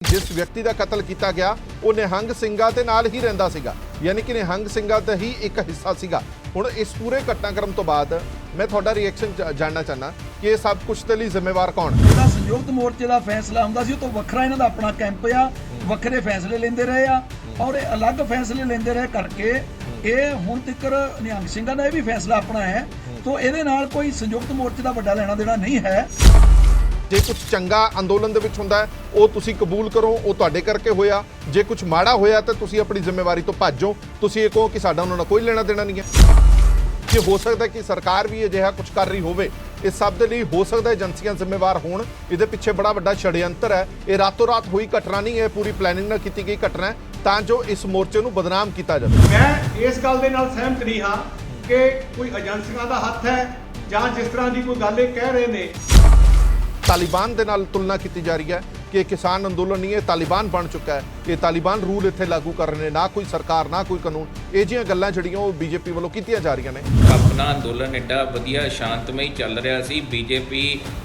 जिस व्यक्ति का कतल किया गया वो निहंग ਸਿੰਘਾਂ ਦੇ ਨਾਲ ही रहिंदा सीगा, यानी कि निहंग ਸਿੰਘਾਂ ਦਾ ही एक हिस्सा सीगा। ਹੁਣ इस पूरे घटनाक्रम तो बाद मैं ਤੁਹਾਡਾ रिएक्शन जानना चाहना कि ये सब कुछ ਦੇ ਲਈ ਜ਼ਿੰਮੇਵਾਰ ਕੌਣ ਹੈ। ਜਿਹੜਾ ਸੰਯੁਕਤ ਮੋਰਚੇ ਦਾ ਫੈਸਲਾ ਹੁੰਦਾ ਸੀ ਉਹ ਤੋਂ ਵੱਖਰਾ ਇਹਨਾਂ ਦਾ ਆਪਣਾ ਕੈਂਪ ਆ, ਵੱਖਰੇ ਫੈਸਲੇ ਲੈਂਦੇ ਰਹੇ ਆ ਔਰ ਇਹ ਅਲੱਗ ਫੈਸਲੇ ਲੈਂਦੇ ਰਹੇ ਕਰਕੇ ਇਹ ਹੁਣ ਤੱਕ ਨਿਹੰਗ ਸਿੰਘਾਂ ਦਾ ਇਹ ਵੀ ਫੈਸਲਾ ਆਪਣਾ ਹੈ। तो ਇਹਦੇ ਨਾਲ ਕੋਈ ਸੰਯੁਕਤ ਮੋਰਚੇ ਦਾ ਵੱਡਾ ਲੈਣਾ ਦੇਣਾ ਨਹੀਂ ਹੈ। ਜੇ ਕੁਝ ਚੰਗਾ ਅੰਦੋਲਨ ਦੇ ਵਿੱਚ ਹੁੰਦਾ ਉਹ ਤੁਸੀਂ ਕਬੂਲ ਕਰੋ, ਉਹ ਤੁਹਾਡੇ ਕਰਕੇ ਹੋਇਆ। ਜੇ ਕੁਝ ਮਾੜਾ ਹੋਇਆ ਤਾਂ ਤੁਸੀਂ ਆਪਣੀ ਜ਼ਿੰਮੇਵਾਰੀ ਤੋਂ ਭੱਜੋ, ਤੁਸੀਂ ਇਹ ਕਹੋ ਕਿ ਸਾਡਾ ਉਹਨਾਂ ਨਾਲ ਕੋਈ ਲੈਣਾ ਦੇਣਾ ਨਹੀਂ ਹੈ। ਕਿ ਹੋ ਸਕਦਾ ਕਿ ਸਰਕਾਰ ਵੀ ਅਜਿਹਾ ਕੁਝ ਕਰ ਰਹੀ ਹੋਵੇ, ਇਸ ਸਭ ਦੇ ਲਈ ਹੋ ਸਕਦਾ ਏਜੰਸੀਆਂ ਜ਼ਿੰਮੇਵਾਰ ਹੋਣ। ਇਹਦੇ ਪਿੱਛੇ ਬੜਾ ਵੱਡਾ ਛੜਯੰਤਰ ਹੈ। ਇਹ ਰਾਤੋਂ ਰਾਤ ਹੋਈ ਘਟਨਾ ਨਹੀਂ ਹੈ, ਪੂਰੀ ਪਲੈਨਿੰਗ ਨਾਲ ਕੀਤੀ ਗਈ ਘਟਨਾ ਹੈ ਤਾਂ ਜੋ ਇਸ ਮੋਰਚੇ ਨੂੰ ਬਦਨਾਮ ਕੀਤਾ ਜਾਵੇ। ਮੈਂ ਇਸ ਗੱਲ ਦੇ ਨਾਲ ਸਹਿਮਤ ਨਹੀਂ ਹਾਂ ਕਿ ਕੋਈ ਏਜੰਸੀਆਂ ਦਾ ਹੱਥ ਹੈ ਜਾਂ ਜਿਸ ਤਰ੍ਹਾਂ ਦੀ ਕੋਈ ਗੱਲ ਇਹ ਕਹਿ ਰਹੇ ਨੇ। तालिबान के नाल तुलना की जा रही है कि किसान अंदोलन नहीं है, तालिबान बन चुका है। ये तालिबान रूल इत्थे लागू कर रहे हैं, ना कोई सरकार ना कोई कानून। ਇਹ ਜਿਹੀਆਂ ਗੱਲਾਂ ਜਿਹੜੀਆਂ ਉਹ ਬੀਜੇਪੀ ਵੱਲੋਂ ਕੀਤੀਆਂ ਜਾ ਰਹੀਆਂ ਨੇ। ਆਪਣਾ ਅੰਦੋਲਨ ਐਡਾ ਵਧੀਆ ਸ਼ਾਂਤਮਈ ਚੱਲ ਰਿਹਾ ਸੀ। ਬੀਜੇਪੀ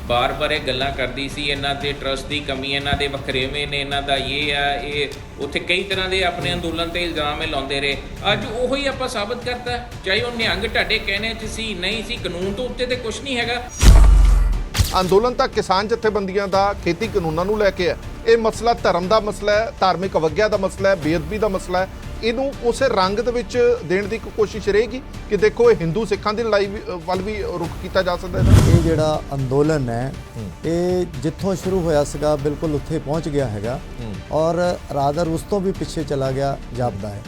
ਬਾਰ-ਬਾਰ ਇਹ ਗੱਲਾਂ ਕਰਦੀ ਸੀ ਇਹਨਾਂ ਤੇ ਟਰਸਟ ਦੀ ਕਮੀ, ਇਹਨਾਂ ਦੇ ਵਖਰੇਵੇਂ ਨੇ, ਇਹਨਾਂ ਦਾ ਇਹ ਆ ਇਹ ਉੱਥੇ ਕਈ ਤਰ੍ਹਾਂ ਦੇ ਆਪਣੇ ਅੰਦੋਲਨ ਤੇ ਇਲਜ਼ਾਮ ਇਹ ਲਾਉਂਦੇ ਰਹੇ। ਅੱਜ ਉਹੋ ਹੀ ਆਪਾਂ ਸਾਬਤ ਕਰਤਾ, ਚਾਹੇ ਉਹ ਨਿਹੰਗ ਢਾਡੇ ਕਹਿਣੇ 'ਚ ਸੀ ਨਹੀਂ ਸੀ, ਕਾਨੂੰਨ ਤੋਂ ਉੱਤੇ ਤੇ ਕੁਝ ਨਹੀਂ ਹੈਗਾ। ਅੰਦੋਲਨ ਤਾਂ ਕਿਸਾਨ ਜਥੇਬੰਦੀਆਂ ਦਾ ਖੇਤੀ ਕਾਨੂੰਨਾਂ ਨੂੰ ਲੈ ਕੇ ਹੈ। ਇਹ ਮਸਲਾ ਧਰਮ ਦਾ ਮਸਲਾ ਹੈ, ਧਾਰਮਿਕ ਅਵਗਿਆ ਦਾ ਮਸਲਾ ਹੈ, ਬੇਅਦਬੀ ਦਾ ਮਸਲਾ ਹੈ। ਇਹਨੂੰ ਉਸੇ ਰੰਗ ਦੇ ਵਿੱਚ ਦੇਣ ਦੀ ਕੋਸ਼ਿਸ਼ ਰਹੇਗੀ ਕਿ ਦੇਖੋ ਇਹ ਹਿੰਦੂ ਸਿੱਖਾਂ ਦੀ ਲੜਾਈ ਵੱਲ ਵੀ ਰੁਖ ਕੀਤਾ ਜਾ ਸਕਦਾ ਹੈ। ਇਹ ਜਿਹੜਾ ਅੰਦੋਲਨ ਹੈ ਇਹ ਜਿੱਥੋਂ ਸ਼ੁਰੂ ਹੋਇਆ ਸੀਗਾ ਬਿਲਕੁਲ ਉੱਥੇ ਪਹੁੰਚ ਗਿਆ ਹੈਗਾ ਔਰ ਰਾਦਰ ਉਸ ਤੋਂ ਵੀ ਪਿੱਛੇ ਚਲਾ ਗਿਆ ਜਾਪਦਾ ਹੈ।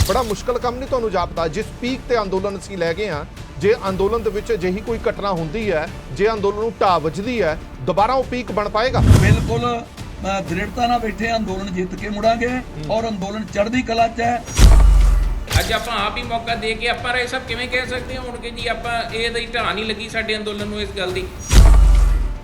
ਬੜਾ ਮੁਸ਼ਕਲ ਕੰਮ ਨਹੀਂ ਤੁਹਾਨੂੰ ਜਾਪਦਾ। ਜਿਸ ਪੀਕ ਤੇ ਅੰਦੋਲਨ ਅਸੀਂ ਲੈ ਗਏ ਹਾਂ, ਜੇ ਅੰਦੋਲਨ ਦੇ ਵਿੱਚ ਅਜਿਹੀ ਕੋਈ ਘਟਨਾ ਹੁੰਦੀ ਹੈ, ਜੇ ਅੰਦੋਲਨ ਨੂੰ ਢਾਹ ਵੱਜਦੀ ਹੈ, ਦੁਬਾਰਾ ਉਹ ਪੀਕ ਬਣ ਪਾਏਗਾ? ਬਿਲਕੁਲ ਦ੍ਰਿੜਤਾ ਨਾਲ ਬੈਠੇ ਅੰਦੋਲਨ ਜਿੱਤ ਕੇ ਮੁੜਾਂਗੇ ਔਰ ਅੰਦੋਲਨ ਚੜ੍ਹਦੀ ਕਲਾ 'ਚ ਹੈ। ਅੱਜ ਆਪਾਂ ਆਪ ਹੀ ਮੌਕਾ ਦੇ ਕੇ ਆਪਾਂ ਇਹ ਸਭ ਕਿਵੇਂ ਕਹਿ ਸਕਦੇ ਹਾਂ ਹੁਣ ਕਿ ਜੀ ਆਪਾਂ ਇਹਦੀ ਢਾਹ ਨਹੀਂ ਲੱਗੀ ਸਾਡੇ ਅੰਦੋਲਨ ਨੂੰ ਇਸ ਗੱਲ ਦੀ।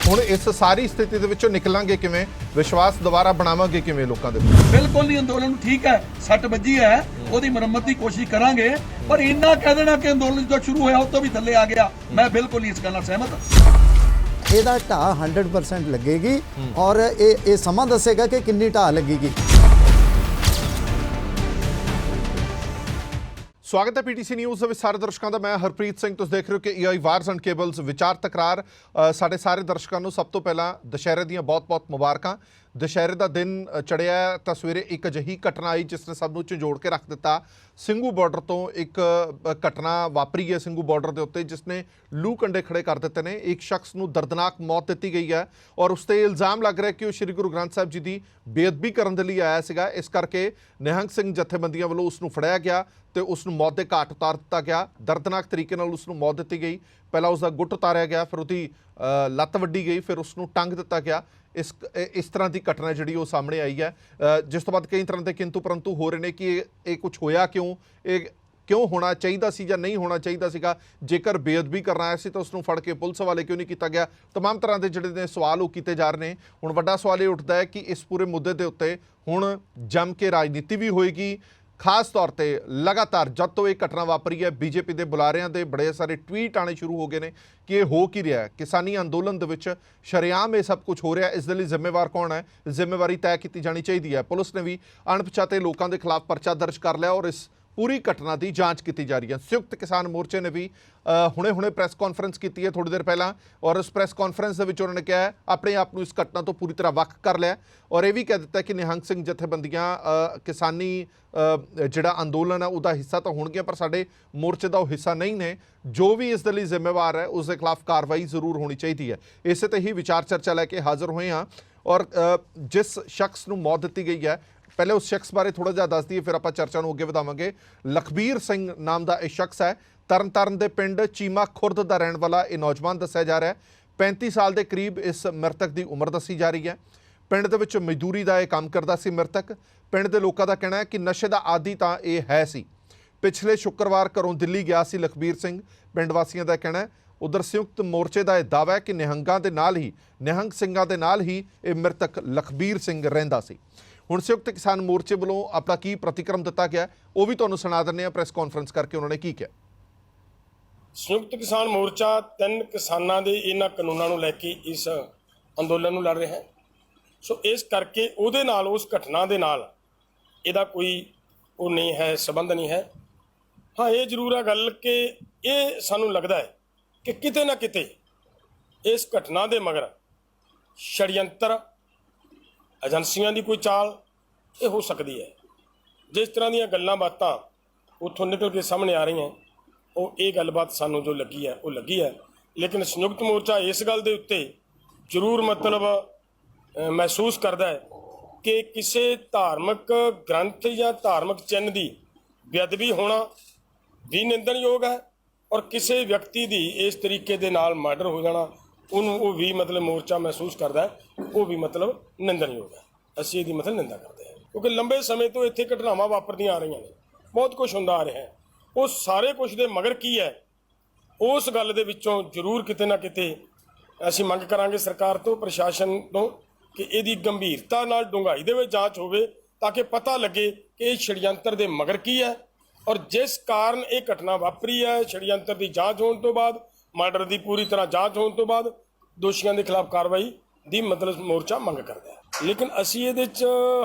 ਹੁਣ ਇਸ ਸਾਰੀ ਸਥਿਤੀ ਦੇ ਵਿੱਚੋਂ ਨਿਕਲਾਂਗੇ ਕਿਵੇਂ? ਵਿਸ਼ਵਾਸ ਦੁਬਾਰਾ ਬਣਾਵਾਂਗੇ ਕਿਵੇਂ ਲੋਕਾਂ ਦੇ ਵਿੱਚ? ਬਿਲਕੁਲ ਨਹੀਂ, ਅੰਦੋਲਨ ਨੂੰ ਠੀਕ ਹੈ, ਸੱਟ ਵੱਜੀ ਹੈ, ਉਹਦੀ ਮੁਰੰਮਤ ਦੀ ਕੋਸ਼ਿਸ਼ ਕਰਾਂਗੇ, ਪਰ ਇੰਨਾ ਕਹਿ ਦੇਣਾ ਕਿ ਅੰਦੋਲਨ ਜਦੋਂ ਸ਼ੁਰੂ ਹੋਇਆ ਉਹ ਤੋਂ ਵੀ ਥੱਲੇ ਆ ਗਿਆ, ਮੈਂ ਬਿਲਕੁਲ ਇਸ ਗੱਲ ਨਾਲ ਸਹਿਮਤ ਹਾਂ। ਇਹਦਾ ਢਾਹ 100% ਲੱਗੇਗੀ ਔਰ ਇਹ ਸਮਾਂ ਦੱਸੇਗਾ ਕਿ ਕਿੰਨੀ ਢਾਹ ਲੱਗੇਗੀ। ਸਵਾਗਤ ਹੈ ਪੀਟੀਸੀ ਨਿਊਜ਼ ਦੇ ਵਿੱਚ ਸਾਰੇ ਦਰਸ਼ਕਾਂ ਦਾ। ਮੈਂ ਹਰਪ੍ਰੀਤ ਸਿੰਘ, ਤੁਸੀਂ ਦੇਖ ਰਹੇ ਹੋ ਕਿ ਏਆਈ ਵਾਰਸ ਐਂਡ ਕੇਬਲਸ ਵਿਚਾਰ ਤਕਰਾਰ। ਸਾਡੇ ਸਾਰੇ ਦਰਸ਼ਕਾਂ ਨੂੰ ਸਭ ਤੋਂ ਪਹਿਲਾਂ ਦੁਸ਼ਹਿਰੇ ਦੀਆਂ ਬਹੁਤ-ਬਹੁਤ ਮੁਬਾਰਕਾਂ। ਦੁਸ਼ਹਿਰੇ ਦਾ ਦਿਨ ਚੜਿਆ ਤਾਂ ਸਵੇਰੇ ਇੱਕ ਅਜਿਹੀ ਘਟਨਾ ਆਈ ਜਿਸ ਨੇ ਸਭ ਨੂੰ ਝੰਜੋੜ ਕੇ ਰੱਖ ਦਿੱਤਾ। ਸਿੰਘੂ ਬਾਰਡਰ ਤੋਂ ਇੱਕ ਘਟਨਾ ਵਾਪਰੀ ਹੈ ਸਿੰਘੂ ਬਾਰਡਰ ਦੇ ਉੱਤੇ ਜਿਸ ਨੇ ਲੂ ਕੰਡੇ ਖੜੇ ਕਰ ਦਿੱਤੇ ਨੇ। ਇੱਕ ਸ਼ਖਸ ਨੂੰ ਦਰਦਨਾਕ ਮੌਤ ਦਿੱਤੀ ਗਈ ਹੈ ਔਰ ਉਸ ਤੇ ਇਲਜ਼ਾਮ ਲੱਗ ਰਿਹਾ ਕਿ ਉਹ ਸ਼੍ਰੀ ਗੁਰੂ ਗ੍ਰੰਥ ਸਾਹਿਬ ਜੀ ਦੀ ਬੇਅਦਬੀ ਕਰਨ ਦੇ ਲਈ ਆਇਆ ਸੀਗਾ। ਇਸ ਕਰਕੇ ਨਿਹੰਗ ਸਿੰਘ ਜਥੇਬੰਦੀਆਂ ਵੱਲੋਂ ਉਸ ਨੂੰ ਫੜਿਆ ਗਿਆ ਤੇ ਉਸ ਨੂੰ ਮੌਤ ਦੇ ਘਾਟ ਉਤਾਰ ਦਿੱਤਾ ਗਿਆ। ਦਰਦਨਾਕ ਤਰੀਕੇ ਨਾਲ ਉਸ ਨੂੰ ਮੌਤ ਦਿੱਤੀ ਗਈ। ਪਹਿਲਾਂ ਉਸ ਦਾ ਗੁੱਟ ਉਤਾਰਿਆ ਗਿਆ, ਫਿਰ ਉਹਦੀ ਲੱਤ ਵੱਢੀ ਗਈ, ਫਿਰ ਉਸ ਨੂੰ ਟੰਗ ਦਿੱਤਾ ਗਿਆ। ਇਸ ਤਰ੍ਹਾਂ ਦੀ ਘਟਨਾ ਜਿਹੜੀ ਉਹ ਸਾਹਮਣੇ ਆਈ ਹੈ, ਜਿਸ ਤੋਂ ਬਾਅਦ ਕਈ ਤਰ੍ਹਾਂ ਦੇ ਕਿੰਤੂ ਪਰੰਤੂ ਹੋ ਰਹੇ ਨੇ ਕਿ ਇਹ ਕੁਝ ਹੋਇਆ ਕਿਉਂ, ਇਹ ਕਿਉਂ ਹੋਣਾ ਚਾਹੀਦਾ ਸੀ ਜਾਂ ਨਹੀਂ ਹੋਣਾ ਚਾਹੀਦਾ ਸੀਗਾ। ਜੇਕਰ ਬੇਅਦਬੀ ਕਰਨਾ ਆਇਆ ਸੀ ਤਾਂ ਉਸ ਨੂੰ ਫੜ ਕੇ ਪੁਲਿਸ ਹਵਾਲੇ ਕਿਉਂ ਨਹੀਂ ਕੀਤਾ ਗਿਆ। ਤਮਾਮ ਤਰ੍ਹਾਂ ਦੇ ਜਿਹੜੇ ਨੇ ਸਵਾਲ ਉਹ ਕੀਤੇ ਜਾ ਰਹੇ ਨੇ। ਹੁਣ ਵੱਡਾ ਸਵਾਲ ਇਹ ਉੱਠਦਾ ਹੈ ਕਿ ਇਸ ਪੂਰੇ ਮੁੱਦੇ ਦੇ ਉੱਤੇ ਹੁਣ ਜੰਮ ਕੇ ਰਾਜਨੀਤੀ ਵੀ ਹੋਏਗੀ। ਖਾਸ ਤੌਰ ਤੇ ਲਗਾਤਾਰ ਜਦ ਤੋਂ ਇਹ ਘਟਨਾ ਵਾਪਰੀ ਹੈ ਬੀਜੇਪੀ ਦੇ ਬੁਲਾਰਿਆਂ ਦੇ ਬੜੇ ਸਾਰੇ ਟਵੀਟ ਆਣੇ ਸ਼ੁਰੂ ਹੋ ਗਏ ਨੇ ਕਿ ਇਹ ਹੋ ਕੀ ਰਿਹਾ ਹੈ। ਕਿਸਾਨੀ ਅੰਦੋਲਨ ਦੇ ਵਿੱਚ ਸ਼ਰੇਆਮ ਇਹ ਸਭ ਕੁਝ ਹੋ ਰਿਹਾ। ਇਸ ਦੇ ਲਈ ਜ਼ਿੰਮੇਵਾਰ ਕੌਣ ਹੈ? ਜ਼ਿੰਮੇਵਾਰੀ ਤੈਅ ਕੀਤੀ ਜਾਣੀ ਚਾਹੀਦੀ ਹੈ। ਪੁਲਿਸ ਨੇ ਵੀ ਅਣਪਛਾਤੇ ਲੋਕਾਂ ਦੇ ਖਿਲਾਫ ਪਰਚਾ ਦਰਜ ਕਰ ਲਿਆ ਔਰ ਇਸ ਪੂਰੀ ਘਟਨਾ ਦੀ ਜਾਂਚ ਕੀਤੀ ਜਾ ਰਹੀ ਹੈ। ਸੰਯੁਕਤ ਕਿਸਾਨ ਮੋਰਚੇ ਨੇ ਵੀ ਹੁਣੇ ਪ੍ਰੈਸ ਕਾਨਫਰੰਸ ਕੀਤੀ ਹੈ ਥੋੜ੍ਹੀ ਦੇਰ ਪਹਿਲਾਂ ਔਰ ਉਸ ਪ੍ਰੈਸ ਕਾਨਫਰੰਸ ਦੇ ਵਿੱਚ ਉਹਨਾਂ ਨੇ ਕਿਹਾ ਆਪਣੇ ਆਪ ਨੂੰ ਇਸ ਘਟਨਾ ਤੋਂ ਪੂਰੀ ਤਰ੍ਹਾਂ ਵੱਖ ਕਰ ਲਿਆ ਔਰ ਇਹ ਵੀ ਕਹਿ ਦਿੱਤਾ ਕਿ ਨਿਹੰਗ ਸਿੰਘ ਜਥੇਬੰਦੀਆਂ ਕਿਸਾਨੀ ਜਿਹੜਾ ਅੰਦੋਲਨ ਹੈ ਉਹਦਾ ਹਿੱਸਾ ਤਾਂ ਹੋਣਗੀਆਂ ਪਰ ਸਾਡੇ ਮੋਰਚੇ ਦਾ ਉਹ ਹਿੱਸਾ ਨਹੀਂ ਨੇ। ਜੋ ਵੀ ਇਸ ਦੇ ਲਈ ਜ਼ਿੰਮੇਵਾਰ ਹੈ ਉਸ ਦੇ ਖਿਲਾਫ ਕਾਰਵਾਈ ਜ਼ਰੂਰ ਹੋਣੀ ਚਾਹੀਦੀ ਹੈ। ਇਸੇ ਤੇ ਹੀ ਵਿਚਾਰ ਚਰਚਾ ਲੈ ਕੇ ਹਾਜ਼ਰ ਹੋਏ ਹਾਂ ਔਰ ਜਿਸ ਸ਼ਖਸ ਨੂੰ ਮੌਤ ਦਿੱਤੀ ਗਈ ਹੈ ਪਹਿਲੇ ਉਸ ਸ਼ਖਸ ਬਾਰੇ ਥੋੜ੍ਹਾ ਜਿਹਾ ਦੱਸ ਦਈਏ, ਫਿਰ ਆਪਾਂ ਚਰਚਾ ਨੂੰ ਅੱਗੇ ਵਧਾਵਾਂਗੇ। ਲਖਬੀਰ ਸਿੰਘ ਨਾਮ ਦਾ ਇਹ ਸ਼ਖਸ ਹੈ, ਤਰਨਤਾਰਨ ਦੇ ਪਿੰਡ ਚੀਮਾ ਖੁਰਦ ਦਾ ਰਹਿਣ ਵਾਲਾ ਇਹ ਨੌਜਵਾਨ ਦੱਸਿਆ ਜਾ ਰਿਹਾ ਹੈ। 35 ਸਾਲ ਦੇ ਕਰੀਬ ਇਸ ਮ੍ਰਿਤਕ ਦੀ ਉਮਰ ਦੱਸੀ ਜਾ ਰਹੀ ਹੈ। ਪਿੰਡ ਦੇ ਵਿੱਚ ਮਜ਼ਦੂਰੀ ਦਾ ਇਹ ਕੰਮ ਕਰਦਾ ਸੀ ਮ੍ਰਿਤਕ। ਪਿੰਡ ਦੇ ਲੋਕਾਂ ਦਾ ਕਹਿਣਾ ਹੈ ਕਿ ਨਸ਼ੇ ਦਾ ਆਦੀ ਤਾਂ ਇਹ ਹੈ ਸੀ। ਪਿਛਲੇ ਸ਼ੁੱਕਰਵਾਰ ਘਰੋਂ ਦਿੱਲੀ ਗਿਆ ਸੀ ਲਖਬੀਰ ਸਿੰਘ, ਪਿੰਡ ਵਾਸੀਆਂ ਦਾ ਕਹਿਣਾ ਹੈ। ਉਧਰ ਸੰਯੁਕਤ ਮੋਰਚੇ ਦਾ ਇਹ ਦਾਅਵਾ ਹੈ ਕਿ ਨਿਹੰਗਾਂ ਦੇ ਨਾਲ ਹੀ, ਨਿਹੰਗ ਸਿੰਘਾਂ ਦੇ ਨਾਲ ਹੀ ਇਹ ਮ੍ਰਿਤਕ ਲਖਬੀਰ ਸਿੰਘ ਰਹਿੰਦਾ ਸੀ। ਹੁਣ ਸੰਯੁਕਤ ਕਿਸਾਨ ਮੋਰਚੇ ਵੱਲੋਂ ਆਪਣਾ ਕੀ ਪ੍ਰਤੀਕਰਮ ਦਿੱਤਾ ਗਿਆ ਉਹ ਵੀ ਤੁਹਾਨੂੰ ਸੁਣਾ ਦਿੰਦੇ ਹਾਂ। ਪ੍ਰੈਸ ਕਾਨਫਰੰਸ ਕਰਕੇ ਉਹਨਾਂ ਨੇ ਕੀ ਕਿਹਾ। ਸੰਯੁਕਤ ਕਿਸਾਨ ਮੋਰਚਾ 3 ਕਿਸਾਨਾਂ ਦੇ ਇਹਨਾਂ ਕਾਨੂੰਨਾਂ ਨੂੰ ਲੈ ਕੇ ਇਸ ਅੰਦੋਲਨ ਨੂੰ ਲੜ ਰਿਹਾ ਹੈ। ਸੋ ਇਸ ਕਰਕੇ ਉਹਦੇ ਨਾਲ, ਉਸ ਘਟਨਾ ਦੇ ਨਾਲ ਇਹਦਾ ਕੋਈ ਉਹ ਨਹੀਂ ਹੈ, ਸੰਬੰਧ ਨਹੀਂ ਹੈ। ਹਾਂ, ਇਹ ਜ਼ਰੂਰ ਹੈ ਗੱਲ ਕਿ ਇਹ ਸਾਨੂੰ ਲੱਗਦਾ ਹੈ ਕਿ ਕਿਤੇ ਨਾ ਕਿਤੇ ਇਸ ਘਟਨਾ ਦੇ ਮਗਰ ਛੜਯੰਤਰ, ਏਜੰਸੀਆਂ ਦੀ ਕੋਈ ਚਾਲ ਇਹ ਹੋ ਸਕਦੀ ਹੈ। ਜਿਸ ਤਰ੍ਹਾਂ ਦੀਆਂ ਗੱਲਾਂ ਬਾਤਾਂ ਉੱਥੋਂ ਨਿਕਲ ਕੇ ਸਾਹਮਣੇ ਆ ਰਹੀਆਂ, ਉਹ ਇਹ ਗੱਲਬਾਤ ਸਾਨੂੰ ਜੋ ਲੱਗੀ ਹੈ ਉਹ ਲੱਗੀ ਹੈ। ਲੇਕਿਨ ਸੰਯੁਕਤ ਮੋਰਚਾ ਇਸ ਗੱਲ ਦੇ ਉੱਤੇ ਜ਼ਰੂਰ ਮਤਲਬ ਮਹਿਸੂਸ ਕਰਦਾ ਹੈ ਕਿ ਕਿਸੇ ਧਾਰਮਿਕ ਗ੍ਰੰਥ ਜਾਂ ਧਾਰਮਿਕ ਚਿੰਨ੍ਹ ਦੀ ਬੇਅਦਬੀ ਹੋਣਾ ਵੀ ਨਿੰਦਣਯੋਗ ਹੈ, ਔਰ ਕਿਸੇ ਵਿਅਕਤੀ ਦੀ ਇਸ ਤਰੀਕੇ ਦੇ ਨਾਲ ਮਰਡਰ ਹੋ ਜਾਣਾ ਉਹਨੂੰ ਉਹ ਵੀ ਮਤਲਬ ਮੋਰਚਾ ਮਹਿਸੂਸ ਕਰਦਾ ਹੈ, ਉਹ ਵੀ ਮਤਲਬ ਨਿੰਦਣਯੋਗ ਹੈ। ਅਸੀਂ ਇਹਦੀ ਮਤਲਬ ਨਿੰਦਾ ਕਰਦੇ ਹਾਂ, ਕਿਉਂਕਿ ਲੰਬੇ ਸਮੇਂ ਤੋਂ ਇੱਥੇ ਘਟਨਾਵਾਂ ਵਾਪਰਦੀਆਂ ਆ ਰਹੀਆਂ ਨੇ, ਬਹੁਤ ਕੁਝ ਹੁੰਦਾ ਆ ਰਿਹਾ ਹੈ। ਉਹ ਸਾਰੇ ਕੁਝ ਦੇ ਮਗਰ ਕੀ ਹੈ, ਉਸ ਗੱਲ ਦੇ ਵਿੱਚੋਂ ਜ਼ਰੂਰ ਕਿਤੇ ਨਾ ਕਿਤੇ ਅਸੀਂ ਮੰਗ ਕਰਾਂਗੇ ਸਰਕਾਰ ਤੋਂ, ਪ੍ਰਸ਼ਾਸਨ ਤੋਂ, ਕਿ ਇਹਦੀ ਗੰਭੀਰਤਾ ਨਾਲ ਡੂੰਘਾਈ ਦੇ ਵਿੱਚ ਜਾਂਚ ਹੋਵੇ, ਤਾਂ ਕਿ ਪਤਾ ਲੱਗੇ ਕਿ ਇਹ ਛੜਯੰਤਰ ਦੇ ਮਗਰ ਕੀ ਹੈ, ਔਰ ਜਿਸ ਕਾਰਨ ਇਹ ਘਟਨਾ ਵਾਪਰੀ ਹੈ, ਛੜਯੰਤਰ ਦੀ ਜਾਂਚ ਹੋਣ ਤੋਂ ਬਾਅਦ, ਮਰਡਰ ਦੀ ਪੂਰੀ ਤਰ੍ਹਾਂ ਜਾਂਚ ਹੋਣ ਤੋਂ ਬਾਅਦ ਦੋਸ਼ੀਆਂ ਦੇ ਖਿਲਾਫ ਕਾਰਵਾਈ ਦੀ ਮਤਲਬ ਮੋਰਚਾ ਮੰਗ ਕਰਦਾ ਹੈ। ਲੇਕਿਨ ਅਸੀਂ ਇਹਦੇ 'ਚ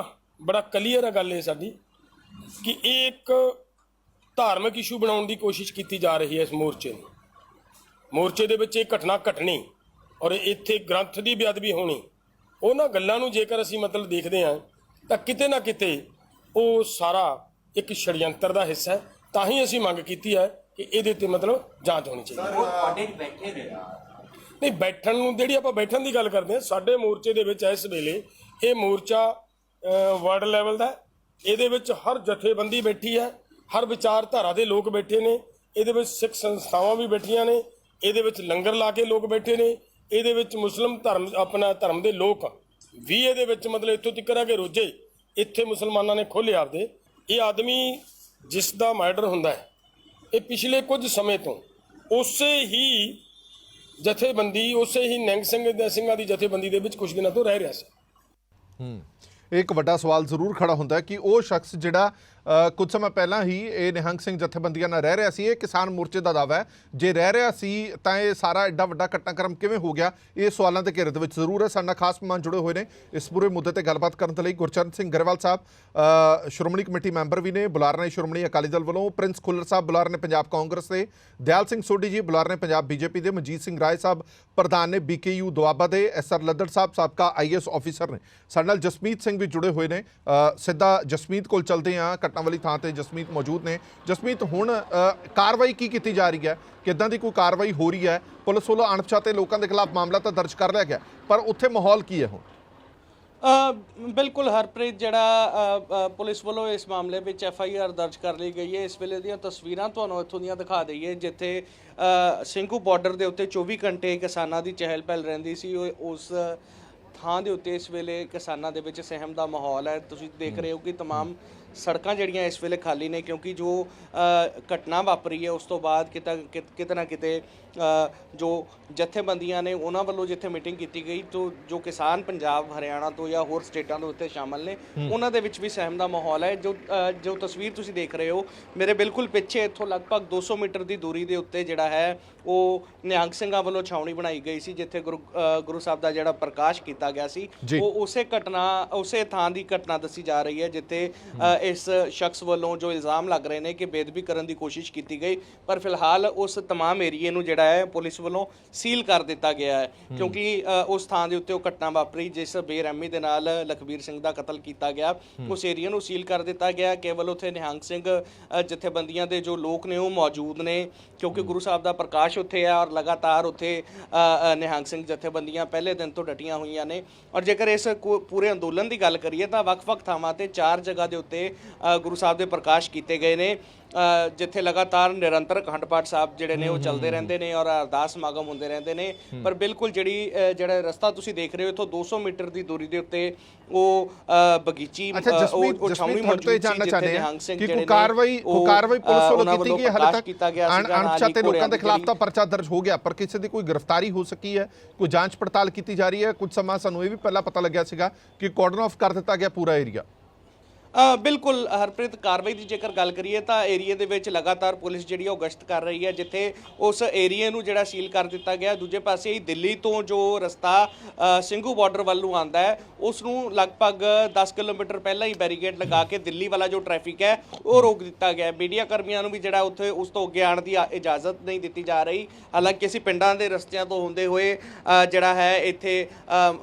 ਬੜਾ ਕਲੀਅਰ ਹੈ ਗੱਲ ਇਹ ਸਾਡੀ ਕਿ ਇਹ ਇੱਕ ਧਾਰਮਿਕ ਇਸ਼ੂ ਬਣਾਉਣ ਦੀ ਕੋਸ਼ਿਸ਼ ਕੀਤੀ ਜਾ ਰਹੀ ਹੈ। ਇਸ ਮੋਰਚੇ ਦੇ ਵਿੱਚ ਇਹ ਘਟਨਾ ਘਟਣੀ ਔਰ ਇੱਥੇ ਗ੍ਰੰਥ ਦੀ ਬੇਅਦਬੀ ਹੋਣੀ, ਉਹਨਾਂ ਗੱਲਾਂ ਨੂੰ ਜੇਕਰ ਅਸੀਂ ਮਤਲਬ ਦੇਖਦੇ ਹਾਂ ਤਾਂ ਕਿਤੇ ਨਾ ਕਿਤੇ ਉਹ ਸਾਰਾ ਇੱਕ ਛੜਯੰਤਰ ਦਾ ਹਿੱਸਾ ਹੈ। ਤਾਂ ਹੀ ਅਸੀਂ ਮੰਗ ਕੀਤੀ ਹੈ ਕਿ ਇਹਦੇ ਤੇ ਮਤਲਬ ਜਾਂਚ ਹੋਣੀ ਚਾਹੀਦੀ ਹੈ। ਨਹੀਂ, ਬੈਠਣ ਨੂੰ, ਜਿਹੜੀ ਆਪਾਂ ਬੈਠਣ ਦੀ ਗੱਲ ਕਰਦੇ ਹਾਂ, ਸਾਡੇ ਮੋਰਚੇ ਦੇ ਵਿੱਚ ਇਸ ਵੇਲੇ ਇਹ ਮੋਰਚਾ ਵਰਲਡ ਲੈਵਲ ਦਾ, ਇਹਦੇ ਵਿੱਚ ਹਰ ਜਥੇਬੰਦੀ ਬੈਠੀ ਹੈ, ਹਰ ਵਿਚਾਰਧਾਰਾ ਦੇ ਲੋਕ ਬੈਠੇ ਨੇ, ਇਹਦੇ ਵਿੱਚ ਸਿੱਖ ਸੰਸਥਾਵਾਂ ਵੀ ਬੈਠੀਆਂ ਨੇ, ਇਹਦੇ ਵਿੱਚ ਲੰਗਰ ਲਾ ਕੇ ਲੋਕ ਬੈਠੇ ਨੇ, ਇਹਦੇ ਵਿੱਚ ਮੁਸਲਿਮ ਧਰਮ ਦੇ ਲੋਕ ਵੀ ਇਹਦੇ ਵਿੱਚ ਮਤਲਬ ਇੱਥੋਂ ਤੱਕ ਆ ਕਿ ਰੋਜ਼ੇ ਇੱਥੇ ਮੁਸਲਮਾਨਾਂ ਨੇ ਖੋਲ੍ਹੇ ਆਪਦੇ। ਇਹ ਆਦਮੀ ਜਿਸ ਦਾ ਮਰਡਰ ਹੁੰਦਾ ਹੈ, ਇਹ ਪਿਛਲੇ ਕੁਝ ਸਮੇਂ ਤੋਂ ਉਸੇ ਹੀ ਜਥੇਬੰਦੀ, ਉਸੇ ਹੀ ਨਿਹੰਗ ਸਿੰਘਾਂ ਦੀ ਜਥੇਬੰਦੀ ਦੇ ਵਿੱਚ ਕੁਝ ਦਿਨਾਂ ਤੋਂ ਰਹਿ ਰਿਹਾ ਸੀ। ਇੱਕ ਵੱਡਾ ਸਵਾਲ ਜ਼ਰੂਰ ਖੜਾ ਹੁੰਦਾ ਹੈ ਕਿ ਉਹ ਸ਼ਖਸ ਜਿਹੜਾ ਕੁਝ ਸਮਾਂ ਪਹਿਲਾਂ ਹੀ ਇਹ ਨਿਹੰਗ ਸਿੰਘ ਜਥੇਬੰਦੀਆਂ ਨਾਲ ਰਹਿ ਰਿਹਾ ਸੀ, ਇਹ ਕਿਸਾਨ ਮੋਰਚੇ ਦਾ ਦਾਅਵਾ ਹੈ, ਜੇ ਰਹਿ ਰਿਹਾ ਸੀ ਤਾਂ ਇਹ ਸਾਰਾ ਐਡਾ ਵੱਡਾ ਘਟਨਾਕ੍ਰਮ ਕਿਵੇਂ ਹੋ ਗਿਆ, ਇਹ ਸਵਾਲਾਂ ਦੇ ਘੇਰੇ ਦੇ ਵਿੱਚ ਜ਼ਰੂਰ ਹੈ। ਸਾਡੇ ਨਾਲ ਖਾਸ ਮਹਿਮਾਨ ਜੁੜੇ ਹੋਏ ਨੇ ਇਸ ਪੂਰੇ ਮੁੱਦੇ ਤੇ ਗੱਲਬਾਤ ਕਰਨ ਦੇ ਲਈ। ਗੁਰਚਰਨ ਸਿੰਘ ਗਰੇਵਾਲ ਸਾਹਿਬ ਸ਼੍ਰੋਮਣੀ ਕਮੇਟੀ ਮੈਂਬਰ ਵੀ ਨੇ, ਬੁਲਾਰੇ ਨੇ ਸ਼੍ਰੋਮਣੀ ਅਕਾਲੀ ਦਲ ਵੱਲੋਂ, ਪ੍ਰਿੰਸ ਖੁੱਲਰ ਸਾਹਿਬ ਬੁਲਾਰੇ ਨੇ ਪੰਜਾਬ ਕਾਂਗਰਸ ਦੇ, ਦਿਆਲ ਸਿੰਘ ਸੋਢੀ ਜੀ ਬੁਲਾਰੇ ਨੇ ਪੰਜਾਬ ਬੀਜੇਪੀ ਦੇ, ਮਨਜੀਤ ਸਿੰਘ ਰਾਏ ਸਾਹਿਬ ਪ੍ਰਧਾਨ ਨੇ BKU ਦੁਆਬਾ ਦੇ, SR ਲੱਦੜ ਸਾਹਿਬ ਸਾਬਕਾ IAS ਆਫੀਸਰ ਨੇ, ਸਾਡੇ ਨਾਲ ਜਸਮੀਤ ਸਿੰਘ ਵੀ ਜੁੜੇ ਹੋਏ ਨੇ। ਸਿੱਧਾ ਜਸਮੀਤ ਕੋਲ ਚੱਲਦੇ ਹਾਂ, ਘਟਨਾ ਵਾਲੀ ਥਾਂ ਤੇ ਜਸਮੀਤ ਮੌਜੂਦ ਨੇ। ਜਸਮੀਤ, ਹੁਣ ਕਾਰਵਾਈ ਕੀ ਕੀਤੀ ਜਾ ਰਹੀ ਹੈ, ਕਿੱਦਾਂ ਦੀ ਕੋਈ ਕਾਰਵਾਈ ਹੋ ਰਹੀ ਹੈ? ਪੁਲਿਸ ਵੱਲੋਂ ਅਣਪਛਾਤੇ ਲੋਕਾਂ ਦੇ ਖਿਲਾਫ ਮਾਮਲਾ ਤਾਂ ਦਰਜ ਕਰ ਲਿਆ ਗਿਆ, ਪਰ ਉੱਥੇ ਮਾਹੌਲ ਕੀ ਹੈ ਹੁਣ? ਬਿਲਕੁਲ ਹਰਪ੍ਰੀਤ, ਜਿਹੜਾ ਪੁਲਿਸ ਵੱਲੋਂ ਇਸ ਮਾਮਲੇ ਵਿੱਚ FIR ਦਰਜ ਕਰ ਲਈ ਗਈ ਹੈ। ਇਸ ਵੇਲੇ ਦੀਆਂ ਤਸਵੀਰਾਂ ਤੁਹਾਨੂੰ ਇੱਥੋਂ ਦੀਆਂ ਦਿਖਾ ਦਈਏ, ਜਿੱਥੇ ਸਿੰਘੂ ਬਾਰਡਰ ਦੇ ਉੱਤੇ 24 ਘੰਟੇ ਕਿਸਾਨਾਂ ਦੀ ਚਹਿਲ ਪਹਿਲ ਰਹਿੰਦੀ ਸੀ। ਉਸ ਥਾਂ ਦੇ ਉੱਤੇ ਇਸ ਵੇਲੇ ਕਿਸਾਨਾਂ ਦੇ ਵਿੱਚ ਸਹਿਮ ਦਾ ਮਾਹੌਲ ਹੈ। ਤੁਸੀਂ ਦੇਖ ਰਹੇ ਹੋ ਕਿ तमाम ਸੜਕਾਂ ਜਿਹੜੀਆਂ ਇਸ ਵੇਲੇ ਖਾਲੀ ਨੇ, ਕਿਉਂਕਿ ਜੋ ਘਟਨਾ ਵਾਪਰੀ ਹੈ ਉਸ ਤੋਂ ਬਾਅਦ ਕਿਤੇ ਨਾ ਕਿਤੇ ਜੋ ਜਥੇਬੰਦੀਆਂ ਨੇ ਉਹਨਾਂ ਵੱਲੋਂ ਜਿੱਥੇ ਮੀਟਿੰਗ ਕੀਤੀ ਗਈ, ਤੋਂ ਜੋ ਕਿਸਾਨ ਪੰਜਾਬ, ਹਰਿਆਣਾ ਤੋਂ ਜਾਂ ਹੋਰ ਸਟੇਟਾਂ ਦੇ ਉੱਤੇ ਸ਼ਾਮਲ ਨੇ, ਉਹਨਾਂ ਦੇ ਵਿੱਚ ਵੀ ਸਹਿਮ ਦਾ ਮਾਹੌਲ ਹੈ। ਜੋ ਤਸਵੀਰ ਤੁਸੀਂ ਦੇਖ ਰਹੇ ਹੋ ਮੇਰੇ ਬਿਲਕੁਲ ਪਿੱਛੇ, ਇੱਥੋਂ ਲਗਭਗ 200 ਮੀਟਰ ਦੀ ਦੂਰੀ ਦੇ ਉੱਤੇ ਜਿਹੜਾ ਹੈ ਉਹ ਨਿਹੰਗ ਸਿੰਘਾਂ ਵੱਲੋਂ ਛਾਉਣੀ ਬਣਾਈ ਗਈ ਸੀ, ਜਿੱਥੇ ਗੁਰੂ ਸਾਹਿਬ ਦਾ ਜਿਹੜਾ ਪ੍ਰਕਾਸ਼ ਕੀਤਾ ਗਿਆ ਸੀ। ਉਹ ਉਸੇ ਥਾਂ ਦੀ ਘਟਨਾ ਦੱਸੀ ਜਾ ਰਹੀ ਹੈ, ਜਿੱਥੇ ਇਸ ਸ਼ਖਸ ਵੱਲੋਂ ਜੋ ਇਲਜ਼ਾਮ ਲੱਗ ਰਹੇ ਨੇ ਕਿ ਬੇਅਦਬੀ ਕਰਨ ਦੀ ਕੋਸ਼ਿਸ਼ ਕੀਤੀ ਗਈ, ਪਰ ਫਿਲਹਾਲ ਉਸ तमाम ਏਰੀਏ ਨੂੰ ਜਿਹੜਾ ਹੈ ਪੁਲਿਸ ਵੱਲੋਂ ਸੀਲ ਕਰ ਦਿੱਤਾ ਗਿਆ ਹੈ, ਕਿਉਂਕਿ ਉਸ ਥਾਂ ਦੇ ਉੱਤੇ ਉਹ ਘਟਨਾ ਵਾਪਰੀ ਜਿਸ ਬੇਰਹਿਮੀ ਦੇ ਨਾਲ ਲਖਬੀਰ ਸਿੰਘ ਦਾ ਕਤਲ ਕੀਤਾ ਗਿਆ। ਉਸ ਏਰੀਏ ਨੂੰ ਸੀਲ ਕਰ ਦਿੱਤਾ ਗਿਆ। ਕੇਵਲ ਉੱਥੇ ਨਿਹੰਗ ਸਿੰਘ ਜਥੇਬੰਦੀਆਂ ਦੇ ਜੋ ਲੋਕ ਨੇ ਉਹ ਮੌਜੂਦ ਨੇ, ਕਿਉਂਕਿ ਗੁਰੂ ਸਾਹਿਬ ਦਾ ਪ੍ਰਕਾਸ਼ ਉੱਥੇ ਹੈ ਔਰ ਲਗਾਤਾਰ ਉੱਥੇ ਨਿਹੰਗ ਸਿੰਘ ਜਥੇਬੰਦੀਆਂ ਪਹਿਲੇ ਦਿਨ ਤੋਂ ਡਟੀਆਂ ਹੋਈਆਂ ਨੇ। ਔਰ ਜੇਕਰ ਇਸ ਪੂਰੇ ਅੰਦੋਲਨ ਦੀ ਗੱਲ ਕਰੀਏ ਤਾਂ ਵੱਖ-ਵੱਖ ਥਾਵਾਂ ਤੇ 4 ਜਗ੍ਹਾ ਦੇ ਉੱਤੇ ਗੁਰੂ ਸਾਹਿਬ ਦੇ ਪ੍ਰਕਾਸ਼ ਕੀਤੇ ਗਏ ਨੇ, ਜਿੱਥੇ ਲਗਾਤਾਰ ਨਿਰੰਤਰ ਅਖੰਡ ਪਾਠ ਸਾਹਿਬ ਜਿਹੜੇ ਨੇ ਉਹ ਚੱਲਦੇ ਰਹਿੰਦੇ ਨੇ ਔਰ ਅਰਦਾਸ ਸਮਾਗਮ ਹੁੰਦੇ ਰਹਿੰਦੇ ਨੇ। ਪਰ ਬਿਲਕੁਲ ਜਿਹੜਾ ਰਸਤਾ ਤੁਸੀਂ ਦੇਖ ਰਹੇ ਹੋ ਇੱਥੋਂ 200 ਮੀਟਰ ਦੀ ਦੂਰੀ ਦੇ ਉੱਤੇ ਉਹ ਬਗੀਚੀ ਉਹ ਛਾਉਣੀ ਮੌਜੂਦ ਸੀ, ਜਿੱਥੇ ਨਿਹੰਗ ਸਿੰਘ ਜਿਹੜੇ ਨੇ ਕਾਰਵਾਈ ਪੁਲਿਸ ਵੱਲੋਂ ਕੀਤੀ ਗਈ। ਹਾਲੇ ਤੱਕ ਅਣਪਛਾਤੇ ਲੋਕਾਂ ਦੇ ਖਿਲਾਫ ਤਾਂ ਪਰਚਾ ਦਰਜ ਹੋ ਗਿਆ, ਪਰ ਕਿਸੇ ਦੀ ਕੋਈ ਗ੍ਰਿਫਤਾਰੀ ਹੋ ਸਕੀ ਹੈ, ਕੋਈ ਜਾਂਚ ਪੜਤਾਲ ਕੀਤੀ ਜਾ ਰਹੀ ਹੈ? ਕੁਝ ਸਮਾਂ ਸਾਨੂੰ ਇਹ ਵੀ ਪਹਿਲਾਂ ਪਤਾ ਲੱਗਿਆ ਸੀਗਾ ਕਿ ਕਾਰਡਨ ਆਫ ਕਰ ਦਿੱਤਾ ਗਿਆ ਪੂਰਾ ਏਰੀਆ। ਬਿਲਕੁਲ ਹਰਪ੍ਰੀਤ, ਕਾਰਵਾਈ ਦੀ ਜੇਕਰ ਗੱਲ ਕਰੀਏ ਤਾਂ ਏਰੀਏ ਦੇ ਵਿੱਚ ਲਗਾਤਾਰ ਪੁਲਿਸ ਜਿਹੜੀ ਉਹ ਗਸ਼ਤ ਕਰ ਰਹੀ ਹੈ, ਜਿੱਥੇ ਉਸ ਏਰੀਏ ਨੂੰ ਜਿਹੜਾ ਸੀਲ ਕਰ ਦਿੱਤਾ ਗਿਆ। ਦੂਜੇ ਪਾਸੇ ਹੀ ਦਿੱਲੀ ਤੋਂ ਜੋ ਰਸਤਾ ਸਿੰਘੂ ਬਾਰਡਰ ਵੱਲ ਨੂੰ ਆਉਂਦਾ ਹੈ ਉਸ ਨੂੰ ਲਗਭਗ 10 ਕਿਲੋਮੀਟਰ ਪਹਿਲਾਂ ਹੀ ਬੈਰੀਕੇਡ ਲਗਾ ਕੇ ਦਿੱਲੀ ਵਾਲਾ ਜੋ ਟ੍ਰੈਫਿਕ ਹੈ ਉਹ ਰੋਕ ਦਿੱਤਾ ਗਿਆ। ਮੀਡੀਆ ਕਰਮੀਆਂ ਨੂੰ ਵੀ ਜਿਹੜਾ ਉੱਥੇ ਉਸ ਤੋਂ ਅੱਗੇ ਆਉਣ ਦੀ ਇਜਾਜ਼ਤ ਨਹੀਂ ਦਿੱਤੀ ਜਾ ਰਹੀ। ਹਾਲਾਂਕਿ ਅਸੀਂ ਪਿੰਡਾਂ ਦੇ ਰਸਤਿਆਂ ਤੋਂ ਹੁੰਦੇ ਹੋਏ ਜਿਹੜਾ ਹੈ ਇੱਥੇ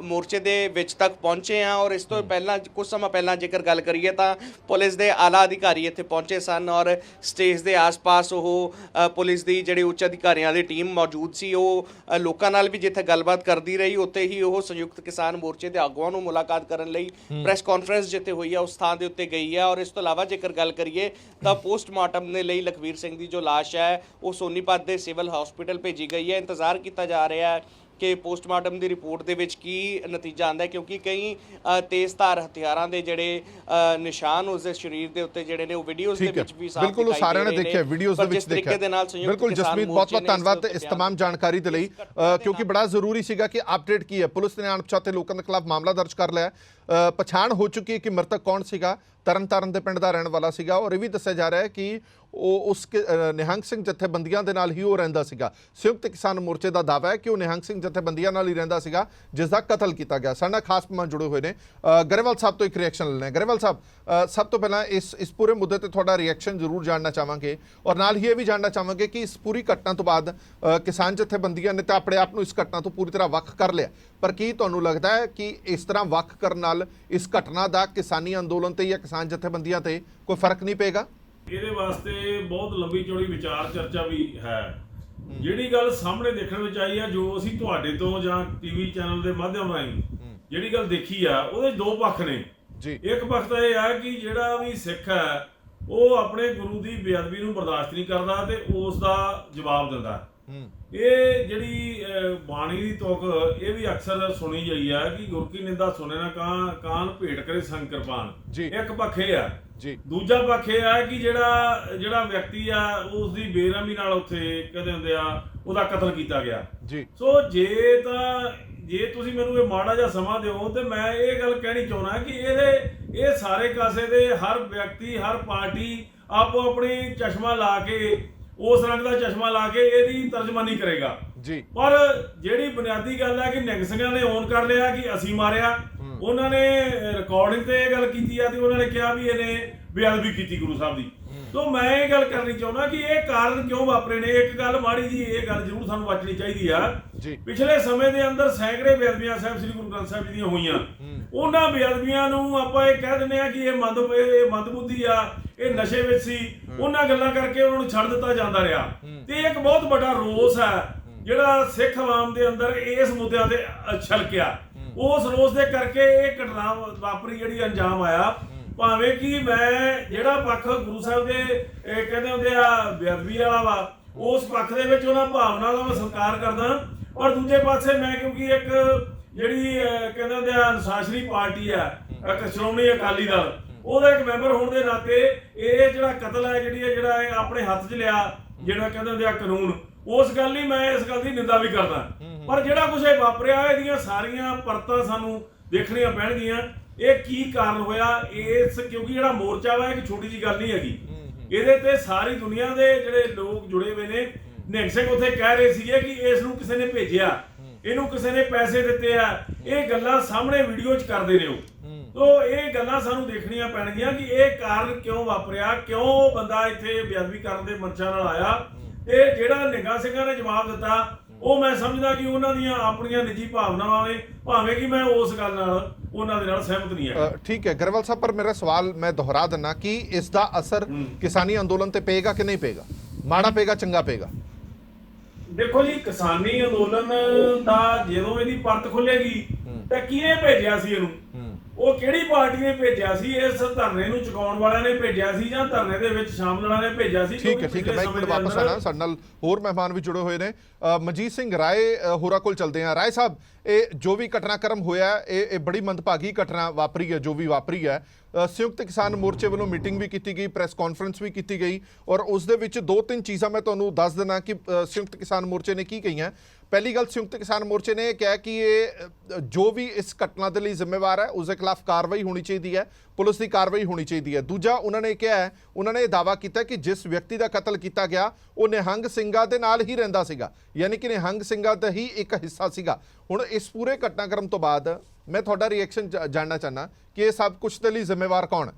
ਮੋਰਚੇ ਦੇ ਵਿੱਚ ਤੱਕ ਪਹੁੰਚੇ ਹਾਂ, ਔਰ ਇਸ ਤੋਂ ਪਹਿਲਾਂ ਕੁਝ ਸਮਾਂ ਪਹਿਲਾਂ ਜੇਕਰ ਗੱਲ ਕਰੀਏ ਤਾਂ ਪੁਲਿਸ ਦੇ ਆਲਾ ਅਧਿਕਾਰੀ ਇੱਥੇ ਪਹੁੰਚੇ ਸਨ, ਔਰ ਸਟੇਜ ਦੇ ਆਸ-ਪਾਸ ਉਹ ਪੁਲਿਸ ਦੀ ਜਿਹੜੇ ਉੱਚ ਅਧਿਕਾਰੀਆਂ ਦੀ ਟੀਮ ਮੌਜੂਦ ਸੀ। ਉਹ ਲੋਕਾਂ ਨਾਲ ਵੀ ਜਿੱਥੇ ਗੱਲਬਾਤ ਕਰਦੀ ਰਹੀ, ਉੱਥੇ ਹੀ ਉਹ ਸੰਯੁਕਤ ਕਿਸਾਨ ਮੋਰਚੇ ਦੇ ਆਗੂਆਂ ਨੂੰ ਮੁਲਾਕਾਤ ਕਰਨ ਲਈ ਪ੍ਰੈਸ ਕਾਨਫਰੰਸ ਜਿੱਥੇ ਹੋਈ ਹੈ ਉਸ ਥਾਂ ਦੇ ਉੱਤੇ ਗਈ ਹੈ। ਔਰ ਇਸ ਤੋਂ ਇਲਾਵਾ ਜੇਕਰ ਗੱਲ ਕਰੀਏ ਤਾਂ ਪੋਸਟਮਾਰਟਮ ਦੇ ਲਈ ਲਖਵੀਰ ਸਿੰਘ ਦੀ ਜੋ ਲਾਸ਼ ਹੈ ਉਹ ਸੋਨੀਪਤ ਦੇ ਸਿਵਲ ਹਸਪੀਟਲ ਭੇਜੀ ਗਈ ਹੈ। ਇੰਤਜ਼ਾਰ ਕੀਤਾ ਜਾ ਰਿਹਾ ਹੈ ਕਿ ਪੋਸਟਮਾਰਟਮ ਦੀ ਰਿਪੋਰਟ ਦੇ ਵਿੱਚ ਕੀ ਨਤੀਜਾ ਆਉਂਦਾ ਹੈ, ਕਿਉਂਕਿ ਕਈ ਤੇਜ਼ਧਾਰ ਹਥਿਆਰਾਂ ਦੇ ਜਿਹੜੇ ਨਿਸ਼ਾਨ ਉਸ ਦੇ ਸਰੀਰ ਦੇ ਉੱਤੇ ਜਿਹੜੇ ਨੇ ਉਹ ਵੀਡੀਓਜ਼ ਦੇ ਵਿੱਚ ਵੀ ਸਾਫ਼ ਬਿਲਕੁਲ ਸਾਰਿਆਂ ਨੇ ਦੇਖਿਆ, ਵੀਡੀਓਜ਼ ਦੇ ਵਿੱਚ ਦੇਖਿਆ। ਬਿਲਕੁਲ ਜਸਮੀਤ, ਬਹੁਤ ਬਹੁਤ ਧੰਨਵਾਦ ਇਸ तमाम ਜਾਣਕਾਰੀ ਦੇ ਲਈ, ਕਿਉਂਕਿ ਬੜਾ ਜ਼ਰੂਰੀ ਸੀਗਾ ਕਿ ਅਪਡੇਟ ਕੀ ਹੈ। ਪੁਲਿਸ ਨੇ ਅਣਪਛਾਤੇ ਲੋਕਾਂ ਦੇ ਖਿਲਾਫ ਮਾਮਲਾ ਦਰਜ ਕਰ ਲਿਆ। ਪਛਾਣ ਹੋ ਚੁੱਕੀ ਹੈ ਕਿ ਮ੍ਰਿਤਕ ਕੌਣ ਸੀਗਾ, ਤਰਨਤਾਰਨ ਦੇ ਪਿੰਡ ਦਾ ਰਹਿਣ ਵਾਲਾ ਸੀਗਾ, ਔਰ ਇਹ ਵੀ ਦੱਸਿਆ ਜਾ ਰਿਹਾ ਹੈ ਕਿ ਉਹ ਉਸ ਨਿਹੰਗ ਸਿੰਘ ਜਥੇਬੰਦੀਆਂ ਦੇ ਨਾਲ ਹੀ ਉਹ ਰਹਿੰਦਾ ਸੀਗਾ। ਸੰਯੁਕਤ ਕਿਸਾਨ ਮੋਰਚੇ ਦਾ ਦਾਅਵਾ ਹੈ ਕਿ ਉਹ ਨਿਹੰਗ ਸਿੰਘ ਜਥੇਬੰਦੀਆਂ ਨਾਲ ਹੀ ਰਹਿੰਦਾ ਸੀਗਾ ਜਿਸ ਦਾ ਕਤਲ ਕੀਤਾ ਗਿਆ। ਸਾਡੇ ਨਾਲ ਖਾਸ ਮਹਿਮਾਨ ਜੁੜੇ ਹੋਏ ਨੇ, ਗਰੇਵਾਲ ਸਾਹਿਬ ਤੋਂ ਇੱਕ ਰਿਐਕਸ਼ਨ ਲੈਣਾ ਹੈ। ਗਰੇਵਾਲ ਸਾਹਿਬ, ਸਭ ਤੋਂ ਪਹਿਲਾਂ ਇਸ ਪੂਰੇ ਮੁੱਦੇ ਤੇ ਤੁਹਾਡਾ ਰਿਐਕਸ਼ਨ ਜ਼ਰੂਰ ਜਾਣਨਾ ਚਾਹਾਂਗੇ, ਔਰ ਨਾਲ ਹੀ ਇਹ ਵੀ ਜਾਣਨਾ ਚਾਹਾਂਗੇ ਕਿ ਇਸ ਪੂਰੀ ਘਟਨਾ ਤੋਂ ਬਾਅਦ ਕਿਸਾਨ ਜਥੇਬੰਦੀਆਂ ਨੇ ਤਾਂ ਆਪਣੇ ਆਪ ਨੂੰ ਇਸ ਘਟਨਾ ਤੋਂ ਪੂਰੀ ਤਰ੍ਹਾਂ ਵੱਖ ਕਰ ਲਿਆ, ਪਰ ਕੀ ਤੁਹਾਨੂੰ ਲੱਗਦਾ ਹੈ ਕਿ ਇਸ ਤਰ੍ਹਾਂ ਵੱਖ ਕਰਨ ਨਾਲ ਇਸ ਘਟਨਾ ਦਾ ਕਿਸਾਨੀ ਅੰਦੋਲਨ ਤੇ ਜਾਂ ਕਿਸਾਨ ਜਥੇਬੰਦੀਆਂ ਤੇ ਕੋਈ ਫਰਕ ਨਹੀਂ ਪਏਗਾ? ਇਹਦੇ ਵਾਸਤੇ ਬਹੁਤ ਲੰਬੀ ਚੌੜੀ ਵਿਚਾਰ ਚਰਚਾ ਵੀ ਹੈ। ਜਿਹੜੀ ਗੱਲ ਸਾਹਮਣੇ ਦੇਖਣ ਵਿੱਚ ਆਈ ਆ, ਜੋ ਅਸੀਂ ਤੁਹਾਡੇ ਤੋਂ ਜਾਂ ਟੀਵੀ ਚੈਨਲ ਦੇ ਮਾਧਿਅਮ ਰਾਹੀਂ ਜਿਹੜੀ ਗੱਲ ਦੇਖੀ ਆ, ਉਹਦੇ ਦੋ ਪੱਖ ਨੇ ਜੀ। ਇੱਕ ਪੱਖ ਤਾਂ ਇਹ ਆ ਕਿ ਜਿਹੜਾ ਵੀ ਸਿੱਖ ਹੈ ਉਹ ਆਪਣੇ ਗੁਰੂ ਦੀ ਬੇਅਦਬੀ ਨੂੰ ਬਰਦਾਸ਼ਤ ਨਹੀਂ ਕਰਦਾ ਤੇ ਉਸ ਦਾ ਜਵਾਬ ਦਿੰਦਾ। ਇਹ ਜਿਹੜੀ ਬਾਣੀ ਦੀ ਤੁਕ ਇਹ ਵੀ ਅਕਸਰ ਸੁਣੀ ਜਾਈ ਆ ਕਿ ਗੁਰ ਕੀ ਨਿੰਦਾ ਸੁਣੇ ਨਾ ਕਾਨ ਭੇਟ ਕਰੇ ਸੰਗ ਕਿਰਪਾਨ। ਇੱਕ ਪੱਖ ਇਹ ਆ ਜੀ। ਦੂਜਾ ਪੱਖ ਇਹ ਆ ਕਿ ਜਿਹੜਾ ਵਿਅਕਤੀ ਆ ਉਸ ਦੀ ਬੇਰਹਿਮੀ ਨਾਲ ਉੱਥੇ ਕਹਿੰਦੇ ਹੁੰਦੇ ਆ ਉਹਦਾ ਕਤਲ ਕੀਤਾ ਗਿਆ ਜੀ। ਸੋ ਜੇ ਤੁਸੀਂ ਮੈਨੂੰ ਇਹ ਮਾੜਾ ਜਿਹਾ ਸਮਾਂ ਦਿਓ ਤੇ ਮੈਂ ਇਹ ਗੱਲ ਕਹਿਣੀ ਚਾਹੁੰਦਾ ਕਿ ਇਹ ਸਾਰੇ ਕਾਸੇ ਦੇ ਹਰ ਵਿਅਕਤੀ, ਹਰ ਪਾਰਟੀ ਆਪੋ ਆਪਣੀ ਚਸ਼ਮਾ ਲਾ ਕੇ, ਉਸ ਰੰਗ ਦਾ ਚਸ਼ਮਾ ਲਾ ਕੇ ਇਹਦੀ ਤਰਜਮਾਨੀ ਕਰੇਗਾ ਜੀ। ਪਰ ਜਿਹੜੀ ਬੁਨਿਆਦੀ ਗੱਲ ਹੈ ਕਿ ਨਿਹੰਗ ਸਿੰਘਾਂ ਨੇ ਔਨ ਕਰ ਲਿਆ ਕਿ ਅਸੀਂ ਮਾਰਿਆ, ਉਹਨਾਂ ਨੇ ਰਿਕਾਰਡਿੰਗ ਤੇ ਇਹ ਗੱਲ ਕੀਤੀ ਆ ਤੇ ਉਹਨਾਂ ਨੇ ਕਿਹਾ ਵੀ ਇਹਨੇ ਬੇਅਦਬੀ ਕੀਤੀ ਗੁਰੂ ਸਾਹਿਬ ਦੀ। ਤੋਂ ਮੈਂ ਇਹ ਗੱਲ ਕਰਨੀ ਚਾਹੁੰਦਾ ਕਿ ਇਹ ਕਾਰਨ ਕਿਉਂ ਵਾਪਰੇ ਨੇ। ਇੱਕ ਗੱਲ ਮਾੜੀ ਜੀ ਇਹ ਗੱਲ ਜ਼ਰੂਰ ਸਾਨੂੰ ਵਾਚਣੀ ਚਾਹੀਦੀ ਆ, ਪਿਛਲੇ ਸਮੇਂ ਦੇ ਅੰਦਰ ਸੈਂਕੜੇ ਬੇਅਦਬੀਆਂ ਸਾਹਿਬ ਸ੍ਰੀ ਗੁਰੂ ਗ੍ਰੰਥ ਸਾਹਿਬ ਜੀ ਦੀਆਂ ਹੋਈਆਂ। ਉਹਨਾਂ ਬੇਅਦਬੀਆਂ ਨੂੰ ਆਪਾਂ ਇਹ ਕਹਿ ਦਿੰਦੇ ਆ ਕਿ ਇਹ ਮੰਦਬੁੱਧੀ ਆ, ਇਹ ਨਸ਼ੇ ਵਿੱਚ ਸੀ, ਉਹਨਾਂ ਗੱਲਾਂ ਕਰਕੇ ਉਹਨਾਂ ਨੂੰ ਛੱਡ ਦਿੱਤਾ ਜਾਂਦਾ ਰਿਹਾ। ਤੇ ਇੱਕ ਬਹੁਤ ਵੱਡਾ ਰੋਸ ਹੈ ਜਿਹੜਾ ਸਿੱਖ ਆਵਾਮ ਦੇ ਅੰਦਰ ਇਸ ਮੁੱਦਿਆਂ ਤੇ ਛਲਕਿਆ। ਉਸ ਰੋਸ ਦੇ ਕਰਕੇ ਇਹ ਘਟਨਾ ਵਾਪਰੀ, ਜਿਹੜੀ ਅੰਜਾਮ ਆਇਆ। ਭਾਵੇਂ ਕਿ ਮੈਂ ਜਿਹੜਾ ਪੱਖ ਗੁਰੂ ਸਾਹਿਬ ਦੇ ਕਹਿੰਦੇ ਹੁੰਦੇ ਆ ਬੇਅਦਬੀ ਵਾਲਾ ਵਾ, ਉਸ ਪੱਖ ਦੇ ਵਿੱਚ ਉਹਨਾਂ ਭਾਵਨਾ ਦਾ ਮੈਂ ਸਤਿਕਾਰ ਕਰਦਾ, ਪਰ ਦੂਜੇ ਪਾਸੇ ਮੈਂ ਕਿਉਂਕਿ ਇੱਕ ਜਿਹੜੀ ਕਹਿੰਦੇ ਹੁੰਦੇ ਆ ਅਨੁਸ਼ਾਸਨੀ ਪਾਰਟੀ ਆ, ਇੱਕ ਸ਼੍ਰੋਮਣੀ ਅਕਾਲੀ ਦਲ, ਉਹਦਾ ਇੱਕ ਮੈਂਬਰ ਹੋਣ ਦੇ ਨਾਤੇ ਇਹ ਜਿਹੜਾ ਕਤਲ ਹੈ ਜਿਹੜਾ ਇਹ ਆਪਣੇ ਹੱਥ 'ਚ ਲਿਆ, ਜਿਹੜਾ ਕਹਿੰਦੇ ਹੁੰਦੇ ਆ ਕਾਨੂੰਨ, ਉਸ ਗੱਲ ਲਈ ਮੈਂ ਇਸ ਗੱਲ ਦੀ ਨਿੰਦਾ ਵੀ ਕਰਦਾ। ਪਰ ਜਿਹੜਾ ਕੁਝ ਇਹ ਵਾਪਰਿਆ, ਇਹਦੀਆਂ ਸਾਰੀਆਂ ਪਰਤਾਂ ਸਾਨੂੰ ਦੇਖਣੀਆਂ ਪੈਣਗੀਆਂ। ਇਹ ਕੀ ਕਾਰਨ ਹੋਇਆ ਕਿਉਂਕਿ ਜਿਹੜਾ ਮੋਰਚਾ ਵਾ ਇੱਕ ਛੋਟੀ ਜੀ ਗੱਲ ਨਹੀਂ ਹੈਗੀ। ਇਹਦੇ ਤੇ ਸਾਰੀ ਦੁਨੀਆ ਦੇ ਜਿਹੜੇ ਲੋਕ ਜੁੜੇ ਹੋਏ ਨੇ। ਨਿਹੰਗ ਸਿੰਘ ਉੱਥੇ ਕਹਿ ਰਹੇ ਸੀਗੇ ਕਿ ਇਸ ਨੂੰ ਕਿਸੇ ਨੇ ਭੇਜਿਆ, ਇਹਨੂੰ ਕਿਸੇ ਨੇ ਪੈਸੇ ਦਿੱਤੇ ਆ, ਇਹ ਗੱਲਾਂ ਸਾਹਮਣੇ ਵੀਡੀਓ 'ਚ ਕਰਦੇ ਨੇ ਉਹ। ਤੋ ਇਹ ਗੱਲਾਂ ਸਾਨੂੰ ਦੇਖਣੀਆਂ ਪੈਣਗੀਆਂ ਕਿ ਇਹ ਕਾਰਨ ਕਿਉਂ ਵਾਪਰਿਆ, ਕਿਉਂ ਬੰਦਾ ਇੱਥੇ ਬੇਅਦਬੀ ਕਰਨ ਦੇ ਮਨਸ਼ਾ ਨਾਲ ਆਇਆ। ਤੇ ਜਿਹੜਾ ਨਿਹੰਗ ਸਿੰਘਾਂ ਨੇ ਜਵਾਬ ਦਿੱਤਾ, ਉਹ ਮੈਂ ਸਮਝਦਾ ਕਿ ਉਹਨਾਂ ਦੀਆਂ ਆਪਣੀਆਂ ਨਿੱਜੀ ਭਾਵਨਾਵਾਂ ਨੇ, ਭਾਵੇਂ ਕਿ ਮੈਂ ਉਸ ਗੱਲ ਨਾਲ ਉਹਨਾਂ ਦੇ ਨਾਲ ਸਹਿਮਤ ਨਹੀਂ ਹਾਂ। ਠੀਕ ਹੈ ਗਰੇਵਾਲ ਸਾਹਿਬ, ਪਰ ਮੇਰਾ ਸਵਾਲ ਮੈਂ ਦੁਹਰਾ ਦਿੰਦਾ ਕਿ ਇਸ ਦਾ ਅਸਰ ਕਿਸਾਨੀ ਅੰਦੋਲਨ ਤੇ ਪਏਗਾ ਕਿ ਨਹੀਂ ਪਏਗਾ? ਮਾੜਾ ਪਏਗਾ, ਚੰਗਾ ਪਏਗਾ? ਦੇਖੋ ਜੀ, ਕਿਸਾਨੀ ਅੰਦੋਲਨ ਦਾ ਜਦੋਂ ਇਹਦੀ ਪਰਤ ਖੁੱਲੇਗੀ ਤਾਂ ਕਿਹਨੇ ਭੇਜਿਆ ਸੀ ਇਹਨੂੰ? ਉਹ ਕਿਹੜੀ ਪਾਰਟੀ ਨੇ ਭੇਜਿਆ ਸੀ? ਇਸ ਧਰਨੇ ਨੂੰ ਚੁਕਾਉਣ ਵਾਲਿਆਂ ਨੇ ਭੇਜਿਆ ਸੀ ਜਾਂ ਧਰਨੇ ਦੇ ਵਿੱਚ ਸ਼ਾਮਲ ਵਾਲਿਆਂ ਨੇ ਭੇਜਿਆ ਸੀ? ਠੀਕ ਹੈ ਮੈਂ ਇੱਕ ਮਿੰਟ ਵਾਪਸ ਆਣਾ, ਸਾਡੇ ਨਾਲ ਹੋਰ ਮਹਿਮਾਨ ਵੀ ਜੁੜੇ ਹੋਏ ਨੇ। ਮਨਜੀਤ ਸਿੰਘ ਰਾਏ ਹੋਰਾਂ ਕੋਲ ਚਲਦੇ ਹਾਂ। ਰਾਏ ਸਾਹਿਬ, ਇਹ ਜੋ ਵੀ ਘਟਨਾਕ੍ਰਮ ਹੋਇਆ ਇਹ ਬੜੀ ਮੰਦਭਾਗੀ ਘਟਨਾ ਵਾਪਰੀ ਹੈ, ਜੋ ਵੀ ਵਾਪਰੀ ਹੈ। ਸੰਯੁਕਤ ਕਿਸਾਨ ਮੋਰਚੇ ਵੱਲੋਂ ਮੀਟਿੰਗ ਵੀ ਕੀਤੀ ਗਈ, ਪ੍ਰੈਸ ਕਾਨਫਰੰਸ ਵੀ ਕੀਤੀ ਗਈ, ਔਰ ਉਸ ਦੇ ਵਿੱਚ 2-3 ਚੀਜ਼ਾਂ ਮੈਂ ਤੁਹਾਨੂੰ ਦੱਸ ਦੇਣਾ ਕਿ ਸੰਯੁਕਤ ਕਿਸਾਨ ਮੋਰਚੇ ਨੇ ਕੀ ਕਹੀਆਂ। ਪਹਿਲੀ ਗੱਲ ਸੰਯੁਕਤ ਕਿਸਾਨ ਮੋਰਚੇ ਨੇ ਇਹ ਕਿਹਾ ਕਿ ਇਹ ਜੋ ਵੀ ਇਸ ਘਟਨਾ ਦੇ ਲਈ ਜ਼ਿੰਮੇਵਾਰ ਹੈ ਉਸ ਦੇ ਖਿਲਾਫ ਕਾਰਵਾਈ ਹੋਣੀ ਚਾਹੀਦੀ ਹੈ, ਪੁਲਿਸ ਦੀ ਕਾਰਵਾਈ ਹੋਣੀ ਚਾਹੀਦੀ ਹੈ। ਦੂਜਾ ਉਹਨਾਂ ਨੇ ਕਿਹਾ ਹੈ, ਉਹਨਾਂ ਨੇ ਇਹ ਦਾਅਵਾ ਕੀਤਾ ਕਿ ਜਿਸ ਵਿਅਕਤੀ ਦਾ ਕਤਲ ਕੀਤਾ ਗਿਆ ਉਹ ਨਿਹੰਗ ਸਿੰਘਾਂ ਦੇ ਨਾਲ ਹੀ ਰਹਿੰਦਾ ਸੀਗਾ, ਯਾਨੀ ਕਿ ਨਿਹੰਗ ਸਿੰਘਾਂ ਦਾ ਹੀ ਇੱਕ ਹਿੱਸਾ ਸੀਗਾ। ਹੁਣ ਇਸ ਪੂਰੇ ਘਟਨਾਕ੍ਰਮ ਤੋਂ ਬਾਅਦ ਮੈਂ ਤੁਹਾਡਾ ਰਿਐਕਸ਼ਨ ਜਾਣਨਾ ਚਾਹੁੰਦਾ ਕਿ ਇਹ ਸਭ ਕੁਝ ਦੇ ਲਈ ਜ਼ਿੰਮੇਵਾਰ ਕੌਣ ਹੈ?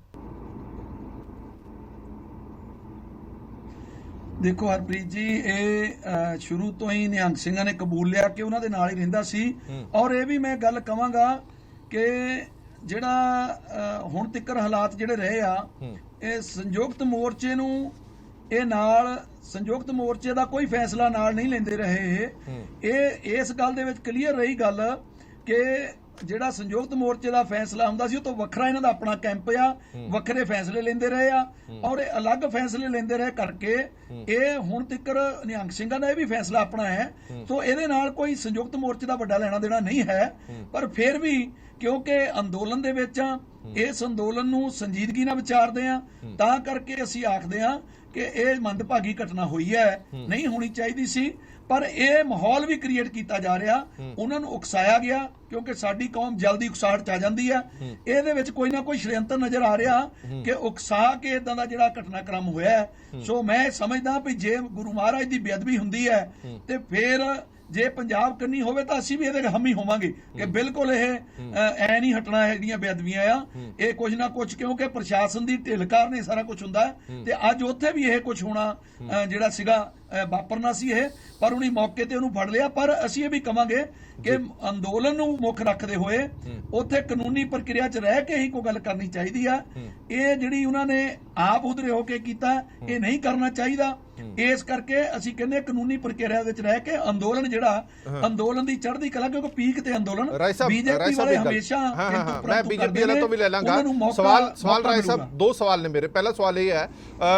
ਦੇਖੋ ਹਰਪ੍ਰੀਤ ਜੀ, ਇਹ ਸ਼ੁਰੂ ਤੋਂ ਹੀ ਨਿਹੰਗ ਸਿੰਘਾਂ ਨੇ ਕਬੂਲ ਲਿਆ ਕਿ ਉਹਨਾਂ ਦੇ ਨਾਲ ਹੀ ਰਹਿੰਦਾ ਸੀ। ਔਰ ਇਹ ਵੀ ਮੈਂ ਗੱਲ ਕਵਾਂਗਾ ਕਿ ਜਿਹੜਾ ਹੁਣ ਤੱਕ ਹਾਲਾਤ ਜਿਹੜੇ ਰਹੇ ਆ, ਇਹ ਸੰਯੁਕਤ ਮੋਰਚੇ ਨੂੰ ਇਹ ਨਾਲ ਸੰਯੁਕਤ ਮੋਰਚੇ ਦਾ ਕੋਈ ਫੈਸਲਾ ਨਾਲ ਨਹੀਂ ਲੈਂਦੇ ਰਹੇ। ਇਹ ਇਸ ਗੱਲ ਦੇ ਵਿੱਚ ਕਲੀਅਰ ਰਹੀ ਗੱਲ ਕਿ ਜਿਹੜਾ ਸੰਯੁਕਤ ਮੋਰਚੇ ਦਾ ਫੈਸਲਾ ਹੁੰਦਾ ਸੀ ਉਹ ਤੋਂ ਵੱਖਰਾ ਇਹਨਾਂ ਦਾ ਆਪਣਾ ਕੈਂਪ ਆ, ਵੱਖਰੇ ਫੈਸਲੇ ਲੈਂਦੇ ਰਹੇ ਆ ਔਰ ਇਹ ਅਲੱਗ ਫੈਸਲੇ ਲੈਂਦੇ ਰਹੇ ਕਰਕੇ ਇਹ ਹੁਣ ਤੱਕ ਨਿਹੰਗ ਸਿੰਘਾਂ ਦਾ ਇਹ ਵੀ ਫੈਸਲਾ ਆਪਣਾ ਹੈ। ਸੋ ਇਹਦੇ ਨਾਲ ਕੋਈ ਸੰਯੁਕਤ ਮੋਰਚੇ ਦਾ ਵੱਡਾ ਲੈਣਾ ਦੇਣਾ ਨਹੀਂ ਹੈ। ਪਰ ਫਿਰ ਵੀ ਕਿਉਂਕਿ ਅੰਦੋਲਨ ਦੇ ਵਿੱਚ ਇਸ ਅੰਦੋਲਨ ਨੂੰ ਸੰਜੀਦਗੀ ਨਾਲ ਵਿਚਾਰਦੇ ਆ, ਤਾਂ ਕਰਕੇ ਅਸੀਂ ਆਖਦੇ ਆ ਕਿ ਇਹ ਮੰਦਭਾਗੀ ਘਟਨਾ ਹੋਈ ਹੈ, ਨਹੀਂ ਹੋਣੀ ਚਾਹੀਦੀ ਸੀ। ਪਰ ਇਹ ਮਾਹੌਲ ਵੀ ਕ੍ਰੀਏਟ ਕੀਤਾ ਜਾ ਰਿਹਾ, ਉਹਨਾਂ ਨੂੰ ਉਕਸਾਇਆ ਗਿਆ ਕਿਉਂਕਿ ਸਾਡੀ ਕੌਮ ਜਲਦੀ ਉਕਸਾਹਟ ਚ ਆ ਜਾਂਦੀ ਹੈ। ਇਹਦੇ ਵਿੱਚ ਕੋਈ ਨਾ ਕੋਈ ਸ਼ੜਯੰਤਰ ਨਜ਼ਰ ਆ ਰਿਹਾ ਕਿ ਉਕਸਾ ਕੇ ਇਦਾਂ ਦਾ ਜਿਹੜਾ ਘਟਨਾਕ੍ਰਮ ਹੋਇਆ ਹੈ। ਸੋ ਮੈਂ ਸਮਝਦਾ ਵੀ ਜੇ ਗੁਰੂ ਮਹਾਰਾਜ ਦੀ ਬੇਅਦਬੀ ਹੁੰਦੀ ਹੈ ਤੇ ਫਿਰ ਜੇ ਪੰਜਾਬ ਕੰਨੀ ਹੋਵੇ ਤਾਂ ਅਸੀਂ ਵੀ ਇਹਦੇ ਹਾਮੀ ਹੋਵਾਂਗੇ ਕਿ ਬਿਲਕੁਲ ਇਹ ਐ ਨਹੀਂ ਹਟਣਾ ਇਹਦੀਆਂ ਬੇਅਦਬੀਆਂ ਆ, ਇਹ ਕੁਝ ਨਾ ਕੁਝ, ਕਿਉਂਕਿ ਪ੍ਰਸ਼ਾਸਨ ਦੀ ਢਿੱਲ ਕਾਰਨ ਇਹ ਸਾਰਾ ਕੁਝ ਹੁੰਦਾ ਹੈ। ਤੇ ਅੱਜ ਉੱਥੇ ਵੀ ਇਹ ਕੁਝ ਹੋਣਾ ਜਿਹੜਾ ਸੀਗਾ ਵਾਪਰਨਾ ਸੀ ਇਹ, ਪਰ ਉਹਨੇ ਮੌਕੇ ਤੇ ਉਹਨੂੰ ਫੜ ਲਿਆ। ਪਰ ਅਸੀਂ ਇਹ ਵੀ ਕਵਾਂਗੇ ਕਿ ਅੰਦੋਲਨ ਨੂੰ ਮੁੱਖ ਰੱਖਦੇ ਹੋਏ ਉੱਥੇ ਕਾਨੂੰਨੀ ਪ੍ਰਕਿਰਿਆ 'ਚ ਰਹਿ ਕੇ ਹੀ ਕੋਈ ਗੱਲ ਕਰਨੀ ਚਾਹੀਦੀ ਆ। ਇਹ ਜਿਹੜੀ ਉਹਨਾਂ ਨੇ ਆਪ ਉਧਰੇ ਹੋ ਕੇ ਕੀਤਾ, ਇਹ ਨਹੀਂ ਕਰਨਾ ਚਾਹੀਦਾ। ਇਸ ਕਰਕੇ ਅਸੀਂ ਕਹਿੰਦੇ ਕਾਨੂੰਨੀ ਪ੍ਰਕਿਰਿਆ ਵਿੱਚ ਰਹਿ ਕੇ ਅੰਦੋਲਨ ਜਿਹੜਾ ਅੰਦੋਲਨ ਦੀ ਚੜ੍ਹਦੀ ਕਲਾ, ਕਿਉਂਕਿ ਪੀਕ ਤੇ ਅੰਦੋਲਨ ਬੀਜੇਪੀ ਵਾਲੇ ਹਮੇਸ਼ਾ ਮੈਂ ਬੀਜੇਪੀ ਵਾਲੇ ਤੋਂ ਵੀ ਲੈ ਲਾਂਗਾ ਸਵਾਲ। ਰਾਏ ਸਾਹਿਬ, ਦੋ ਸਵਾਲ ਨੇ ਮੇਰੇ। ਪਹਿਲਾ ਸਵਾਲ ਇਹ ਹੈ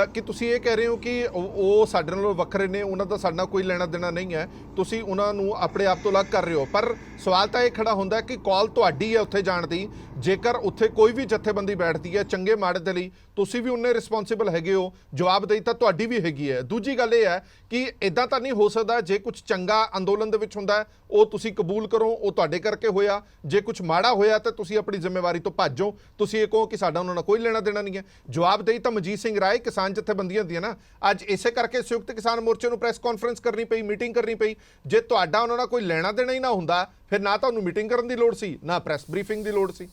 ਕਿ ਤੁਸੀਂ ਇਹ ਕਹਿ ਰਹੇ ਹੋ ਕਿ ਉਹ ਸਾਡੇ ਨਾਲੋਂ ਵੱਖਰੇ ਨੇ, ਉਹਨਾਂ ਦਾ ਸਾਡੇ ਨਾਲ ਕੋਈ ਲੈਣਾ ਦੇਣਾ ਨਹੀਂ ਹੈ, ਤੁਸੀਂ ਉਹਨਾਂ ਨੂੰ ਆਪਣੇ ਆਪ ਤੋਂ ਅਲੱਗ ਕਰ ਰਹੇ ਹੋ। ਪਰ ਸਵਾਲ ਤਾਂ ਇਹ ਖੜਾ ਹੁੰਦਾ ਕਿ ਕਾਲ ਤੁਹਾਡੀ ਹੈ ਉੱਥੇ ਜਾਣ ਦੀ। ਜੇਕਰ ਉੱਥੇ ਕੋਈ ਵੀ ਜਥੇਬੰਦੀ ਬੈਠਦੀ ਹੈ ਚੰਗੇ ਮਾੜੇ ਦੇ ਲਈ, ਤੁਸੀਂ ਵੀ ਉਨੇ ਰਿਸਪੌਂਸਿਬਲ ਹੈਗੇ ਹੋ, ਜਵਾਬਦੇਹੀ ਤਾਂ ਤੁਹਾਡੀ ਵੀ ਹੈਗੀ ਹੈ। ਦੂਜੀ ਗੱਲ ਇਹ ਹੈ ਕਿ ਇਦਾਂ ਤਾਂ ਨਹੀਂ ਹੋ ਸਕਦਾ ਜੇ ਕੁਝ ਚੰਗਾ ਅੰਦੋਲਨ ਦੇ ਵਿੱਚ ਹੁੰਦਾ ਉਹ ਤੁਸੀਂ ਕਬੂਲ ਕਰੋ, ਉਹ ਤੁਹਾਡੇ ਕਰਕੇ ਹੋਇਆ। ਜੇ ਕੁਝ ਮਾੜਾ ਹੋਇਆ ਤਾਂ ਤੁਸੀਂ ਆਪਣੀ ਜ਼ਿੰਮੇਵਾਰੀ ਤੋਂ ਭੱਜੋ, ਤੁਸੀਂ ਇਹ ਕਹੋ ਕਿ ਸਾਡਾ ਉਹਨਾਂ ਨਾਲ ਕੋਈ ਲੈਣਾ ਦੇਣਾ ਨਹੀਂ ਹੈ। ਜਵਾਬਦੇਹੀ ਤਾਂ ਮਨਜੀਤ ਸਿੰਘ ਰਾਏ ਕਿਸਾਨ ਜਥੇਬੰਦੀਆਂ ਦੀਆਂ ਨਾ। ਅੱਜ ਇਸੇ ਕਰਕੇ ਸੰਯੁਕਤ ਕਿਸਾਨ ਮੋਰਚੇ ਨੂੰ ਪ੍ਰੈਸ ਕਾਨਫਰੰਸ ਕਰਨੀ ਪਈ, ਮੀਟਿੰਗ ਕਰਨੀ ਪਈ। ਜੇ ਤੁਹਾਡਾ ਉਹਨਾਂ ਨਾਲ ਕੋਈ ਲੈਣਾ ਦੇਣਾ ਹੀ ਨਾ ਹੁੰਦਾ ਫਿਰ ਨਾ ਤੁਹਾਨੂੰ ਮੀਟਿੰਗ ਕਰਨ ਦੀ ਲੋੜ ਸੀ, ਨਾ ਪ੍ਰੈਸ ਬਰੀਫਿੰਗ ਦੀ ਲੋੜ ਸੀ।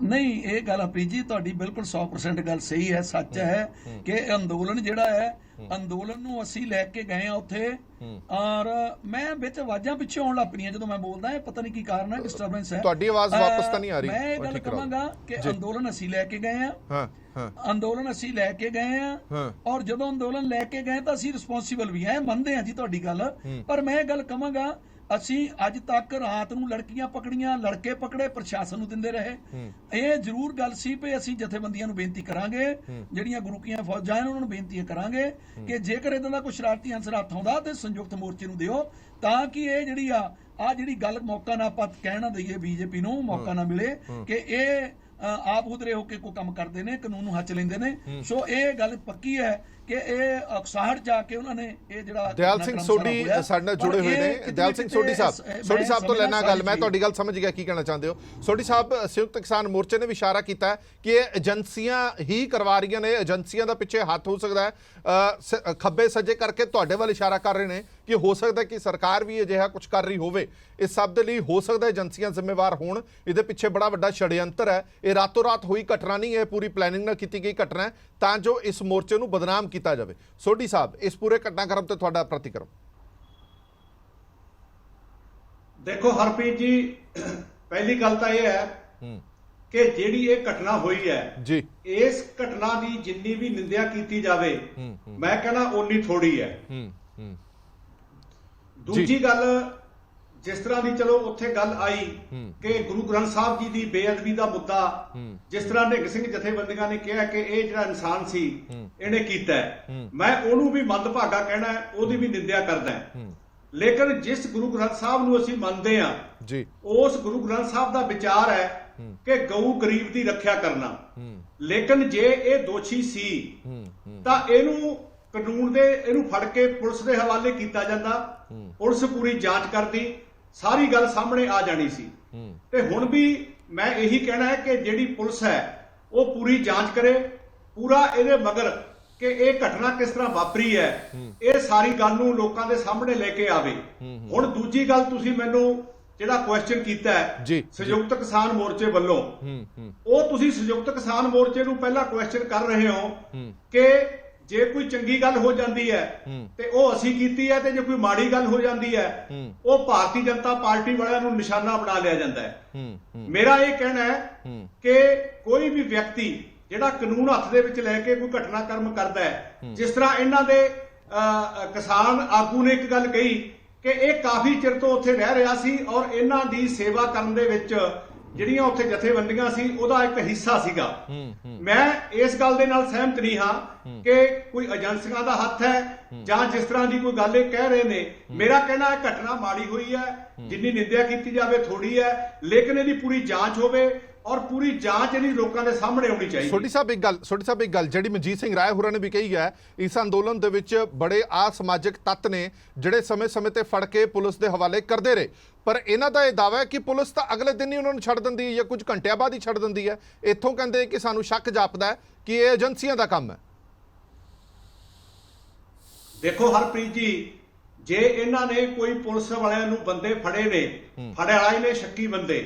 ਨਹੀਂ, ਇਹ ਗੱਲ ਹਰਪ੍ਰੀਤ ਜੀ ਤੁਹਾਡੀ ਬਿਲਕੁਲ 100% ਗੱਲ ਸਹੀ ਹੈ, ਸੱਚ ਹੈ ਕਿ ਅੰਦੋਲਨ ਜਿਹੜਾ ਹੈ, ਅੰਦੋਲਨ ਨੂੰ ਅਸੀਂ ਲੈ ਕੇ ਗਏ ਆ ਉੱਥੇ। ਔਰ ਮੈਂ ਵਿੱਚ ਆਵਾਜ਼ਾਂ ਪਿੱਛੇ ਆਉਣ ਲੱਗ ਪਈਆਂ ਜਦੋਂ ਮੈਂ ਬੋਲਦਾ, ਇਹ ਪਤਾ ਨਹੀਂ ਕੀ ਕਾਰਨ ਹੈ, ਡਿਸਟਰਬੈਂਸ ਹੈ। ਤੁਹਾਡੀ ਆਵਾਜ਼ ਵਾਪਸ ਤਾਂ ਨਹੀਂ ਆ ਰਹੀ। ਮੈਂ ਇਹ ਗੱਲ ਕਹਾਂਗਾ ਕਿ ਅੰਦੋਲਨ ਅਸੀਂ ਲੈ ਕੇ ਗਏ ਆ, ਅੰਦੋਲਨ ਅਸੀਂ ਲੈ ਕੇ ਗਏ ਆ। ਔਰ ਜਦੋਂ ਅੰਦੋਲਨ ਲੈ ਕੇ ਗਏ ਤਾਂ ਅਸੀਂ ਰਿਸਪੌਂਸਿਬਲ ਵੀ ਹੈ, ਮੰਨਦੇ ਆ ਜੀ ਤੁਹਾਡੀ ਗੱਲ। ਪਰ ਮੈਂ ਇਹ ਗੱਲ ਕਹਾਂਗਾ ਅਸੀਂ ਅੱਜ ਤੱਕ ਰਾਤ ਨੂੰ ਲੜਕੀਆਂ ਪਕੜੀਆਂ, ਲੜਕੇ ਪਕੜੇ, ਪ੍ਰਸ਼ਾਸਨ ਨੂੰ ਦਿੰਦੇ ਰਹੇ। ਇਹ ਜ਼ਰੂਰ ਗੱਲ ਸੀ ਵੀ ਅਸੀਂ ਜਥੇਬੰਦੀਆਂ ਨੂੰ ਬੇਨਤੀ ਕਰਾਂਗੇ, ਜਿਹੜੀਆਂ ਗੁਰੂ ਕੀਆਂ ਫੌਜਾਂ ਉਹਨਾਂ ਨੂੰ ਬੇਨਤੀਆਂ ਕਰਾਂਗੇ ਕਿ ਜੇਕਰ ਇਦਾਂ ਦਾ ਕੋਈ ਸ਼ਰਾਰਤੀ ਅਨਸਰ ਹੱਥ ਆਉਂਦਾ ਤੇ ਸੰਯੁਕਤ ਮੋਰਚੇ ਨੂੰ ਦਿਓ, ਤਾਂ ਕਿ ਇਹ ਜਿਹੜੀ ਜਿਹੜੀ ਗੱਲ ਮੌਕਾ ਨਾ ਆਪਾਂ ਕਹਿਣਾ ਦਈਏ, ਬੀਜੇਪੀ ਨੂੰ ਮੌਕਾ ਨਾ ਮਿਲੇ ਕਿ ਇਹ ਆਪ ਉਧਰੇ ਹੋ ਕੇ ਕੋਈ ਕੰਮ ਕਰਦੇ ਨੇ, ਕਾਨੂੰਨ ਨੂੰ ਹੱਥ ਲੈਂਦੇ ਨੇ। ਸੋ ਇਹ ਗੱਲ ਪੱਕੀ ਹੈ ਕਿ ਇਹ ਅਕਸਾਹਟ ਜਾ ਕੇ ਉਹਨਾਂ ਨੇ ਇਹ ਜਿਹੜਾ ਦਿਆਲ ਸਿੰਘ ਸੋਢੀ ਸਾਡੇ ਨਾਲ ਜੁੜੇ ਹੋਏ ਨੇ। ਦਿਆਲ ਸਿੰਘ ਸੋਢੀ ਸਾਹਿਬ ਤੋਂ ਲੈਣਾ ਗੱਲ, ਮੈਂ ਤੁਹਾਡੀ ਗੱਲ ਸਮਝ ਗਿਆ ਕੀ ਕਹਿਣਾ ਚਾਹੁੰਦੇ ਹੋ। ਸੋਢੀ ਸਾਹਿਬ, ਸੰਯੁਕਤ ਕਿਸਾਨ ਮੋਰਚੇ ਨੇ ਵੀ ਇਸ਼ਾਰਾ ਕੀਤਾ ਕਿ ਇਹ ਏਜੰਸੀਆਂ ਹੀ ਕਰਵਾ ਰਹੀਆਂ ਨੇ, ਏਜੰਸੀਆਂ ਦਾ ਪਿੱਛੇ ਹੱਥ ਹੋ ਸਕਦਾ ਹੈ। ਖੱਬੇ ਸੱਜੇ ਕਰਕੇ ਤੁਹਾਡੇ ਵੱਲ ਇਸ਼ਾਰਾ ਕਰ ਰਹੇ ਨੇ ਕਿ ਹੋ ਸਕਦਾ ਕਿ ਸਰਕਾਰ ਵੀ ਅਜਿਹਾ ਕੁਝ ਕਰ ਰਹੀ ਹੋਵੇ। ਇਸ ਸਭ ਦੇ ਲਈ ਹੋ ਸਕਦਾ ਏਜੰਸੀਆਂ ਜ਼ਿੰਮੇਵਾਰ ਹੋਣ। ਇਹਦੇ ਪਿੱਛੇ ਬੜਾ ਵੱਡਾ ਛੜਯੰਤਰ ਹੈ, ਇਹ ਰਾਤੋਂ ਰਾਤ ਹੋਈ ਘਟਨਾ ਨਹੀਂ ਹੈ, ਪੂਰੀ ਪਲੈਨਿੰਗ ਨਾਲ ਕੀਤੀ ਗਈ ਘਟਨਾ ਹੈ ਤਾਂ ਜੋ ਇਸ ਮੋਰਚੇ ਨੂੰ ਬਦਨਾਮ ਕੀਤਾ ਜਾਵੇ। ਸੋਢੀ ਸਾਹਿਬ, ਇਸ ਪੂਰੇ ਘਟਨਾਕ੍ਰਮ ਤੇ ਤੁਹਾਡਾ ਪ੍ਰਤੀਕਰਮ। ਦੇਖੋ ਹਰਪ੍ਰੀਤ ਜੀ, ਪਹਿਲੀ ਗੱਲ ਤਾਂ ਇਹ ਹੈ ਕਿ ਜਿਹੜੀ ਇਹ ਘਟਨਾ ਹੋਈ ਹੈ ਜੀ, ਇਸ ਘਟਨਾ ਦੀ ਜਿੰਨੀ ਵੀ ਨਿੰਦਿਆ ਕੀਤੀ ਜਾਵੇ ਮੈਂ ਕਹਿੰਦਾ ਓਨੀ ਥੋੜੀ ਹੈ। ਦੂਜੀ ਗੱਲ, ਜਿਸ ਤਰ੍ਹਾਂ ਦੀ ਚਲੋ ਉੱਥੇ ਗੱਲ ਆਈ ਕਿ ਗੁਰੂ ਗ੍ਰੰਥ ਸਾਹਿਬ ਜੀ ਦੀ ਬੇਅਦਬੀ ਦਾ ਮੁੱਦਾ, ਜਿਸ ਤਰ੍ਹਾਂ ਨਿਹੰਗ ਸਿੰਘ ਜਥੇਬੰਦੀਆਂ ਨੇ ਕਿਹਾ ਕਿ ਇਹ ਜਿਹੜਾ ਇਨਸਾਨ ਸੀ ਇਹਨੇ ਕੀਤਾ, ਮੈਂ ਉਹਨੂੰ ਵੀ ਮੰਦਭਾਗਾ ਕਹਿਣਾ, ਉਹਦੀ ਵੀ ਨਿੰਦਿਆ ਕਰਦਾ। ਲੇਕਿਨ ਜਿਸ ਗੁਰੂ ਗ੍ਰੰਥ ਸਾਹਿਬ ਨੂੰ ਅਸੀਂ ਮੰਨਦੇ ਆ ਜੀ, ਉਸ ਗੁਰੂ ਗ੍ਰੰਥ ਸਾਹਿਬ ਦਾ ਵਿਚਾਰ ਹੈ ਕਿ ਗਊ ਗਰੀਬ ਦੀ ਰੱਖਿਆ ਕਰਨਾ। ਲੇਕਿਨ ਜੇ ਇਹ ਦੋਸ਼ੀ ਸੀ ਤਾਂ ਇਹਨੂੰ ਕਾਨੂੰਨ ਦੇ ਇਹਨੂੰ ਫੜ ਕੇ ਪੁਲਿਸ ਦੇ ਹਵਾਲੇ ਕੀਤਾ ਜਾਂਦਾ, ਪੁਲਿਸ ਪੂਰੀ ਜਾਂਚ ਕਰਦੀ, ਸਾਰੀ ਗੱਲ ਸਾਹਮਣੇ ਆ ਜਾਣੀ ਸੀ। ਤੇ ਹੁਣ ਵੀ ਮੈਂ ਇਹੀ ਕਹਿਣਾ ਹੈ ਕਿ ਜਿਹੜੀ ਪੁਲਿਸ ਹੈ ਉਹ ਪੂਰੀ ਜਾਂਚ ਕਰੇ, ਪੂਰਾ ਇਹਦੇ ਮਗਰ ਕਿ ਇਹ ਘਟਨਾ ਕਿਸ ਤਰ੍ਹਾਂ ਵਾਪਰੀ ਹੈ, ਇਹ ਸਾਰੀ ਗੱਲ ਨੂੰ ਲੋਕਾਂ ਦੇ ਸਾਹਮਣੇ ਲੈ ਕੇ ਆਵੇ। ਹੁਣ ਦੂਜੀ ਗੱਲ, ਤੁਸੀਂ ਮੈਨੂੰ ਜਿਹੜਾ ਕੁਐਸਚਨ ਕੀਤਾ ਹੈ ਸੰਯੁਕਤ ਕਿਸਾਨ ਮੋਰਚੇ ਵੱਲੋਂ, ਉਹ ਤੁਸੀਂ ਸੰਯੁਕਤ ਕਿਸਾਨ ਮੋਰਚੇ ਨੂੰ ਪਹਿਲਾਂ ਕੁਐਸਚਨ ਕਰ ਰਹੇ ਹੋ ਕਿ ਜੇ ਕੋਈ ਚੰਗੀ ਗੱਲ ਹੋ ਜਾਂਦੀ ਹੈ ਤੇ ਉਹ ਅਸੀਂ ਕੀਤੀ ਹੈ, ਤੇ ਜੇ ਕੋਈ ਮਾੜੀ ਗੱਲ ਹੋ ਜਾਂਦੀ ਹੈ ਉਹ ਭਾਰਤੀ ਜਨਤਾ ਪਾਰਟੀ ਵਾਲਿਆਂ ਨੂੰ ਨਿਸ਼ਾਨਾ ਬਣਾ ਲਿਆ ਜਾਂਦਾ ਹੈ। ਮੇਰਾ ਇਹ ਕਹਿਣਾ ਹੈ ਕਿ ਕੋਈ ਵੀ ਵਿਅਕਤੀ ਜਿਹੜਾ ਕਾਨੂੰਨ ਹੱਥ ਦੇ ਵਿੱਚ ਲੈ ਕੇ ਕੋਈ ਘਟਨਾਕ੍ਰਮ ਕਰਦਾ ਹੈ, ਜਿਸ ਤਰ੍ਹਾਂ ਇਹਨਾਂ ਦੇ ਕਿਸਾਨ ਆਗੂ ਨੇ ਇੱਕ ਗੱਲ ਕਹੀ ਕਿ ਇਹ ਕਾਫੀ ਚਿਰ ਤੋਂ ਉੱਥੇ ਰਹਿ ਰਿਹਾ ਸੀ ਔਰ ਇਹਨਾਂ ਦੀ ਸੇਵਾ ਕਰਨ ਦੇ ਵਿੱਚ ਜਿਹੜੀਆਂ ਉੱਥੇ ਜਥੇਬੰਦੀਆਂ ਸੀ ਉਹਦਾ ਇੱਕ ਹਿੱਸਾ ਸੀਗਾ। ਮੈਂ ਇਸ ਗੱਲ ਦੇ ਨਾਲ ਸਹਿਮਤ ਨਹੀਂ ਹਾਂ ਕਿ ਕੋਈ ਏਜੰਸੀਆਂ ਦਾ ਹੱਥ ਹੈ ਜਾਂ ਜਿਸ ਤਰ੍ਹਾਂ ਦੀ ਕੋਈ ਗੱਲ ਇਹ ਕਹਿ ਰਹੇ ਨੇ। ਮੇਰਾ ਕਹਿਣਾ ਹੈ ਘਟਨਾ ਮਾੜੀ ਹੋਈ ਹੈ, ਜਿੰਨੀ ਨਿੰਦਿਆ ਕੀਤੀ ਜਾਵੇ ਥੋੜੀ ਹੈ, ਲੇਕਿਨ ਇਹਦੀ ਪੂਰੀ ਜਾਂਚ ਹੋਵੇ ਔਰ ਪੂਰੀ ਜਾਂਚ ਇਹਦੀ ਲੋਕਾਂ ਦੇ ਸਾਹਮਣੇ ਆਉਣੀ ਚਾਹੀਦੀ। ਸੋਢੀ ਸਾਹਿਬ ਇੱਕ ਗੱਲ ਜਿਹੜੀ ਮਨਜੀਤ ਸਿੰਘ ਰਾਏ ਹੋਰਾਂ ਨੇ ਵੀ ਕਹੀ ਹੈ, ਇਸ ਅੰਦੋਲਨ ਦੇ ਵਿੱਚ ਬੜੇ ਅਸਮਾਜਿਕ ਤੱਤ ਨੇ ਜਿਹੜੇ ਸਮੇਂ-ਸਮੇਂ ਤੇ ਫੜ ਕੇ ਪੁਲਿਸ ਦੇ ਹਵਾਲੇ ਕਰਦੇ ਰਹੇ, ਪਰ ਇਹਨਾਂ ਦਾ ਇਹ ਦਾਅਵਾ ਹੈ ਕਿ ਪੁਲਿਸ ਤਾਂ ਅਗਲੇ ਦਿਨ ਹੀ ਉਹਨਾਂ ਨੂੰ ਛੱਡ ਦਿੰਦੀ ਹੈ ਜਾਂ ਕੁਝ ਘੰਟਿਆਂ ਬਾਅਦ ਹੀ ਛੱਡ ਦਿੰਦੀ ਹੈ। ਇੱਥੋਂ ਕਹਿੰਦੇ ਕਿ ਸਾਨੂੰ ਸ਼ੱਕ ਜਾਪਦਾ ਹੈ ਕਿ ਇਹ ਏਜੰਸੀਆਂ ਦਾ ਕੰਮ ਹੈ। ਦੇਖੋ ਹਰਪ੍ਰੀਤ ਜੀ, ਜੇ ਇਹਨਾਂ ਨੇ ਕੋਈ ਪੁਲਿਸ ਵਾਲਿਆਂ ਨੂੰ ਬੰਦੇ ਫੜੇ ਨੇ, ਫੜਿਆ ਵਾਲੇ ਨੇ ਸ਼ੱਕੀ ਬੰਦੇ,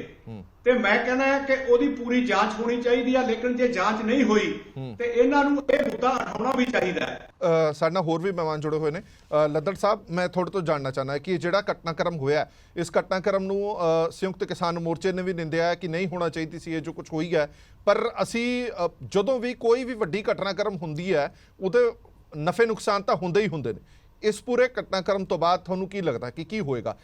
ਤੇ ਮੈਂ ਕਹਿੰਦਾ ਕਿ ਉਹਦੀ ਪੂਰੀ ਜਾਂਚ ਹੋਣੀ ਚਾਹੀਦੀ ਆ। ਲੇਕਿਨ ਜੇ ਜਾਂਚ ਨਹੀਂ ਹੋਈ ਤੇ ਇਹਨਾਂ ਨੂੰ ਇਹ ਮੁੱਦਾ ਉਠਾਉਣਾ ਵੀ ਚਾਹੀਦਾ ਹੈ। ਸਾਡੇ ਨਾਲ ਹੋਰ ਵੀ ਮਹਿਮਾਨ ਜੁੜੇ ਹੋਏ ਨੇ। ਲੱਦੜ ਸਾਹਿਬ, ਮੈਂ ਤੁਹਾਡੇ ਤੋਂ ਜਾਣਨਾ ਚਾਹੁੰਦਾ ਕਿ ਜਿਹੜਾ ਘਟਨਾਕ੍ਰਮ ਹੋਇਆ, ਇਸ ਘਟਨਾਕ੍ਰਮ ਨੂੰ ਸੰਯੁਕਤ ਕਿਸਾਨ ਮੋਰਚੇ ਨੇ ਵੀ ਨਿੰਦਿਆ ਕਿ ਨਹੀਂ ਹੋਣਾ ਚਾਹੀਦੀ ਸੀ ਇਹ ਜੋ ਕੁਝ ਹੋਈ ਹੈ, ਪਰ ਅਸੀਂ ਜਦੋਂ ਵੀ ਕੋਈ ਵੀ ਵੱਡੀ ਘਟਨਾਕ੍ਰਮ ਹੁੰਦੀ ਹੈ ਉਹਦੇ ਨਫੇ ਨੁਕਸਾਨ ਤਾਂ ਹੁੰਦੇ ਹੀ ਹੁੰਦੇ ਨੇ। ਇਸ ਪੂਰੇ ਘਟਨਾਕ੍ਰਮ ਤੋਂ ਬਾਅਦ ਤੁਹਾਨੂੰ ਕੀ ਲੱਗਦਾ ਕਿ ਕੀ ਹੋਏਗਾ?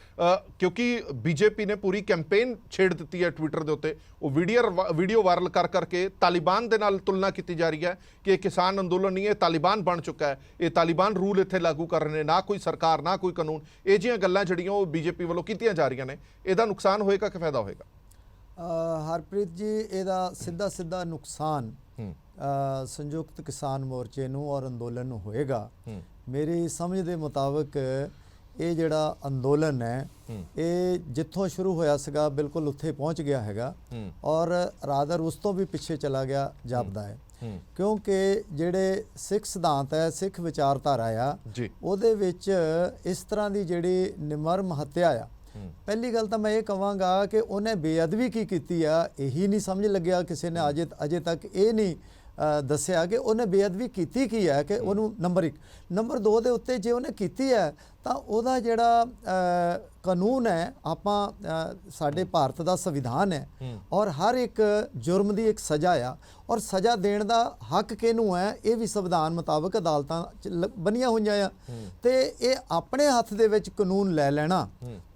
ਕਿਉਂਕਿ ਬੀਜੇਪੀ ਨੇ ਪੂਰੀ ਕੈਂਪੇਨ ਛੇੜ ਦਿੱਤੀ ਹੈ ਟਵਿੱਟਰ ਦੇ ਉੱਤੇ, ਉਹ ਵੀਡੀਓ ਵਾਇਰਲ ਕਰ ਕਰਕੇ ਤਾਲਿਬਾਨ ਦੇ ਨਾਲ ਤੁਲਨਾ ਕੀਤੀ ਜਾ ਰਹੀ ਹੈ ਕਿ ਇਹ ਕਿਸਾਨ ਅੰਦੋਲਨ ਨਹੀਂ, ਇਹ ਤਾਲਿਬਾਨ ਬਣ ਚੁੱਕਾ ਹੈ, ਇਹ ਤਾਲਿਬਾਨ ਰੂਲ ਇੱਥੇ ਲਾਗੂ ਕਰ ਰਹੇ ਨੇ, ਨਾ ਕੋਈ ਸਰਕਾਰ ਨਾ ਕੋਈ ਕਾਨੂੰਨ। ਇਹ ਜਿਹੀਆਂ ਗੱਲਾਂ ਜਿਹੜੀਆਂ ਉਹ ਬੀਜੇਪੀ ਵੱਲੋਂ ਕੀਤੀਆਂ ਜਾ ਰਹੀਆਂ ਨੇ, ਇਹਦਾ ਨੁਕਸਾਨ ਹੋਏਗਾ ਕਿ ਫਾਇਦਾ ਹੋਏਗਾ? ਹਰਪ੍ਰੀਤ ਜੀ, ਇਹਦਾ ਸਿੱਧਾ ਨੁਕਸਾਨ ਸੰਯੁਕਤ ਕਿਸਾਨ ਮੋਰਚੇ ਨੂੰ ਔਰ ਅੰਦੋਲਨ ਨੂੰ ਹੋਏਗਾ। ਮੇਰੀ ਸਮਝ ਦੇ ਮੁਤਾਬਕ ਇਹ ਜਿਹੜਾ ਅੰਦੋਲਨ ਹੈ ਇਹ ਜਿੱਥੋਂ ਸ਼ੁਰੂ ਹੋਇਆ ਸੀਗਾ ਬਿਲਕੁਲ ਉੱਥੇ ਪਹੁੰਚ ਗਿਆ ਹੈਗਾ ਔਰ ਰਾਦਰ ਉਸ ਤੋਂ ਵੀ ਪਿੱਛੇ ਚਲਾ ਗਿਆ ਜਾਪਦਾ ਹੈ, ਕਿਉਂਕਿ ਜਿਹੜੇ ਸਿੱਖ ਸਿਧਾਂਤ ਹੈ, ਸਿੱਖ ਵਿਚਾਰਧਾਰਾ ਆ, ਉਹਦੇ ਵਿੱਚ ਇਸ ਤਰ੍ਹਾਂ ਦੀ ਜਿਹੜੀ ਨਿਮਰਮ ਹੱਤਿਆ ਆ। ਪਹਿਲੀ ਗੱਲ ਤਾਂ ਮੈਂ ਇਹ ਕਹਾਂਗਾ ਕਿ ਉਹਨੇ ਬੇਅਦਬੀ ਕੀ ਕੀਤੀ ਆ, ਇਹੀ ਨਹੀਂ ਸਮਝ ਲੱਗਿਆ ਕਿਸੇ ਨੇ ਅਜੇ ਤੱਕ ਇਹ ਨਹੀਂ ਦੱਸਿਆ ਕਿ ਉਹਨੇ ਬੇਅਦਬੀ ਕੀਤੀ ਕੀ ਹੈ। ਕਿ ਉਹਨੂੰ ਨੰਬਰ 1, ਨੰਬਰ 2 ਦੇ ਉੱਤੇ ਜੇ ਉਹਨੇ ਕੀਤੀ ਹੈ ਤਾਂ ਉਹਦਾ ਜਿਹੜਾ ਕਾਨੂੰਨ ਹੈ, ਆਪਾਂ ਸਾਡੇ ਭਾਰਤ ਦਾ ਸੰਵਿਧਾਨ ਹੈ ਔਰ ਹਰ ਇੱਕ ਜੁਰਮ ਦੀ ਇੱਕ ਸਜ਼ਾ ਆ ਔਰ ਸਜ਼ਾ ਦੇਣ ਦਾ ਹੱਕ ਕਿਹਨੂੰ ਹੈ, ਇਹ ਵੀ ਸੰਵਿਧਾਨ ਮੁਤਾਬਕ ਅਦਾਲਤਾਂ ਬਣੀਆਂ ਹੋਈਆਂ ਆ। ਤੇ ਇਹ ਆਪਣੇ ਹੱਥ ਦੇ ਵਿੱਚ ਕਾਨੂੰਨ ਲੈ ਲੈਣਾ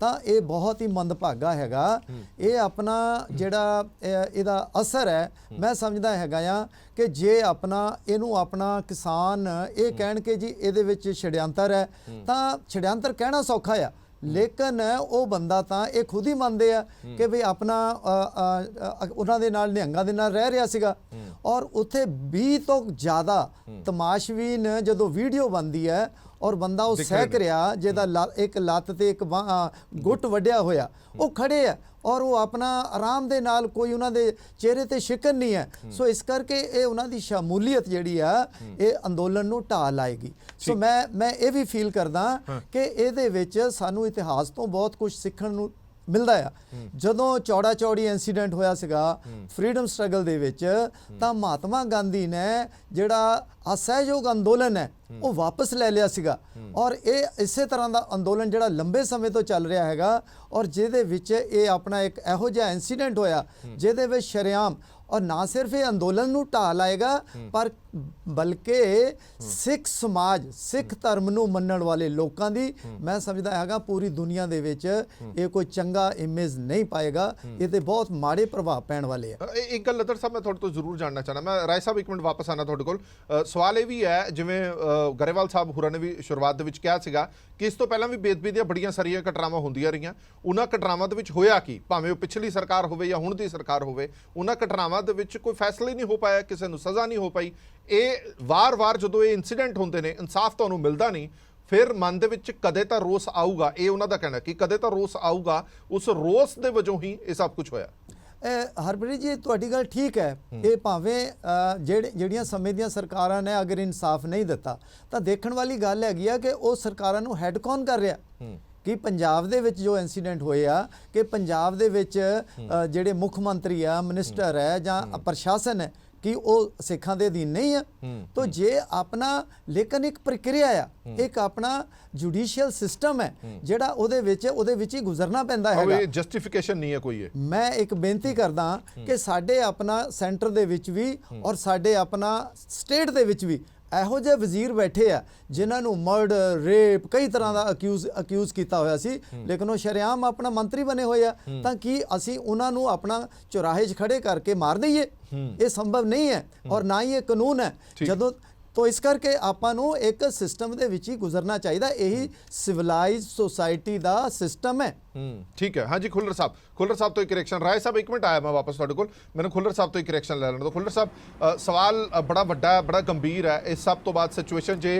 ਤਾਂ ਇਹ ਬਹੁਤ ਹੀ ਮੰਦਭਾਗਾ ਹੈਗਾ। ਇਹ ਆਪਣਾ ਜਿਹੜਾ ਇਹਦਾ ਅਸਰ ਹੈ, ਮੈਂ ਸਮਝਦਾ ਹੈਗਾ ਆ ਕਿ ਜੇ ਇਹਨੂੰ ਆਪਣਾ ਕਿਸਾਨ ਇਹ ਕਹਿਣ ਕਿ ਜੀ ਇਹਦੇ ਵਿੱਚ ਛੜਯੰਤਰ ਹੈ, ਤਾਂ ਛੜਯੰਤਰ ਕਹਿਣਾ ਸੌਖਾ ਆ, ਲੇਕਿਨ ਉਹ ਬੰਦਾ ਤਾਂ ਇਹ ਖੁਦ ਹੀ ਮੰਨਦੇ ਆ ਕਿ ਵੀ ਆਪਣਾ ਉਹਨਾਂ ਦੇ ਨਾਲ ਨਿਹੰਗਾਂ ਦੇ ਨਾਲ ਰਹਿ ਰਿਹਾ ਸੀਗਾ ਔਰ ਉੱਥੇ 20 ਤੋਂ ਜ਼ਿਆਦਾ ਤਮਾਸ਼ਬੀਨ ਜਦੋਂ ਵੀਡੀਓ ਬਣਦੀ ਹੈ ਔਰ ਬੰਦਾ ਉਹ ਸਹਿਕ ਰਿਹਾ ਜਿਹਦਾ ਇੱਕ ਲੱਤ ਤੇ ਇੱਕ ਗੁੱਟ ਵੱਢਿਆ ਹੋਇਆ, ਉਹ ਖੜੇ ਆ ਔਰ ਉਹ ਆਪਣਾ ਆਰਾਮ ਦੇ ਨਾਲ, ਕੋਈ ਉਹਨਾਂ ਦੇ ਚਿਹਰੇ ਤੇ ਸ਼ਿਕਨ ਨਹੀਂ ਹੈ। ਸੋ ਇਸ ਕਰਕੇ ਇਹ ਉਹਨਾਂ ਦੀ ਸ਼ਮੂਲੀਅਤ ਜਿਹੜੀ ਆ ਇਹ ਅੰਦੋਲਨ ਨੂੰ ਢਾਹ ਲਾਏਗੀ। ਸੋ ਮੈਂ ਇਹ ਵੀ ਫੀਲ ਕਰਦਾ ਕਿ ਇਹਦੇ ਵਿੱਚ ਸਾਨੂੰ ਇਤਿਹਾਸ ਤੋਂ ਬਹੁਤ ਕੁਝ ਸਿੱਖਣ ਨੂੰ ਮਿਲਦਾ ਆ। ਜਦੋਂ ਚੌੜਾ ਚੌੜੀ ਇਨਸੀਡੈਂਟ ਹੋਇਆ ਸੀਗਾ ਫਰੀडम ਸਟਰਗਲ ਦੇ ਵਿੱਚ, ਤਾਂ ਮਹਾਤਮਾ ਗਾਂਧੀ ਨੇ ਜਿਹੜਾ ਅਸਹਿਯੋਗ ਅੰਦੋਲਨ ਹੈ ਉਹ ਵਾਪਸ ਲੈ ਲਿਆ ਸੀਗਾ ਔਰ ਇਹ ਇਸੇ ਤਰ੍ਹਾਂ ਦਾ ਅੰਦੋਲਨ ਜਿਹੜਾ ਲੰਬੇ ਸਮੇਂ ਤੋਂ ਚੱਲ ਰਿਹਾ ਹੈਗਾ ਔਰ ਜਿਹਦੇ ਵਿੱਚ ਇਹ ਆਪਣਾ ਇੱਕ ਇਹੋ ਜਿਹਾ ਇਨਸੀਡੈਂਟ ਹੋਇਆ ਜਿਹਦੇ ਵਿੱਚ ਸ਼ਰੇਆਮ ਔਰ ਨਾ ਸਿਰਫ ਇਹ ਅੰਦੋਲਨ ਨੂੰ ਢਾਹ ਲਾਏਗਾ ਪਰ ਬਲਕਿ ਸਿੱਖ ਸਮਾਜ, ਸਿੱਖ ਧਰਮ ਨੂੰ ਮੰਨਣ ਵਾਲੇ ਲੋਕਾਂ ਦੀ, ਮੈਂ ਸਮਝਦਾ ਹੈਗਾ ਪੂਰੀ ਦੁਨੀਆ ਦੇ ਵਿੱਚ ਇਹ ਕੋਈ ਚੰਗਾ ਇਮੇਜ ਨਹੀਂ ਪਾਏਗਾ। ਇਹ ਤੇ ਬਹੁਤ ਮਾੜੇ ਪ੍ਰਭਾਵ ਪੈਣ ਵਾਲੇ ਆ। ਇੱਕ ਗੱਲ ਲੱਦੜ ਸਾਹਿਬ ਮੈਂ ਤੁਹਾਡੇ ਤੋਂ ਜ਼ਰੂਰ ਜਾਣਨਾ ਚਾਹਣਾ, ਮੈਂ ਰਾਏ ਸਾਹਿਬ ਇੱਕ ਮਿੰਟ ਵਾਪਸ ਆਣਾ ਤੁਹਾਡੇ ਕੋਲ। ਸਵਾਲ ਇਹ ਵੀ ਹੈ, ਜਿਵੇਂ ਗਰੇਵਾਲ ਸਾਹਿਬ ਹੋਰਾਂ ਨੇ ਵੀ ਸ਼ੁਰੂਆਤ ਦੇ ਵਿੱਚ ਕਿਹਾ ਸੀਗਾ ਕਿ ਇਸ ਤੋਂ ਪਹਿਲਾਂ ਵੀ ਬੇਅਦਬੀ ਦੀਆਂ ਬੜੀਆਂ ਸਾਰੀਆਂ ਘਟਨਾਵਾਂ ਹੁੰਦੀਆਂ ਰਹੀਆਂ। ਉਹਨਾਂ ਘਟਨਾਵਾਂ ਦੇ ਵਿੱਚ ਹੋਇਆ ਕੀ, ਭਾਵੇਂ ਉਹ ਪਿਛਲੀ ਸਰਕਾਰ ਹੋਵੇ ਜਾਂ ਹੁਣ ਦੀ ਸਰਕਾਰ ਹੋਵੇ, ਉਹਨਾਂ ਘਟਨਾਵਾਂ ਘਟਨਾਵਾਂ ਦੇ ਵਿੱਚ ਕੋਈ ਫੈਸਲਾ ਹੀ ਨਹੀਂ ਹੋ ਪਾਇਆ, ਕਿਸੇ ਨੂੰ ਸਜ਼ਾ ਨਹੀਂ ਹੋ ਪਾਈ। ਇਹ ਵਾਰ-ਵਾਰ ਜਦੋਂ ਇਹ ਇਨਸੀਡੈਂਟ ਹੁੰਦੇ ਨੇ, ਇਨਸਾਫ ਤੁਹਾਨੂੰ ਮਿਲਦਾ ਨਹੀਂ, ਫਿਰ ਮਨ ਦੇ ਵਿੱਚ ਕਦੇ ਤਾਂ ਰੋਸ ਆਊਗਾ। ਇਹ ਉਹਨਾਂ ਦਾ ਕਹਿਣਾ ਕਿ ਕਦੇ ਤਾਂ ਰੋਸ ਆਊਗਾ, ਉਸ ਰੋਸ ਦੇ ਵਜੋਂ ਹੀ ਇਹ ਸਭ ਕੁਝ ਹੋਇਆ। ਹਰਪ੍ਰੀਤ ਜੀ ਤੁਹਾਡੀ ਗੱਲ ਠੀਕ ਹੈ। ਇਹ ਭਾਵੇਂ ਜਿਹੜੀਆਂ ਸਮੇਂ ਦੀਆਂ ਸਰਕਾਰਾਂ ਨੇ ਅਗਰ ਇਨਸਾਫ ਨਹੀਂ ਦਿੱਤਾ ਤਾਂ ਦੇਖਣ ਵਾਲੀ ਗੱਲ ਹੈਗੀ ਆ ਕਿ ਉਹ ਸਰਕਾਰਾਂ ਨੂੰ ਹੈਡ ਕੌਣ ਕਰ ਰਿਹਾ। ਕਿ ਪੰਜਾਬ ਦੇ ਵਿੱਚ ਜੋ ਇਨਸੀਡੈਂਟ ਹੋਏ ਆ ਕਿ ਪੰਜਾਬ ਦੇ ਵਿੱਚ ਜਿਹੜੇ ਮੁੱਖ ਮੰਤਰੀ ਆ, ਮਿਨਿਸਟਰ ਹੈ ਜਾਂ ਪ੍ਰਸ਼ਾਸਨ ਹੈ ਕਿ ਉਹ ਸਿੱਖਾਂ ਦੇ ਅਧੀਨ ਨਹੀਂ ਹੈ। ਤਾਂ ਜੇ ਆਪਣਾ ਲੇਕਿਨ ਇੱਕ ਪ੍ਰਕਿਰਿਆ ਆ, ਇੱਕ ਆਪਣਾ ਜੁਡੀਸ਼ੀਅਲ ਸਿਸਟਮ ਹੈ ਜਿਹੜਾ ਉਹਦੇ ਵਿੱਚ ਹੀ ਗੁਜ਼ਰਨਾ ਪੈਂਦਾ ਹੈਗਾ। ਜਸਟੀਫਿਕੇਸ਼ਨ ਨਹੀਂ ਹੈ ਕੋਈ। ਇਹ ਮੈਂ ਇੱਕ ਬੇਨਤੀ ਕਰਦਾ ਕਿ ਸਾਡੇ ਆਪਣਾ ਸੈਂਟਰ ਦੇ ਵਿੱਚ ਵੀ ਔਰ ਸਾਡੇ ਆਪਣਾ ਸਟੇਟ ਦੇ ਵਿੱਚ ਵੀ ਇਹੋ ਜਿਹੇ ਵਜ਼ੀਰ ਬੈਠੇ ਆ ਜਿਨ੍ਹਾਂ ਨੂੰ ਮਰਡਰ, ਰੇਪ, ਕਈ ਤਰ੍ਹਾਂ ਦਾ ਅਕਿਊਜ਼ ਕੀਤਾ ਹੋਇਆ ਸੀ, ਲੇਕਿਨ ਉਹ ਸ਼ਰੇਆਮ ਆਪਣਾ ਮੰਤਰੀ ਬਣੇ ਹੋਏ ਆ। ਤਾਂ ਕੀ ਅਸੀਂ ਉਹਨਾਂ ਨੂੰ ਆਪਣਾ ਚੁਰਾਹੇ 'ਚ ਖੜੇ ਕਰਕੇ ਮਾਰ ਦਈਏ? ਇਹ ਸੰਭਵ ਨਹੀਂ ਹੈ ਔਰ ਨਾ ਹੀ ਇਹ ਕਾਨੂੰਨ ਹੈ। ਜਦੋਂ तो इस करके आपां नूं एक सिस्टम दे विच ही गुजरना चाहिए। यही सिविलाइज सोसाइटी दा सिस्टम है। ठीक है। हाँ जी खुल्लर साहब तो एक रिएक्शन। राय साहब एक मिनट आया मैं वापस तुहाडे कोल, मैंने खुल्लर साहब तो एक रिएक्शन ले लेने दो। खुल्लर साहब सवाल बड़ा वड्डा है, बड़ा गंभीर है। इस सब तो बाद सिचुएशन जे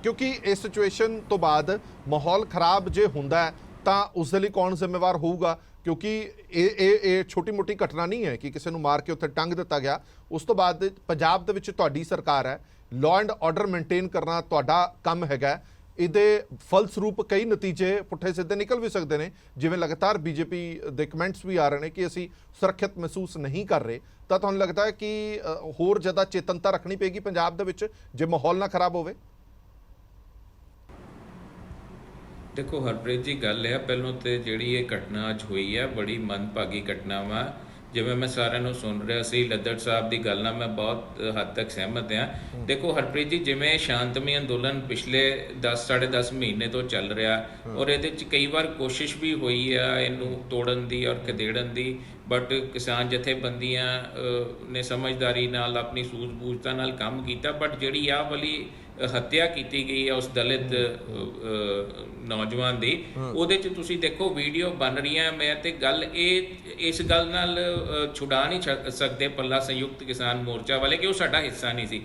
क्योंकि इस सिचुएशन तो बाद माहौल खराब जे हुंदा है तां उस दे लई कौन जिम्मेवार होऊगा? क्योंकि ये छोटी मोटी घटना नहीं है कि किसी को मार के उत्थे टंग दिता गया। उस तो बाद पंजाब दे विच तुहाडी सरकार है, लॉ एंड ऑर्डर मेनटेन करना तुहाडा काम हैगा। ਇਹਦੇ ਫਲਸਰੂਪ ਕਈ ਨਤੀਜੇ ਪੁੱਠੇ ਸਿੱਧੇ ਨਿਕਲ ਵੀ ਸਕਦੇ ਨੇ, ਜਿਵੇਂ ਲਗਾਤਾਰ ਬੀਜੇਪੀ ਦੇ ਕਮੈਂਟਸ ਵੀ ਆ ਰਹੇ ਨੇ ਕਿ ਅਸੀਂ ਸੁਰੱਖਿਅਤ ਮਹਿਸੂਸ ਨਹੀਂ ਕਰ ਰਹੇ। ਤਾਂ ਤੁਹਾਨੂੰ ਲੱਗਦਾ ਹੈ ਕਿ ਹੋਰ ਜ਼ਿਆਦਾ ਚੇਤਨਤਾ ਰੱਖਣੀ ਪਏਗੀ ਪੰਜਾਬ ਦੇ ਵਿੱਚ ਜੇ ਮਾਹੌਲ ਨਾ ਖਰਾਬ ਹੋਵੇ? ਦੇਖੋ ਹਰਪ੍ਰੀਤ ਜੀ, ਗੱਲ ਹੈ ਪਹਿਲਾਂ ਤੇ ਜਿਹੜੀ ਇਹ ਘਟਨਾ ਅੱਜ ਹੋਈ ਹੈ ਬੜੀ ਮੰਦਭਾਗੀ ਘਟਨਾ ਵਾ। ਜਿਵੇਂ ਮੈਂ ਸਾਰਿਆਂ ਨੂੰ ਸੁਣ ਰਿਹਾ ਸੀ, ਲੱਦੜ ਸਾਹਿਬ ਦੀ ਗੱਲ ਨਾਲ ਮੈਂ ਬਹੁਤ ਹੱਦ ਤੱਕ ਸਹਿਮਤ ਹਾਂ। ਦੇਖੋ ਹਰਪ੍ਰੀਤ ਜੀ, ਜਿਵੇਂ ਸ਼ਾਂਤਮਈ ਅੰਦੋਲਨ ਪਿਛਲੇ 10-10.5 ਮਹੀਨੇ ਤੋਂ ਚੱਲ ਰਿਹਾ ਔਰ ਇਹਦੇ 'ਚ ਕਈ ਵਾਰ ਕੋਸ਼ਿਸ਼ ਵੀ ਹੋਈ ਆ ਇਹਨੂੰ ਤੋੜਨ ਦੀ ਔਰ ਖਦੇੜਨ ਦੀ, ਬਟ ਕਿਸਾਨ ਜਥੇਬੰਦੀਆਂ ਨੇ ਸਮਝਦਾਰੀ ਨਾਲ ਆਪਣੀ ਸੂਝ-ਬੂਝਤਾ ਨਾਲ ਕੰਮ ਕੀਤਾ। ਬਟ ਜਿਹੜੀ ਆਹ ਵਾਲੀ ਹੱਤਿਆ ਕੀਤੀ ਗਈ ਹੈ ਉਸ ਦਲਿਤ ਨੌਜਵਾਨ ਦੀ, ਉਹਦੇ 'ਚ ਤੁਸੀਂ ਦੇਖੋ ਵੀਡੀਓ ਬਣ ਰਹੀਆਂ। ਮੈਂ ਤੇ ਗੱਲ ਇਸ ਗੱਲ ਨਾਲ ਛੁਡਾ ਨਹੀਂ ਸਕਦੇ ਪੱਲਾ ਸੰਯੁਕਤ ਕਿਸਾਨ ਮੋਰਚਾ ਵਾਲੇ ਕਿ ਉਹ ਸਾਡਾ ਹਿੱਸਾ ਨਹੀਂ ਸੀ।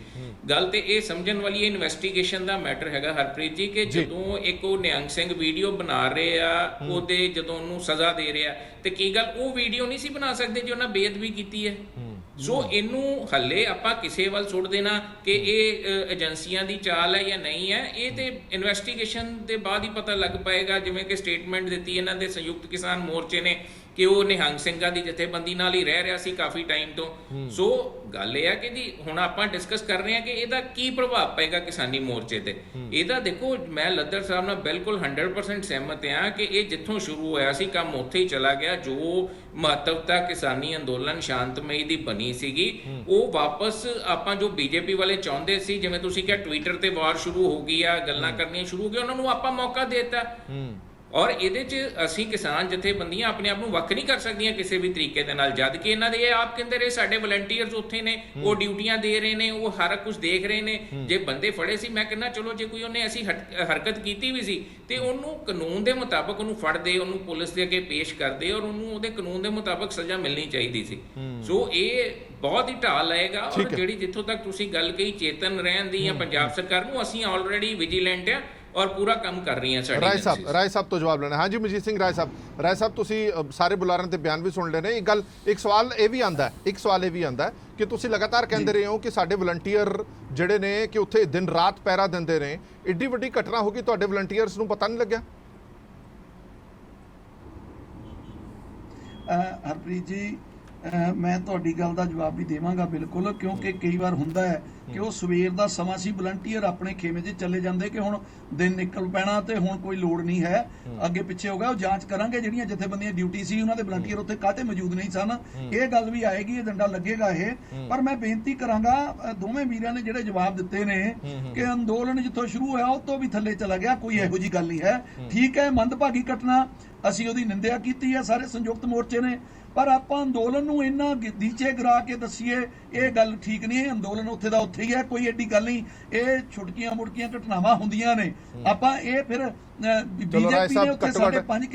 ਗੱਲ ਤੇ ਇਹ ਸਮਝਣ ਵਾਲੀ ਇਹ ਇਨਵੈਸਟੀਗੇਸ਼ਨ ਦਾ ਮੈਟਰ ਹੈਗਾ ਹਰਪ੍ਰੀਤ ਜੀ ਕਿ ਜਦੋਂ ਇੱਕ ਉਹ ਨਿਹੰਗ ਸਿੰਘ ਵੀਡੀਓ ਬਣਾ ਰਹੇ ਆ, ਉਹਦੇ ਜਦੋਂ ਉਹਨੂੰ ਸਜ਼ਾ ਦੇ ਰਿਹਾ ਤੇ ਕੀ ਗੱਲ ਉਹ ਵੀਡੀਓ ਨਹੀਂ ਸੀ ਬਣਾ ਸਕਦੇ ਜੇ ਉਹਨਾਂ ਬੇਅਦਬੀ ਕੀਤੀ ਹੈ? ਸੋ ਇਹਨੂੰ ਹੱਲੇ ਆਪਾਂ ਕਿਸੇ ਵੱਲ ਸੁੱਟ ਦੇਣਾ ਕਿ ਇਹ ਏਜੰਸੀਆਂ ਦੀ ਚਾਲ ਹੈ ਜਾਂ ਨਹੀਂ ਹੈ, ਇਹ ਤੇ ਇਨਵੈਸਟੀਗੇਸ਼ਨ ਦੇ ਬਾਅਦ ਹੀ ਪਤਾ ਲੱਗ ਪਾਏਗਾ। ਜਿਵੇਂ ਕਿ ਸਟੇਟਮੈਂਟ ਦਿੱਤੀ ਇਹਨਾਂ ਦੇ ਸੰਯੁਕਤ ਕਿਸਾਨ ਮੋਰਚੇ ਨੇ ਕਿ ਉਹ ਨਿਹੰਗ ਸਿੰਘਾਂ ਦੀ ਜਥੇਬੰਦੀ ਨਾਲ ਹੀ ਰਹਿ ਰਿਹਾ ਸੀ ਕਾਫੀ ਟਾਈਮ ਤੋਂ। ਸੋ ਗੱਲ ਇਹ ਹੈ ਕਿ ਜੀ ਹੁਣ ਆਪਾਂ ਡਿਸਕਸ ਕਰ ਰਹੇ ਹਾਂ ਕਿ ਇਹਦਾ ਕੀ ਪ੍ਰਭਾਵ ਪਏਗਾ ਕਿਸਾਨੀ ਮੋਰਚੇ ਤੇ। ਇਹਦਾ ਦੇਖੋ, ਮੈਂ ਲੱਦੜ ਸਾਹਿਬ ਨਾਲ ਬਿਲਕੁਲ 100% ਸਹਿਮਤ ਹਾਂ ਕਿ ਇਹ ਜਿੱਥੋਂ ਸ਼ੁਰੂ ਹੋਇਆ ਸੀ ਕੰਮ ਉੱਥੇ ਹੀ ਚਲਾ ਗਿਆ। ਜੋ ਮਹੱਤਵਤਾ ਕਿਸਾਨੀ ਅੰਦੋਲਨ ਸ਼ਾਂਤਮਈ ਦੀ ਬਣੀ ਸੀਗੀ ਉਹ ਵਾਪਸ ਆਪਾਂ ਜੋ ਬੀਜੇਪੀ ਵਾਲੇ ਚਾਹੁੰਦੇ ਸੀ, ਜਿਵੇਂ ਤੁਸੀਂ ਕਿਹਾ ਟਵਿੱਟਰ ਤੇ ਵਾਰ ਸ਼ੁਰੂ ਹੋ ਗਈ ਆ, ਗੱਲਾਂ ਕਰਨੀਆਂ ਸ਼ੁਰੂ ਹੋ ਗਈਆਂ, ਉਹਨਾਂ ਨੂੰ ਆਪਾਂ ਮੌਕਾ ਦੇ ਦਿੱਤਾ। ਔਰ ਇਹਦੇ 'ਚ ਅਸੀਂ ਕਿਸਾਨ ਜਥੇਬੰਦੀਆਂ ਆਪਣੇ ਆਪ ਨੂੰ ਵੱਖ ਨਹੀਂ ਕਰ ਸਕਦੀਆਂ ਕਿਸੇ ਵੀ ਤਰੀਕੇ ਦੇ ਨਾਲ, ਜਦ ਕਿ ਇਹਨਾਂ ਦੇ ਇਹ ਆਪ ਕਹਿੰਦੇ ਰਹੇ ਸਾਡੇ ਵਲੰਟੀਅਰਸ ਉੱਥੇ ਨੇ, ਉਹ ਡਿਊਟੀਆਂ ਦੇ ਰਹੇ ਨੇ, ਉਹ ਹਰ ਕੁਝ ਦੇਖ ਰਹੇ ਨੇ। ਜੇ ਬੰਦੇ ਫੜੇ ਸੀ, ਮੈਂ ਕਹਿੰਦਾ ਚਲੋ ਜੇ ਕੋਈ ਉਹਨੇ ਐਸੀ ਹਰਕਤ ਕੀਤੀ ਵੀ ਸੀ ਤੇ ਉਹਨੂੰ ਕਾਨੂੰਨ ਦੇ ਮੁਤਾਬਕ ਉਹਨੂੰ ਫੜਦੇ, ਉਹਨੂੰ ਪੁਲਿਸ ਦੇ ਅੱਗੇ ਪੇਸ਼ ਕਰਦੇ ਔਰ ਉਹਨੂੰ ਉਹਦੇ ਕਾਨੂੰਨ ਦੇ ਮੁਤਾਬਕ ਸਜ਼ਾ ਮਿਲਣੀ ਚਾਹੀਦੀ ਸੀ। ਸੋ ਇਹ ਬਹੁਤ ਹੀ ਢਾਲ ਲਏਗਾ। ਔਰ ਜਿਹੜੀ ਜਿੱਥੋਂ ਤੱਕ ਤੁਸੀਂ ਗੱਲ ਕਹੀ ਚੇਤਨ ਰਹਿਣ ਦੀ ਜਾਂ ਪੰਜਾਬ ਸਰਕਾਰ ਨੂੰ, ਅਸੀਂ ਆਲਰੇਡੀ ਵਿਜੀਲੈਂਟ ਆ और पूरा काम कर रही हैं साडी एजेंसीज। राय साहब तो जवाब लेना। हाँ जी मजीत सिंह राय साहब तुसी सारे बुलारिਆਂ ਤੇ ਬਿਆਨ ਵੀ ਸੁਣ ਲੈਣੇ। ਇੱਕ ਗੱਲ, ਇੱਕ ਸਵਾਲ ਇਹ ਵੀ ਆਂਦਾ ਕਿ ਤੁਸੀਂ ਲਗਾਤਾਰ ਕਹਿੰਦੇ ਰਹੇ ਹੋ ਕਿ ਸਾਡੇ ਵਲੰਟੀਅਰ ਜਿਹੜੇ ਨੇ ਕਿ ਉੱਥੇ ਦਿਨ ਰਾਤ ਪਹਿਰਾ ਦਿੰਦੇ ਨੇ। ਏਡੀ ਵੱਡੀ ਘਟਨਾ ਹੋ ਗਈ, ਤੁਹਾਡੇ ਵਲੰਟੀਅਰਸ ਨੂੰ ਪਤਾ ਨਹੀਂ ਲੱਗਿਆ? ਹਰਪ੍ਰੀਤ ਜੀ, ਮੈਂ ਤੁਹਾਡੀ ਗੱਲ ਦਾ ਜਵਾਬ ਵੀ ਦੇਵਾਂਗਾ ਬਿਲਕੁਲ, ਕਿਉਂਕਿ ਕਈ ਵਾਰ ਹੁੰਦਾ ਹੈ ਕਿ ਉਹ ਸਵੇਰ ਦਾ ਸਮਾਂ ਸੀ, ਵਲੰਟੀਅਰ ਆਪਣੇ ਖੇਮੇ 'ਚ ਚਲੇ ਜਾਂਦੇ ਕਿ ਹੁਣ ਦਿਨ ਨਿਕਲ ਪੈਣਾ ਤੇ ਹੁਣ ਕੋਈ ਲੋੜ ਨਹੀਂ ਹੈ, ਅੱਗੇ ਪਿੱਛੇ ਹੋ ਗਿਆ। ਉਹ ਜਾਂਚ ਕਰਾਂਗੇ ਜਿਹੜੀਆਂ ਜਥੇਬੰਦੀਆਂ ਡਿਊਟੀ ਸੀ ਉਹਨਾਂ ਦੇ ਵਲੰਟੀਅਰ ਉੱਥੇ ਕਾਹਤੇ ਮੌਜੂਦ ਨਹੀਂ ਸਨ। ਇਹ ਗੱਲ ਵੀ ਆਏਗੀ, ਇਹ ਡੰਡਾ ਲੱਗੇਗਾ ਇਹ। ਪਰ ਮੈਂ ਬੇਨਤੀ ਕਰਾਂਗਾ, ਦੋਵੇਂ ਵੀਰਾਂ ਨੇ ਜਿਹੜੇ ਜਵਾਬ ਦਿੱਤੇ ਨੇ ਕਿ ਅੰਦੋਲਨ ਜਿੱਥੋਂ ਸ਼ੁਰੂ ਹੋਇਆ ਉਹ ਤੋਂ ਵੀ ਥੱਲੇ ਚਲਾ ਗਿਆ, ਕੋਈ ਇਹੋ ਜਿਹੀ ਗੱਲ ਨਹੀਂ ਹੈ। ਠੀਕ ਹੈ, ਮੰਦਭਾਗੀ ਘਟਨਾ ਅਸੀਂ ਉਹਦੀ ਨਿੰਦਿਆ ਕੀਤੀ ਹੈ ਸਾਰੇ ਸੰਯੁਕਤ ਮੋਰਚੇ ਨੇ। ਪਰ ਆਪਾਂ ਅੰਦੋਲਨ ਨੂੰ ਇੰਨਾ ਨੀਚੇ ਗਿਰਾ ਕੇ ਦੱਸੀਏ ਇਹ ਗੱਲ ਠੀਕ ਨਹੀਂ ਹੈ। ਅੰਦੋਲਨ ਉੱਥੇ ਦਾ ਉੱਥੇ ਹੀ ਹੈ, ਕੋਈ ਐਡੀ ਗੱਲ ਨਹੀਂ। ਇਹ ਛੁਟਕੀਆਂ ਮੁੜਕੀਆਂ ਘਟਨਾਵਾਂ ਹੁੰਦੀਆਂ ਨੇ। ਆਪਾਂ ਇਹ ਫਿਰ ਰਾਏ ਸਾਹਿਬ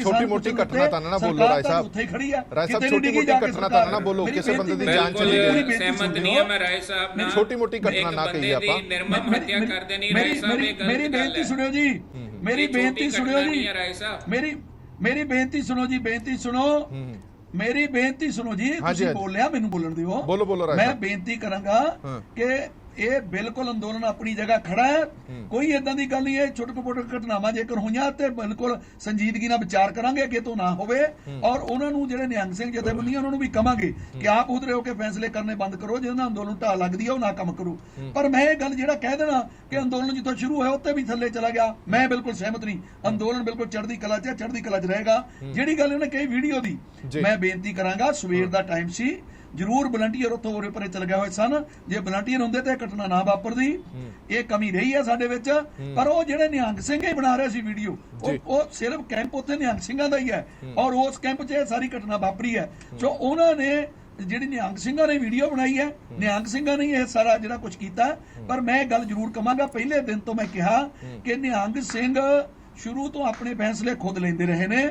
ਛੋਟੀ ਮੋਟੀ ਘਟਨਾ ਤਾਂ ਨਾ ਬੋਲੋ। ਰਾਏ ਸਾਹਿਬ ਉੱਥੇ ਖੜੀ ਆ, ਰਾਏ ਸਾਹਿਬ ਛੋਟੀ ਮੋਟੀ ਘਟਨਾ ਤਾਂ ਨਾ ਬੋਲੋ, ਕਿਸੇ ਬੰਦੇ ਦੀ ਜਾਨ ਚਲੀ ਗਈ। ਸਹਿਮਤ ਨਹੀਂ ਆ ਮੈਂ ਰਾਏ ਸਾਹਿਬ ਨਾਲ। ਛੋਟੀ ਮੋਟੀ ਘਟਨਾ ਨਾ ਕਹੀਏ ਆਪਾਂ। ਨਿਰਮਮ ਹੱਤਿਆ ਕਰਦੇ ਨਹੀਂ ਰਾਏ ਸਾਹਿਬ, ਇਹ ਗਲਤ ਮੇਰੀ ਬੇਨਤੀ ਸੁਣਿਓ ਜੀ, ਮੇਰੀ ਬੇਨਤੀ ਸੁਣਿਓ ਜੀ, ਮੇਰੀ ਬੇਨਤੀ ਸੁਣੋ ਜੀ, ਬੇਨਤੀ ਸੁਣੋ, ਮੇਰੀ ਬੇਨਤੀ ਸੁਣੋ ਜੀ। ਤੁਸੀਂ ਬੋਲਿਆ, ਮੈਨੂੰ ਬੋਲਣ ਦਿਓ। ਬੋਲੋ ਬੋਲੋ। ਮੈਂ ਬੇਨਤੀ ਕਰਾਂਗਾ ਕਿ ਇਹ ਬਿਲਕੁਲ ਅੰਦੋਲਨ ਆਪਣੀ ਜਗ੍ਹਾ ਖੜਾ ਹੈ, ਕੋਈ ਇਦਾਂ ਦੀ ਗੱਲ ਨਹੀਂ ਹੈ। ਛੋਟੇ-ਛੋਟੇ ਘਟਨਾਵਾਂ ਜੇਕਰ ਹੋਈਆਂ ਤੇ ਬਿਲਕੁਲ ਸੰਜੀਦਗੀ ਨਾਲ ਵਿਚਾਰ ਕਰਾਂਗੇ ਅੱਗੇ ਤੋਂ ਨਾ ਹੋਵੇ। ਔਰ ਉਹਨਾਂ ਨੂੰ ਜਿਹੜੇ ਨਿਹੰਗ ਸਿੰਘ ਜਥੇਬੰਦੀਆਂ ਉਹਨਾਂ ਨੂੰ ਵੀ ਕਵਾਂਗੇ ਕਿ ਆਪ ਉਧਰੇ ਹੋ ਕੇ ਫੈਸਲੇ ਕਰਨੇ ਬੰਦ ਕਰੋ, ਜਿਹਦੇ ਨਾਲ ਅੰਦੋਲਨ ਢਾਹ ਲੱਗਦੀ ਹੈ ਉਹ ਨਾ ਕੰਮ ਕਰੋ। ਪਰ ਮੈਂ ਇਹ ਗੱਲ ਜਿਹੜਾ ਕਹਿ ਦੇਣਾ ਕਿ ਅੰਦੋਲਨ ਜਿੱਥੋਂ ਸ਼ੁਰੂ ਹੋਇਆ ਉੱਤੇ ਵੀ ਥੱਲੇ ਚਲਾ ਗਿਆ, ਮੈਂ ਬਿਲਕੁਲ ਸਹਿਮਤ ਨਹੀਂ। ਅੰਦੋਲਨ ਬਿਲਕੁਲ ਚੜ੍ਹਦੀ ਕਲਾ 'ਚ ਹੈ, ਚੜ੍ਹਦੀ ਕਲਾ 'ਚ ਰਹੇਗਾ। ਜਿਹੜੀ ਗੱਲ ਉਹਨੇ ਕਹੀ ਵੀਡੀਓ ਦੀ, ਮੈਂ ਬੇਨਤੀ ਕਰਾਂਗਾ, ਸਵੇਰ ਦਾ ਟਾਈਮ ਸੀ, ਜ਼ਰੂਰ ਵਲੰਟੀਅਰ ਉੱਥੋਂ ਉਰੇ ਪਰੇ ਚਲ ਗਏ ਹੋਏ ਸਨ। ਜੇ ਵਲੰਟੀਅਰ ਹੁੰਦੇ ਤੇ ਘਟਨਾ ਨਾ ਵਾਪਰਦੀ। ਇਹ ਕਮੀ ਰਹੀ ਹੈ ਸਾਡੇ ਵਿੱਚ। ਪਰ ਉਹ ਜਿਹੜੇ ਨਿਹੰਗ ਸਿੰਘ ਹੀ ਬਣਾ ਰਹੇ ਸੀ ਵੀਡੀਓ, ਉਹ ਸਿਰਫ ਕੈਂਪ ਉੱਥੇ ਨਿਹੰਗ ਸਿੰਘਾਂ ਦਾ ਹੀ ਹੈ ਔਰ ਉਸ ਕੈਂਪ 'ਚ ਇਹ ਸਾਰੀ ਘਟਨਾ ਵਾਪਰੀ ਹੈ। ਸੋ ਉਹਨਾਂ ਨੇ ਜਿਹੜੀ ਨਿਹੰਗ ਸਿੰਘਾਂ ਨੇ ਵੀਡੀਓ ਬਣਾਈ ਹੈ, ਨਿਹੰਗ ਸਿੰਘਾਂ ਨੇ ਇਹ ਸਾਰਾ ਜਿਹੜਾ ਕੁਝ ਕੀਤਾ। ਪਰ ਮੈਂ ਗੱਲ ਜ਼ਰੂਰ ਕਵਾਂਗਾ, ਪਹਿਲੇ ਦਿਨ ਤੋਂ ਮੈਂ ਕਿਹਾ ਕਿ ਨਿਹੰਗ ਸਿੰਘ ਸ਼ੁਰੂ ਤੋਂ ਆਪਣੇ ਫੈਸਲੇ ਖੁਦ ਲੈਂਦੇ ਰਹੇ ਨੇ।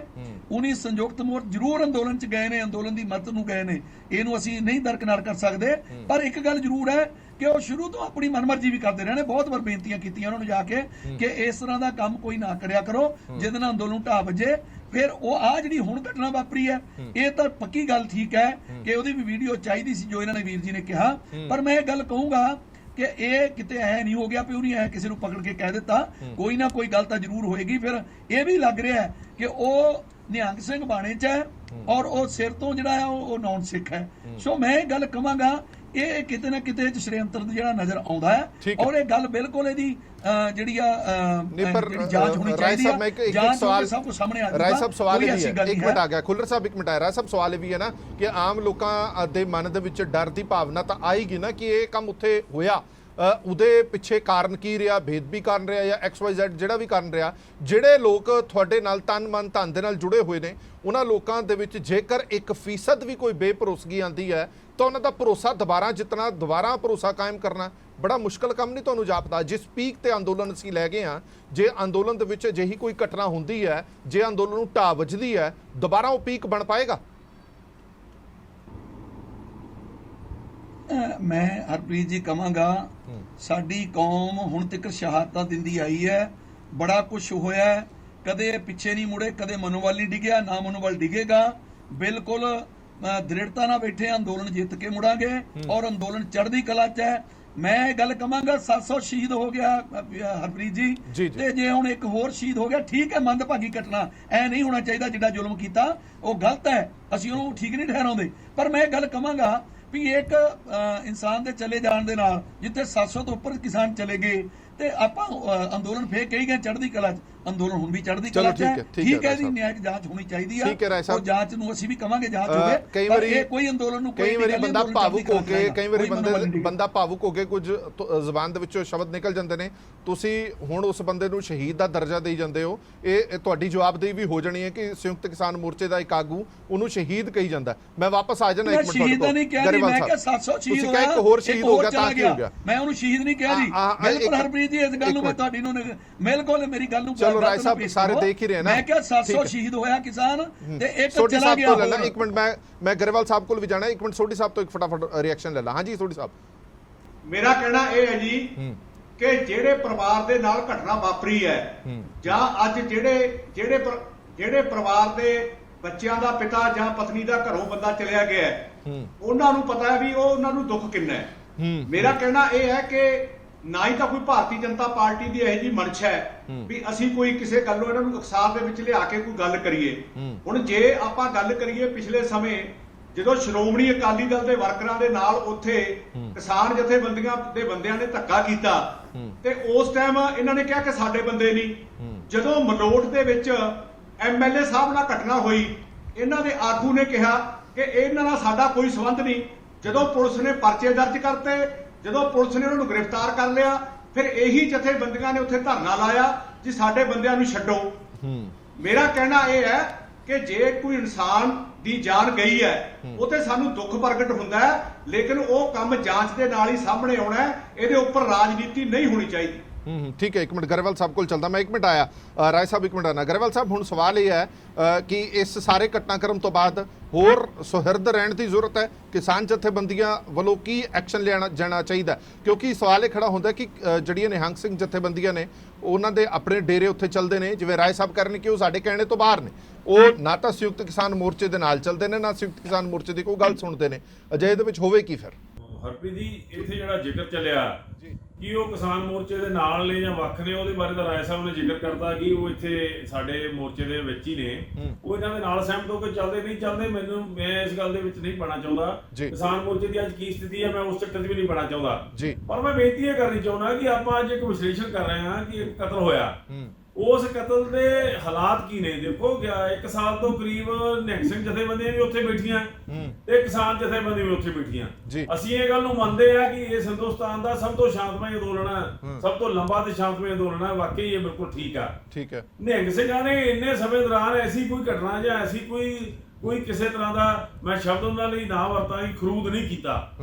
ਉਨੀ ਸੰਯੁਕਤ ਮੋਰਚਾ ਜ਼ਰੂਰ ਅੰਦੋਲਨ 'ਚ ਗਏ ਨੇ, ਅੰਦੋਲਨ ਦੀ ਮਦਦ ਨੂੰ ਗਏ ਨੇ, ਇਹਨੂੰ ਅਸੀਂ ਨਹੀਂ ਦਰਕਨਾਰ ਕਰ ਸਕਦੇ। ਪਰ ਇੱਕ ਗੱਲ ਜ਼ਰੂਰ ਹੈ ਕਿ ਉਹ ਸ਼ੁਰੂ ਤੋਂ ਆਪਣੀ ਮਨਮਰਜ਼ੀ ਵੀ ਕਰਦੇ ਰਹੇ ਨੇ। ਬਹੁਤ ਵਾਰ ਬੇਨਤੀਆਂ ਕੀਤੀਆਂ ਉਹਨਾਂ ਨੂੰ ਜਾ ਕੇ ਕਿ ਇਸ ਤਰ੍ਹਾਂ ਦਾ ਕੰਮ ਕੋਈ ਨਾ ਕਰਿਆ ਕਰੋ ਜਿਹਦੇ ਨਾਲ ਅੰਦੋਲਨ ਢਾਹ ਵੱਜੇ। ਫਿਰ ਉਹ ਆ ਜਿਹੜੀ ਹੁਣ ਘਟਨਾ ਵਾਪਰੀ ਹੈ, ਇਹ ਤਾਂ ਪੱਕੀ ਗੱਲ ਠੀਕ ਹੈ ਕਿ ਉਹਦੀ ਵੀ ਵੀਡੀਓ ਚਾਹੀਦੀ ਸੀ ਜੋ ਇਹਨਾਂ ਨੇ ਵੀਰ ਜੀ ਨੇ ਕਿਹਾ। ਪਰ ਮੈਂ ਇਹ ਗੱਲ ਕਹੂੰਗਾ ਕਿ ਇਹ ਕਿਤੇ ਐ ਨਹੀਂ ਹੋ ਗਿਆ ਵੀ ਉਹਨੇ ਕਿਸੇ ਨੂੰ ਪਕੜ ਕੇ ਕਹਿ ਦਿੱਤਾ, ਕੋਈ ਨਾ ਕੋਈ ਗੱਲ ਤਾਂ ਜ਼ਰੂਰ ਹੋਏਗੀ। ਫਿਰ ਇਹ ਵੀ ਲੱਗ ਰਿਹਾ ਕਿ ਉਹ ਨਿਹੰਗ ਸਿੰਘ ਬਾਣੇ 'ਚ ਹੈ ਔਰ ਉਹ ਸਿਰ ਤੋਂ ਜਿਹੜਾ ਹੈ ਉਹ ਨੌਨ ਸਿੱਖ ਹੈ। ਸੋ ਮੈਂ ਇਹ ਗੱਲ ਕਵਾਂਗਾ ਇਹ ਕਿਤੇ ਨਾ ਕਿਤੇ ਸ਼੍ਰੇਅੰਤਰ ਜਿਹੜਾ ਨਜ਼ਰ ਆਉਂਦਾ ਹੈ ਔਰ ਇਹ ਗੱਲ ਬਿਲਕੁਲ ਇਹਦੀ ਜਿਹੜੀ ਜਾਂਚ ਹੋਣੀ ਚਾਹੀਦੀ ਹੈ। ਜਾਂਚ ਸਵਾਲ ਸਭ ਕੁਝ ਸਾਹਮਣੇ ਆ ਜਾਊਗਾ। ਰਾਏ ਸਾਹਿਬ ਸਵਾਲ ਇਹ ਵੀ ਹੈ, ਇੱਕ ਮਿੰਟ ਆ ਗਿਆ ਖੁੱਲਰ ਸਾਹਿਬ, ਇੱਕ ਮਿੰਟ ਆਇਆ। ਰਾਏ ਸਾਹਿਬ ਸਵਾਲ ਇਹ ਵੀ ਹੈ ਨਾ ਕਿ ਆਮ ਲੋਕਾਂ ਦੇ ਮਨ ਦੇ ਵਿੱਚ ਡਰ ਦੀ ਭਾਵਨਾ ਤਾਂ ਆਏਗੀ ਨਾ ਕਿ ਇਹ ਕੰਮ ਉੱਥੇ ਹੋਇਆ, ਉਹਦੇ ਪਿੱਛੇ ਕਾਰਨ ਕੀ ਰਿਹਾ, ਬੇਅਦਬੀ ਕਾਰਨ ਰਿਹਾ ਜਾਂ XYZ ਜਿਹੜਾ ਵੀ ਕਾਰਨ ਰਿਹਾ। ਜਿਹੜੇ ਲੋਕ ਤੁਹਾਡੇ ਨਾਲ ਤਨ ਮਨ ਧਨ ਦੇ ਨਾਲ ਜੁੜੇ ਹੋਏ ਨੇ, ਉਹਨਾਂ ਲੋਕਾਂ ਦੇ ਵਿੱਚ ਜੇਕਰ 1% ਵੀ ਕੋਈ ਬੇਭਰੋਸਗੀ ਆਉਂਦੀ ਹੈ ਤਾਂ ਉਹਨਾਂ ਦਾ ਭਰੋਸਾ ਦੁਬਾਰਾ ਜਿੱਤਣਾ, ਦੁਬਾਰਾ ਭਰੋਸਾ ਕਾਇਮ ਕਰਨਾ ਬੜਾ ਮੁਸ਼ਕਲ ਕੰਮ ਨਹੀਂ ਤੁਹਾਨੂੰ ਜਾਪਦਾ? ਜਿਸ ਪੀਕ ਤੇ ਅੰਦੋਲਨ ਅਸੀਂ ਲੈ ਗਏ ਹਾਂ, ਜੇ ਅੰਦੋਲਨ ਦੇ ਵਿੱਚ ਅਜਿਹੀ ਕੋਈ ਘਟਨਾ ਹੁੰਦੀ ਹੈ, ਜੇ ਅੰਦੋਲਨ ਨੂੰ ਢਾਹ ਵੱਜਦੀ ਹੈ, ਦੁਬਾਰਾ ਉਹ ਪੀਕ ਬਣ ਪਾਏਗਾ? ਮੈਂ ਹਰਪ੍ਰੀਤ ਜੀ ਕਵਾਂਗਾ, ਸਾਡੀ ਕੌਮ ਹੁਣ ਤੱਕ ਸ਼ਹਾਦਤਾਂ ਦਿੰਦੀ ਆਈ ਹੈ, ਬੜਾ ਕੁਝ ਹੋਇਆ, ਕਦੇ ਪਿੱਛੇ ਨਹੀਂ ਮੁੜੇ, ਕਦੇ ਮਨੋਬਲ ਨਹੀਂ ਡਿੱਗਿਆ, ਨਾ ਮਨੋਬਲ ਡਿੱਗੇਗਾ। ਬਿਲਕੁਲ ਦ੍ਰਿੜਤਾ ਨਾਲ ਬੈਠੇ, ਅੰਦੋਲਨ ਜਿੱਤ ਕੇ ਮੁੜਾਂਗੇ ਔਰ ਅੰਦੋਲਨ ਚੜ੍ਹਦੀ ਕਲਾ 'ਚ ਹੈ। ਮੈਂ ਇਹ ਗੱਲ ਕਵਾਂਗਾ, 700 ਸ਼ਹੀਦ ਹੋ ਗਿਆ ਹਰਪ੍ਰੀਤ ਜੀ, ਤੇ ਜੇ ਹੁਣ ਇੱਕ ਹੋਰ ਸ਼ਹੀਦ ਹੋ ਗਿਆ, ਠੀਕ ਹੈ, ਮੰਦਭਾਗੀ ਘਟਨਾ, ਐ ਨਹੀਂ ਹੋਣਾ ਚਾਹੀਦਾ। ਜਿਹੜਾ ਜ਼ੁਲਮ ਕੀਤਾ ਉਹ ਗਲਤ ਹੈ, ਅਸੀਂ ਉਹਨੂੰ ਠੀਕ ਨਹੀਂ ਠਹਿਰਾਉਂਦੇ। ਪਰ ਮੈਂ ਇਹ ਗੱਲ ਕਵਾਂਗਾ ਵੀ ਇੱਕ ਇਨਸਾਨ ਦੇ ਚਲੇ ਜਾਣ ਦੇ ਨਾਲ ਜਿੱਥੇ 700 ਤੋਂ ਉੱਪਰ ਕਿਸਾਨ ਚਲੇ ਗਏ ਤੇ ਆਪਾਂ ਅੰਦੋਲਨ ਫੇਰ ਕਹੀ ਗਏ ਚੜ੍ਹਦੀ ਕਲਾ 'ਚ, ਅੰਦੋਲਨ ਹੁਣ ਵੀ ਚੜ੍ਹਦੀ ਕਲਾ 'ਚ ਹੈ। ਠੀਕ ਹੈ ਜੀ, ਨਿਆਂਇਕ ਜਾਂਚ ਹੋਣੀ ਚਾਹੀਦੀ ਆ, ਉਹ ਜਾਂਚ ਨੂੰ ਅਸੀਂ ਵੀ ਕਵਾਂਗੇ ਜਾਂਚ ਹੋਵੇ। ਕਈ ਵਾਰੀ ਕੋਈ ਅੰਦੋਲਨ ਨੂੰ ਕਈ ਵਾਰੀ ਬੰਦਾ ਭਾਵੁਕ ਹੋ ਕੇ, ਕਈ ਵਾਰੀ ਬੰਦਾ ਭਾਵੁਕ ਹੋ ਕੇ ਕੁਝ ਜ਼ੁਬਾਨ ਦੇ ਵਿੱਚੋਂ ਸ਼ਬਦ ਨਿਕਲ ਜਾਂਦੇ ਨੇ, ਤੁਸੀਂ ਹੁਣ ਉਸ ਬੰਦੇ ਨੂੰ ਸ਼ਹੀਦ ਦਾ ਦਰਜਾ ਦੇਈ ਜਾਂਦੇ ਹੋ। ਇਹ ਤੁਹਾਡੀ ਜਵਾਬਦੇਹੀ ਵੀ ਹੋ ਜਾਣੀ ਹੈ ਕਿ ਸੰਯੁਕਤ ਕਿਸਾਨ ਮੋਰਚੇ ਦਾ ਇੱਕ ਆਗੂ ਉਹਨੂੰ ਸ਼ਹੀਦ ਕਹੀ ਜਾਂਦਾ। ਮੈਂ ਵਾਪਸ ਆ ਜਾਣਾ ਇੱਕ ਮਿੰਟ ਤੁਹਾਡੇ ਕੋਲ। ਮੈਂ ਕਿਹਾ 700 ਸ਼ਹੀਦ ਹੋਇਆ, ਇੱਕ ਹੋਰ ਸ਼ਹੀਦ ਹੋ ਗਿਆ ਤਾਂ ਕੀ ਹੋ ਗਿਆ? ਮੈਂ ਉਹਨੂੰ ਸ਼ਹੀਦ ਨਹੀਂ ਕਿਹਾ ਜੀ, ਬਿਲਕੁਲ ਹਰਪ੍ਰੀਤ ਜੀ, ਇਸ ਗੱਲ ਨੂੰ ਮੈਂ ਤੁਹਾਡੀ ਨੂੰ ਬਿਲਕੁਲ ਮੇਰੀ ਗੱਲ ਨੂੰ ਚਲੋ ਰਾਏ ਸਾਹਿਬ ਸਾਰੇ ਦੇਖ ਹੀ ਰਹੇ ਨਾ। ਮੈਂ ਕਿਹਾ 700 ਸ਼ਹੀਦ ਹੋਇਆ ਕਿਸਾਨ ਤੇ ਇੱਕ ਚਲਾ ਗਿਆ। ਇੱਕ ਮਿੰਟ ਮੈਂ ਗਰੇਵਾਲ ਸਾਹਿਬ ਕੋਲ ਵੀ ਜਾਣਾ, ਇੱਕ ਮਿੰਟ ਸੋਢੀ ਸਾਹਿਬ ਤੋਂ ਇੱਕ ਫਟਾਫਟ ਰਿਐਕਸ਼ਨ ਲੈ ਲਾ। ਹਾਂਜੀ ਸੋਢੀ ਸਾਹਿਬ, ਮੇਰਾ ਕਹਿਣਾ ਇਹ ਹੈ ਜੀ ਕਿ ਜਿਹੜੇ ਪਰਿਵਾਰ ਦੇ ਨਾਲ ਘਟਨਾ ਵਾਪਰੀ ਹੈ ਜਾਂ ਅੱਜ ਜਿਹੜੇ ਪਰਿਵਾਰ ਦੇ ਬੱਚਿਆਂ ਦਾ ਪਿਤਾ ਜਾਂ ਪਤਨੀ ਦਾ ਘਰੋਂ ਬੰਦਾ ਚਲਿਆ ਗਿਆ ਹੈ, ਉਹਨਾਂ ਨੂੰ ਪਤਾ ਹੈ ਵੀ ਉਹਨਾਂ ਨੂੰ ਦੁੱਖ ਕਿੰਨਾ ਹੈ। ਮੇਰਾ ਕਹਿਣਾ ਇਹ ਹੈ ਕਿ ਨਾ ਹੀ ਤਾਂ ਕੋਈ ਭਾਰਤੀ ਜਨਤਾ ਪਾਰਟੀ ਦੀ ਇਹੋ ਜਿਹੀ ਮਨਸ਼ਾ ਹੈ ਵੀ ਅਸੀਂ ਕੋਈ ਕਿਸੇ ਗੱਲੋਂ ਇਹਨਾਂ ਨੂੰ ਅਕਸਾਰ ਦੇ ਵਿੱਚ ਲਿਆ ਕੇ ਕੋਈ ਗੱਲ ਕਰੀਏ। ਹੁਣ ਜੇ ਆਪਾਂ ਗੱਲ ਕਰੀਏ ਪਿਛਲੇ ਸਮੇਂ ਜਦੋਂ ਸ਼੍ਰੋਮਣੀ ਅਕਾਲੀ ਦਲ ਦੇ ਵਰਕਰਾਂ ਦੇ ਨਾਲ ਉੱਥੇ ਕਿਸਾਨ ਜਥੇਬੰਦੀਆਂ ਦੇ ਬੰਦਿਆਂ ਨੇ ਧੱਕਾ ਕੀਤਾ ਤੇ ਉਸ ਟਾਈਮ ਇਹਨਾਂ ਨੇ ਕਿਹਾ ਕਿ ਸਾਡੇ ਬੰਦੇ ਨਹੀਂ। ਜਦੋਂ ਮਲੋਟ ਦੇ ਵਿੱਚ MLA ਸਾਹਿਬ ਨਾਲ ਘਟਨਾ ਹੋਈ, ਇਹਨਾਂ ਦੇ ਆਗੂ ਨੇ ਕਿਹਾ ਕਿ ਇਹਨਾਂ ਨਾਲ ਸਾਡਾ ਕੋਈ ਸੰਬੰਧ ਨਹੀਂ। ਜਦੋਂ ਪੁਲਿਸ ਨੇ ਪਰਚੇ ਦਰਜ ਕਰਤੇ, ਜਦੋਂ ਪੁਲਿਸ ਨੇ ਉਹਨਾਂ ਨੂੰ ਗ੍ਰਿਫਤਾਰ ਕਰ ਲਿਆ, ਫਿਰ ਇਹੀ ਜਥੇਬੰਦੀਆਂ ਨੇ ਉੱਥੇ ਧਰਨਾ ਲਾਇਆ ਜੀ ਸਾਡੇ ਬੰਦਿਆਂ ਨੂੰ ਛੱਡੋ। ਮੇਰਾ ਕਹਿਣਾ ਇਹ ਹੈ ਕਿ ਜੇ ਕੋਈ ਇਨਸਾਨ ਦੀ ਜਾਨ ਗਈ ਹੈ ਉਹ ਤੇ ਸਾਨੂੰ ਦੁੱਖ ਪ੍ਰਗਟ ਹੁੰਦਾ ਹੈ, ਲੇਕਿਨ ਉਹ ਕੰਮ ਜਾਂਚ ਦੇ ਨਾਲ ਹੀ ਸਾਹਮਣੇ ਆਉਣਾ ਹੈ। ਇਹਦੇ ਉੱਪਰ ਰਾਜਨੀਤੀ ਨਹੀਂ ਹੋਣੀ ਚਾਹੀਦੀ। ठीक है, एक मिनट गरेवाल साहब को चलता, मैं एक मिनट आया राय साहब एक मिनट आना। गरेवाल साहब हुण सवाल ये है कि इस सारे घटनाक्रम तो बाद होर सुहिरद रहने की जरूरत है, किसान जथेबंदियां वालों की एक्शन लेना जाना चाहिए, क्योंकि सवाल ये खड़ा होता है कि जड़ियां निहंग सिंह जथेबंदियां ने उन्होंने दे अपने डेरे उत्थे चलते हैं, जिवें राय साहब करने कि वो साडे कहने तो बाहर ने, वो ना तो संयुक्त किसान मोर्चे दे नाल चलते हैं ना संयुक्त किसान मोर्चे की कोई गल सुनते हैं। अजे इहदे विच होवे की फिर? ਹਰਪ੍ਰੀਤ ਜੀ ਇੱਥੇ ਜਿਹੜਾ ਜ਼ਿਕਰ ਚੱਲਿਆ ਕਿ ਉਹ ਕਿਸਾਨ ਮੋਰਚੇ ਦੇ ਨਾਲ ਨੇ ਜਾਂ ਵੱਖ ਨੇ, ਉਹਦੇ ਬਾਰੇ ਤਾਂ ਰਾਏ ਸਾਹਿਬ ਨੇ ਜ਼ਿਕਰ ਕਰਤਾ ਕਿ ਉਹ ਇੱਥੇ ਸਾਡੇ ਮੋਰਚੇ ਦੇ ਵਿੱਚ ਹੀ ਨੇ, ਉਹ ਇਹਨਾਂ ਦੇ ਨਾਲ ਸਹਿਮਤ ਹੋ ਕੇ ਚੱਲਦੇ ਨਹੀਂ ਚੱਲਦੇ। ਮੈਂ ਇਸ ਗੱਲ ਦੇ ਵਿੱਚ ਨਹੀਂ ਪਾਣਾ ਚਾਹੁੰਦਾ ਕਿਸਾਨ ਮੋਰਚੇ ਦੀ ਅੱਜ ਕੀ ਸਥਿਤੀ ਹੈ, ਮੈਂ ਉਸ ਚੱਕਰ 'ਚ ਵੀ ਨਹੀਂ ਪਾਣਾ ਚਾਹੁੰਦਾ। ਪਰ ਮੈਂ ਬੇਨਤੀ ਇਹ ਕਰਨੀ ਚਾਹੁੰਦਾ ਕਿ ਆਪਾਂ ਅੱਜ ਇੱਕ ਵਿਸ਼ਲੇਸ਼ਣ ਕਰ ਰਹੇ ਹਾਂ ਕਿ ਇੱਕ ਕਤਲ ਹੋਇਆ, ਉਸ ਕਤਲ ਦੇ ਹਾਲਾਤ ਕੀ ਨੇ। ਦੇਖੋ 1 ਸਾਲ ਤੋਂ ਕਰੀਬ ਨਿਹੰਗ ਸਿੰਘ ਜਥੇਬੰਦੀਆਂ ਵੀ ਉੱਥੇ ਬੈਠੀਆਂ ਤੇ ਕਿਸਾਨ ਜਥੇਬੰਦੀਆਂ ਵੀ ਉੱਥੇ ਬੈਠੀਆਂ। ਅਸੀਂ ਇਹ ਗੱਲ ਨੂੰ ਮੰਨਦੇ ਆ ਕਿ ਇਸ ਹਿੰਦੁਸਤਾਨ ਦਾ ਸਭ ਤੋਂ ਸ਼ਾਂਤਮਈ ਅੰਦੋਲਨ ਹੈ, ਸਭ ਤੋਂ ਲੰਬਾ ਤੇ ਸ਼ਾਂਤਮਈ ਅੰਦੋਲਨ ਹੈ। ਵਾਕਈ ਇਹ ਬਿਲਕੁਲ ਠੀਕ ਹੈ। ਨਿਹੰਗ ਸਿੰਘਾਂ ਨੇ ਇੰਨੇ ਸਮੇਂ ਦੌਰਾਨ ਐਸੀ ਕੋਈ ਘਟਨਾ ਜਾਂ ਐਸੀ ਕੋਈ ਕਿਸੇ ਤਰ੍ਹਾਂ ਦਾ, ਮੈਂ ਸ਼ਬਦ ਉਹਨਾਂ ਲਈ ਨਾ ਵਰਤਾਂ, ਖਰੂਦ ਨਹੀਂ ਕੀਤਾ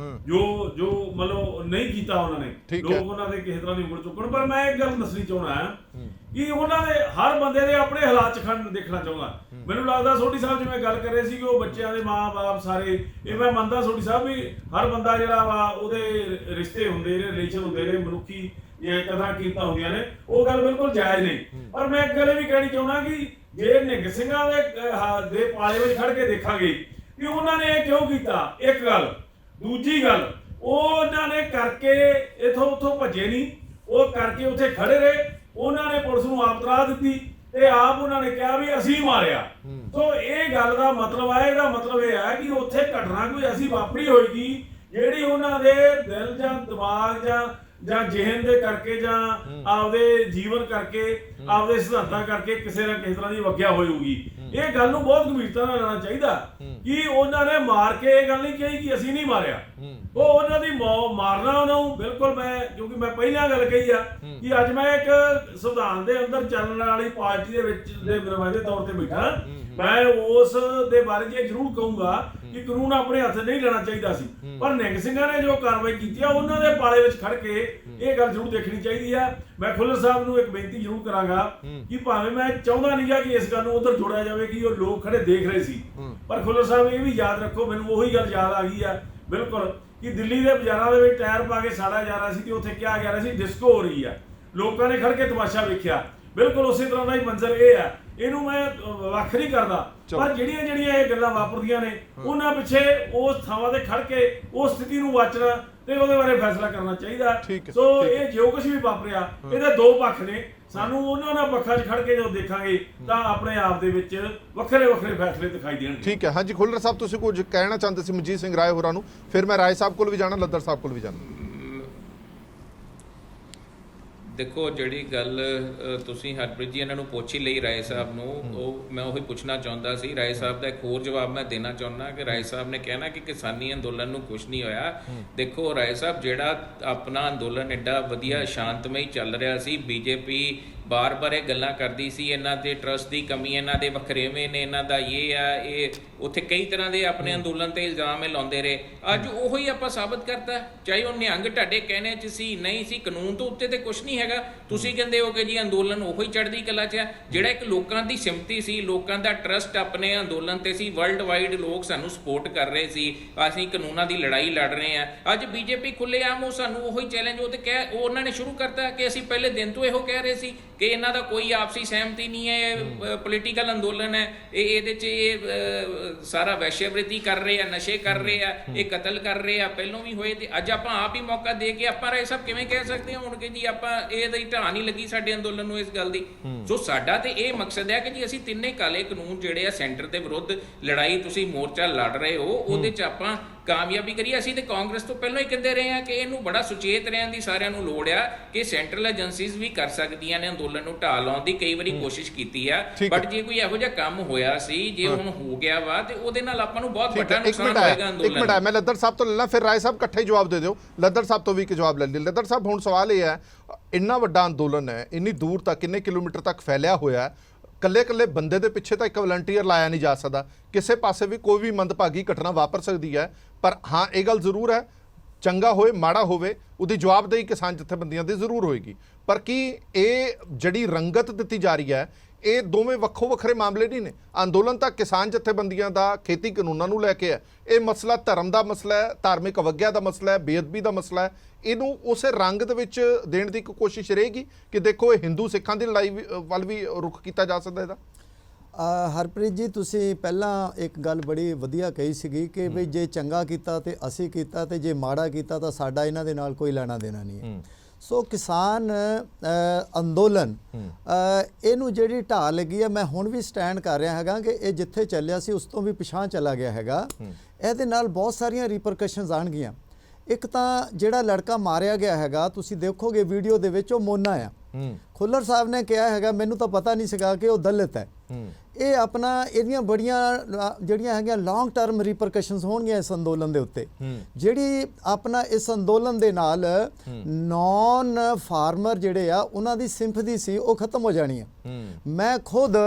ਜੋ ਮਤਲਬ ਨਹੀਂ ਕੀਤਾ ਉਹਨਾਂ ਨੇ। ਲੋਕ ਉਹਨਾਂ ਦੇ ਕਿਸੇ ਤਰ੍ਹਾਂ ਦੀ ਉਂਗਲ ਚੁੱਕਣ, ਪਰ ਮੈਂ ਇੱਕ ਗੱਲ ਦੱਸਣੀ ਚਾਹੁੰਦਾ ਕਿ ਉਹਨਾਂ ਦੇ ਹਰ ਬੰਦੇ ਦੇ ਆਪਣੇ ਹਾਲਾਤ ਚ ਦੇਖਣਾ ਚਾਹੁੰਦਾ। ਮੈਨੂੰ ਲੱਗਦਾ ਸੋਢੀ ਸਾਹਿਬ ਜਿਵੇਂ ਗੱਲ ਕਰ ਰਹੇ ਸੀ ਕਿ ਉਹ ਬੱਚਿਆਂ ਦੇ ਮਾਂ-ਬਾਪ ਸਾਰੇ, ਇਹ ਮੈਂ ਮੰਨਦਾ ਸੋਢੀ ਸਾਹਿਬ ਵੀ ਹਰ ਬੰਦਾ ਜਿਹੜਾ ਵਾ ਉਹਦੇ ਰਿਸ਼ਤੇ ਹੁੰਦੇ ਨੇ, ਰਿਲੇਸ਼ਨ ਹੁੰਦੇ ਨੇ, ਮਨੁੱਖੀ ਕਦਰਾਂ ਕੀਮਤਾਂ ਹੁੰਦੀਆਂ ਨੇ, ਉਹ ਗੱਲ ਬਿਲਕੁਲ ਜਾਇਜ਼ ਨਹੀਂ। ਪਰ ਮੈਂ ਇੱਕ ਗੱਲ ਇਹ ਵੀ ਕਹਿਣੀ ਚਾਹੁੰਦਾ ਕਿ ਜੇ ਨਿਹੰਗ ਸਿੰਘਾਂ ਦੇ ਪਾਲੇ ਵਿੱਚ ਖੜ ਕੇ ਦੇਖਾਂਗੇ ਕਿ ਉਹਨਾਂ ਨੇ ਇਹ ਕਿਉਂ ਕੀਤਾ, ਇੱਕ ਗੱਲ। ਦੂਜੀ ਗੱਲ, ਉਹਨਾਂ ਨੇ ਕਰਕੇ ਇਥੋਂ ਉੱਥੋਂ ਭੱਜੇ ਨਹੀਂ, ਉਹ ਕਰਕੇ ਉੱਥੇ ਖੜੇ ਰਹੇ। ਉਹਨਾਂ ਨੇ ਪੁਲਿਸ ਨੂੰ ਆਪ ਤਰਾ ਦਿੱਤੀ ਤੇ ਆਪ ਉਹਨਾਂ ਨੇ ਕਿਹਾ ਵੀ ਅਸੀਂ ਮਾਰਿਆ। ਸੋ ਇਹ ਗੱਲ ਦਾ ਮਤਲਬ ਹੈ, ਇਹਦਾ ਮਤਲਬ ਇਹ ਹੈ ਕਿ ਉੱਥੇ ਘਟਨਾ ਕੋਈ ਐਸੀ ਵਾਪਰੀ ਹੋਏਗੀ ਜਿਹੜੀ ਉਹਨਾਂ ਦੇ ਦਿਲ ਜਾਂ ਦਿਮਾਗ ਜਾਂ ਜ਼ਿਹਨ ਦੇ ਕਰਕੇ ਜਾਂ ਆਪਦੇ ਜੀਵਨ ਕਰਕੇ, ਆਪਦੇ ਸਿਧਾਂਤਾਂ ਕਰਕੇ ਕਿਸੇ ਨਾ ਕਿਸੇ ਤਰ੍ਹਾਂ ਦੀ ਵਗਿਆ ਹੋਊਗੀ। ਇਹ ਗੱਲ ਨੂੰ ਬਹੁਤ ਗੰਭੀਰਤਾ ਨਾਲ ਲੈਣਾ ਚਾਹੀਦਾ ਕਿ ਉਹਨਾਂ ਨੇ ਮਾਰ ਕੇ ਇਹ ਗੱਲ ਨਹੀਂ ਕਹੀ ਕਿ ਅਸੀਂ ਨਹੀਂ ਮਾਰਿਆ, ਉਹ ਉਹਨਾਂ ਦੀ ਮਾਰਨਾ ਉਹਨਾਂ ਨੂੰ ਬਿਲਕੁਲ। ਕਿਉਂਕਿ ਮੈਂ ਪਹਿਲਾਂ ਗੱਲ ਕਹੀ ਆ ਕਿ ਅੱਜ ਮੈਂ ਇੱਕ ਸੰਵਿਧਾਨ ਦੇ ਅੰਦਰ ਚੱਲਣ ਵਾਲੀ ਪਾਰਟੀ ਦੇ ਵਿੱਚ ਦੇ ਨੁਮਾਇੰਦੇ ਤੌਰ ਤੇ ਬੈਠਾ, ਮੈਂ ਉਸ ਦੇ ਬਾਰੇ ਇਹ ਜ਼ਰੂਰ ਕਹੂੰਗਾ ਕਿ ਕਾਨੂੰਨ ਆਪਣੇ ਹੱਥ ਨਹੀਂ ਲੈਣਾ ਚਾਹੀਦਾ ਸੀ, ਪਰ ਨਿਹੰਗ ਸਿੰਘਾਂ ਨੇ ਜੋ ਕਾਰਵਾਈ ਕੀਤੀ ਆ ਉਹਨਾਂ ਦੇ ਪਾਲੇ ਵਿੱਚ ਖੜ ਕੇ ਇਹ ਗੱਲ ਜ਼ਰੂਰ ਦੇਖਣੀ ਚਾਹੀਦੀ ਆ। ਮੈਂ ਖੁੱਲਰ ਸਾਹਿਬ ਨੂੰ ਇੱਕ ਬੇਨਤੀ ਜ਼ਰੂਰ ਕਰਾਂਗਾ ਕਿ ਭਾਵੇਂ ਮੈਂ ਚਾਹੁੰਦਾ ਨਹੀਂ ਆ ਕਿ ਇਸ ਗੱਲ ਨੂੰ ਉਧਰ ਜੋੜਿਆ ਜਾਵੇ ਕਿ ਉਹ ਲੋਕ ਖੜੇ ਦੇਖ ਰਹੇ ਸੀ, ਪਰ ਖੁੱਲਰ ਸਾਹਿਬ ਇਹ ਵੀ ਯਾਦ ਰੱਖੋ, ਮੈਨੂੰ ਉਹੀ ਗੱਲ ਯਾਦ ਆ ਗਈ ਆ ਬਿਲਕੁਲ ਕਿ ਦਿੱਲੀ ਦੇ ਬਾਜ਼ਾਰਾਂ ਦੇ ਵਿੱਚ ਟਾਇਰ ਪਾ ਕੇ ਸਾੜਿਆ ਜਾ ਰਿਹਾ ਸੀ ਤੇ ਉੱਥੇ ਕਿਹਾ ਜਾ ਰਿਹਾ ਸੀ ਡਿਸਕੋ ਹੋ ਰਹੀ ਆ, ਲੋਕਾਂ ਨੇ ਖੜ ਕੇ ਤਮਾਸ਼ਾ ਵੇਖਿਆ। ਬਿਲਕੁਲ ਉਸੇ ਤਰ੍ਹਾਂ ਦਾ ਹੀ ਮੰਜ਼ਰ ਇਹ ਆ, ਇਹਨੂੰ ਮੈਂ ਵੱਖ ਨਹੀਂ ਕਰਦਾ, ਪਰ ਜਿਹੜੀਆਂ ਇਹ ਗੱਲਾਂ ਵਾਪਰਦੀਆਂ ਨੇ ਉਹਨਾਂ ਪਿੱਛੇ ਉਸ ਥਾਵਾਂ ਤੇ ਖੜ ਕੇ ਉਸ ਸਥਿਤੀ ਨੂੰ ਵਾਚਣਾ ਤੇ ਉਹਦੇ ਬਾਰੇ ਫੈਸਲਾ ਕਰਨਾ ਚਾਹੀਦਾ। ਸੋ ਇਹ ਜੋ ਕੁਝ ਵੀ ਵਾਪਰਿਆ ਇਹਦੇ ਦੋ ਪੱਖ ਨੇ, ਸਾਨੂੰ ਉਹਨਾਂ ਪੱਖਾਂ 'ਚ ਖੜ ਕੇ ਜਦੋਂ ਦੇਖਾਂਗੇ ਤਾਂ ਆਪਣੇ ਆਪ ਦੇ ਵਿੱਚ ਵੱਖਰੇ ਫੈਸਲੇ ਦਿਖਾਈ ਦੇਣਗੇ। ਠੀਕ ਹੈ। ਹਾਂਜੀ ਖੁੱਲਰ ਸਾਹਿਬ, ਤੁਸੀਂ ਕੁਝ ਕਹਿਣਾ ਚਾਹੁੰਦੇ ਸੀ ਮਨਜੀਤ ਸਿੰਘ ਰਾਏ ਹੋਰਾਂ ਨੂੰ, ਫਿਰ ਮੈਂ ਰਾਏ ਸਾਹਿਬ ਕੋਲ ਵੀ ਜਾਣਾ, ਲੱਦਰ ਸਾਹਿਬ ਕੋਲ ਵੀ ਜਾਣਾ। ਦੇਖੋ ਜਿਹੜੀ ਗੱਲ ਤੁਸੀਂ ਹਰਪ੍ਰੀਤ ਜੀ ਇਹਨਾਂ ਨੂੰ ਪੁੱਛ ਹੀ ਲਈ ਰਾਏ ਸਾਹਿਬ ਨੂੰ, ਉਹ ਮੈਂ ਉਹੀ ਪੁੱਛਣਾ ਚਾਹੁੰਦਾ ਸੀ। ਰਾਏ ਸਾਹਿਬ ਦਾ ਇੱਕ ਹੋਰ ਜਵਾਬ ਮੈਂ ਦੇਣਾ ਚਾਹੁੰਦਾ ਕਿ ਰਾਏ ਸਾਹਿਬ ਨੇ ਕਹਿਣਾ ਕਿ ਕਿਸਾਨੀ ਅੰਦੋਲਨ ਨੂੰ ਕੁਝ ਨਹੀਂ ਹੋਇਆ। ਦੇਖੋ ਰਾਏ ਸਾਹਿਬ, ਜਿਹੜਾ ਆਪਣਾ ਅੰਦੋਲਨ ਐਡਾ ਵਧੀਆ ਸ਼ਾਂਤਮਈ ਚੱਲ ਰਿਹਾ ਸੀ, ਬੀਜੇਪੀ ਬਾਰ-ਬਾਰ ਇਹ ਗੱਲਾਂ ਕਰਦੀ ਸੀ ਇਹਨਾਂ ਦੇ ਟਰਸਟ ਦੀ ਕਮੀ, ਇਹਨਾਂ ਦੇ ਵਖਰੇਵੇਂ ਨੇ, ਇਹਨਾਂ ਦਾ ਇਹ ਉੱਥੇ ਕਈ ਤਰ੍ਹਾਂ ਦੇ ਆਪਣੇ ਅੰਦੋਲਨ ਤੇ ਇਲਜ਼ਾਮ ਇਹ ਲਾਉਂਦੇ ਰਹੇ। ਅੱਜ ਉਹੋ ਹੀ ਆਪਾਂ ਸਾਬਤ ਕਰਤਾ, ਚਾਹੇ ਉਹ ਨਿਹੰਗ ਤੁਹਾਡੇ ਕਹਿਣੇ 'ਚ ਸੀ ਨਹੀਂ ਸੀ, ਕਾਨੂੰਨ ਤੋਂ ਉੱਤੇ ਤੇ ਕੁਝ ਨਹੀਂ ਹੈਗਾ। ਤੁਸੀਂ ਕਹਿੰਦੇ ਹੋ ਕਿ ਜੀ ਅੰਦੋਲਨ ਉਹੋ ਹੀ ਚੜ੍ਹਦੀ ਕਲਾ 'ਚ ਹੈ, ਜਿਹੜਾ ਇੱਕ ਲੋਕਾਂ ਦੀ ਸਿਮਤੀ ਸੀ, ਲੋਕਾਂ ਦਾ ਟਰਸਟ ਆਪਣੇ ਅੰਦੋਲਨ ਤੇ ਸੀ, ਵਰਲਡ ਵਾਈਡ ਲੋਕ ਸਾਨੂੰ ਸਪੋਰਟ ਕਰ ਰਹੇ ਸੀ, ਅਸੀਂ ਕਾਨੂੰਨਾਂ ਦੀ ਲੜਾਈ ਲੜ ਰਹੇ ਹਾਂ। ਅੱਜ ਬੀਜੇਪੀ ਖੁੱਲ੍ਹੇਆਮ ਉਹ ਸਾਨੂੰ ਉਹੀ ਚੈਲੰਜ ਉਹ ਉਹਨਾਂ ਨੇ ਸ਼ੁਰੂ ਕਰਤਾ ਕਿ ਅਸੀਂ ਪਹਿਲੇ ਦਿਨ ਤੋਂ ਇਹੋ ਕਹਿ ਰਹੇ ਸੀ ਕਿ ਇਹਨਾਂ ਦਾ ਕੋਈ ਆਪਸੀ ਸਹਿਮਤੀ ਨਹੀਂ ਹੈ, ਪੋਲੀਟੀਕਲ ਅੰਦੋਲਨ ਹੈ, ਇਹਦੇ 'ਚ ਇਹ ਸਾਰਾ ਵੈਸ਼ਿਆਵ੍ਰਿਤੀ ਕਰ ਰਹੇ ਆ, ਨਸ਼ੇ ਕਰ ਰਹੇ ਆ, ਇਹ ਕਤਲ ਕਰ ਰਹੇ ਆ, ਪਹਿਲੋਂ ਵੀ ਹੋਏ। ਤੇ ਅੱਜ ਆਪਾਂ ਆਪ ਹੀ ਮੌਕਾ ਦੇ ਕੇ ਆਪਾਂ ਰਾਏ ਸਾਹਿਬ ਕਿਵੇਂ ਕਹਿ ਸਕਦੇ ਹਾਂ ਹੁਣ ਕਿ ਜੀ ਆਪਾਂ ਇਹਦੀ ਢਾਹ ਨਹੀਂ ਲੱਗੀ ਸਾਡੇ ਅੰਦੋਲਨ ਨੂੰ ਇਸ ਗੱਲ ਦੀ। ਸੋ ਸਾਡਾ ਤੇ ਇਹ ਮਕਸਦ ਹੈ ਕਿ ਜੀ ਅਸੀਂ ਤਿੰਨੇ ਕਾਲੇ ਕਾਨੂੰਨ ਜਿਹੜੇ ਆ ਸੈਂਟਰ ਦੇ ਵਿਰੁੱਧ ਲੜਾਈ ਤੁਸੀਂ ਮੋਰਚਾ ਲੜ ਰਹੇ ਹੋ, ਉਹਦੇ 'ਚ ਆਪਾਂ ਕਾਮਯਾਬੀ ਕਰੀਏ। ਅਸੀਂ ਤੇ ਕਾਂਗਰਸ ਤੋਂ ਪਹਿਲਾਂ ਹੀ ਕਹਿੰਦੇ ਰਹੇ ਹਾਂ ਕਿ ਇਹਨੂੰ ਬੜਾ ਸੁਚੇਤ ਰਹਿਣ ਦੀ ਸਾਰਿਆਂ ਨੂੰ ਲੋੜ ਆ ਕਿ ਸੈਂਟਰਲ ਏਜੰਸੀਜ਼ ਵੀ ਕਰ ਸਕਦੀਆਂ ਨੇ ਅੰਦੋਲਨ ਨੂੰ ਢਾਹ ਲਾਉਣ ਦੀ, ਕਈ ਵਾਰੀ ਕੋਸ਼ਿਸ਼ ਕੀਤੀ ਆ, ਬਟ ਜੇ ਕੋਈ ਇਹੋ ਜਿਹਾ ਕੰਮ ਹੋਇਆ ਸੀ, ਜੇ ਹੁਣ ਹੋ ਗਿਆ ਵਾ ਤੇ ਉਹਦੇ ਨਾਲ ਆਪਾਂ ਨੂੰ ਬਹੁਤ ਵੱਡਾ ਨੁਕਸਾਨ ਹੋਏਗਾ ਅੰਦੋਲਨ। ਇੱਕ ਮਿੰਟ ਮੈਂ ਲੱਦਰ ਸਾਹਿਬ ਤੋਂ ਲੈ ਲਾਂ, ਫਿਰ ਰਾਏ ਸਾਹਿਬ ਇਕੱਠੇ ਜਵਾਬ ਦੇ ਦਿਓ। ਲੱਦਰ ਸਾਹਿਬ ਤੋਂ ਵੀ ਇੱਕ ਜਵਾਬ ਲੈ ਲਈ। ਲੱਦਰ ਸਾਹਿਬ, ਹੁਣ ਸਵਾਲ ਇਹ ਹੈ, ਇੰਨਾ ਵੱਡਾ ਅੰਦੋਲਨ ਹੈ, ਇੰਨੀ ਦੂਰ ਤੱਕ, ਕਿੰਨੇ ਕਿਲੋਮੀਟਰ ਤੱਕ ਫੈਲਿਆ ਹੋਇਆ ਹੈ, ਕੱਲੇ ਬੰਦੇ ਦੇ ਪਿੱਛੇ ਤਾਂ ਇੱਕ ਵਲੰਟੀਅਰ ਲਾਇਆ ਨਹੀਂ ਜਾ ਸਕਦਾ, ਕਿਸੇ ਪਾਸੇ ਵੀ ਕੋਈ ਵੀ ਮੰਦਭਾਗੀ ਘਟਨਾ ਵਾਪਰ ਸਕਦੀ ਹੈ। ਪਰ ਹਾਂ ਇਹ ਗੱਲ ਜ਼ਰੂਰ ਹੈ, ਚੰਗਾ ਹੋਏ ਮਾੜਾ ਹੋਵੇ ਉਹਦੀ ਜਵਾਬਦੇਹੀ ਕਿਸਾਨ ਜਥੇਬੰਦੀਆਂ ਦੀ ਜ਼ਰੂਰ ਹੋਏਗੀ। ਪਰ ਕੀ ਇਹ ਜਿਹੜੀ ਰੰਗਤ ਦਿੱਤੀ ਜਾ ਰਹੀ ਹੈ, ਇਹ ਦੋਵੇਂ ਵੱਖੋ ਵੱਖਰੇ ਮਾਮਲੇ ਨਹੀਂ ਨੇ। ਅੰਦੋਲਨ ਤਾਂ ਕਿਸਾਨ ਜਥੇਬੰਦੀਆਂ ਦਾ ਖੇਤੀ ਕਾਨੂੰਨਾਂ ਨੂੰ ਲੈ ਕੇ ਹੈ, ਇਹ ਮਸਲਾ ਧਰਮ ਦਾ ਮਸਲਾ ਹੈ, ਧਾਰਮਿਕ ਅਵਗਿਆ ਦਾ ਮਸਲਾ ਹੈ, ਬੇਅਦਬੀ ਦਾ ਮਸਲਾ ਹੈ। ਇਹਨੂੰ ਉਸੇ ਰੰਗ ਦੇ ਵਿੱਚ ਦੇਣ ਦੀ ਇੱਕ ਕੋਸ਼ਿਸ਼ ਰਹੇਗੀ ਕਿ ਦੇਖੋ ਇਹ ਹਿੰਦੂ ਸਿੱਖਾਂ ਦੀ ਲੜਾਈ ਵੱਲ ਵੀ ਰੁਖ ਕੀਤਾ ਜਾ ਸਕਦਾ ਇਹਦਾ। ਹਰਪ੍ਰੀਤ ਜੀ, ਤੁਸੀਂ ਪਹਿਲਾਂ ਇੱਕ ਗੱਲ ਬੜੀ ਵਧੀਆ ਕਹੀ ਸੀਗੀ ਕਿ ਬਈ ਜੇ ਚੰਗਾ ਕੀਤਾ ਤੇ ਅਸੀਂ ਕੀਤਾ, ਤੇ ਜੇ ਮਾੜਾ ਕੀਤਾ ਤਾਂ ਸਾਡਾ ਇਹਨਾਂ ਦੇ ਨਾਲ ਕੋਈ ਲੈਣਾ ਦੇਣਾ ਨਹੀਂ ਹੈ। ਸੋ ਕਿਸਾਨ ਅੰਦੋਲਨ ਇਹਨੂੰ ਜਿਹੜੀ ਢਾਹ ਲੱਗੀ ਹੈ, ਮੈਂ ਹੁਣ ਵੀ ਸਟੈਂਡ ਕਰ ਰਿਹਾ ਹੈਗਾ ਕਿ ਇਹ ਜਿੱਥੇ ਚੱਲਿਆ ਸੀ ਉਸ ਤੋਂ ਵੀ ਪਿਛਾਂਹ ਚਲਾ ਗਿਆ ਹੈਗਾ। ਇਹਦੇ ਨਾਲ ਬਹੁਤ ਸਾਰੀਆਂ ਰਿਪਰਕਸ਼ਨਸ ਆਉਣਗੀਆਂ। ਇੱਕ ਤਾਂ ਜਿਹੜਾ ਲੜਕਾ ਮਾਰਿਆ ਗਿਆ ਹੈਗਾ, ਤੁਸੀਂ ਦੇਖੋਗੇ ਵੀਡੀਓ ਦੇ ਵਿੱਚ, ਉਹ ਮੋਨਾ ਆ। ਖੁੱਲਰ ਸਾਹਿਬ ਨੇ ਕਿਹਾ ਹੈਗਾ ਮੈਨੂੰ ਤਾਂ ਪਤਾ ਨਹੀਂ ਸੀਗਾ ਕਿ ਉਹ ਦਲਿਤ ਹੈ। ਇਹ ਆਪਣਾ ਇਹਦੀਆਂ ਬੜੀਆਂ ਜਿਹੜੀਆਂ ਹੈਗੀਆਂ ਲੌਂਗ ਟਰਮ ਰਿਪਰਕਸ਼ਨਸ ਹੋਣਗੀਆਂ ਇਸ ਅੰਦੋਲਨ ਦੇ ਉੱਤੇ। ਜਿਹੜੀ ਆਪਣਾ ਇਸ ਅੰਦੋਲਨ ਦੇ ਨਾਲ ਨੌਨ ਫਾਰਮਰ ਜਿਹੜੇ ਆ ਉਹਨਾਂ ਦੀ ਸਿੰਪਥੀ ਸੀ ਉਹ ਖਤਮ ਹੋ ਜਾਣੀ ਹੈ। ਮੈਂ ਖੁਦ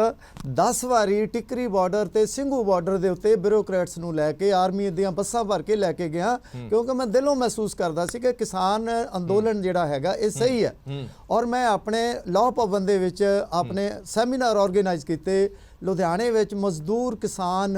10 ਵਾਰੀ ਟਿਕਰੀ ਬਾਰਡਰ ਤੇ ਸਿੰਘੂ ਬਾਰਡਰ ਦੇ ਉੱਤੇ ਬਿਊਰੋਕਰੇਟਸ ਨੂੰ ਲੈ ਕੇ ਆਰਮੀ ਦੀਆਂ ਬੱਸਾਂ ਭਰ ਕੇ ਲੈ ਕੇ ਗਿਆ, ਕਿਉਂਕਿ ਮੈਂ ਦਿਲੋਂ ਮਹਿਸੂਸ ਕਰਦਾ ਸੀ ਕਿ ਕਿਸਾਨ ਅੰਦੋਲਨ ਜਿਹੜਾ ਹੈਗਾ ਇਹ ਸਹੀ ਹੈ। ਔਰ ਮੈਂ ਆਪਣੇ ਲਾਅ ਭਵਨ ਦੇ ਵਿੱਚ ਆਪਣੇ ਸੈਮੀਨਾਰ ਆਰਗੇਨਾਈਜ਼ ਕੀਤੇ, ਲੁਧਿਆਣੇ ਵਿੱਚ ਮਜ਼ਦੂਰ ਕਿਸਾਨ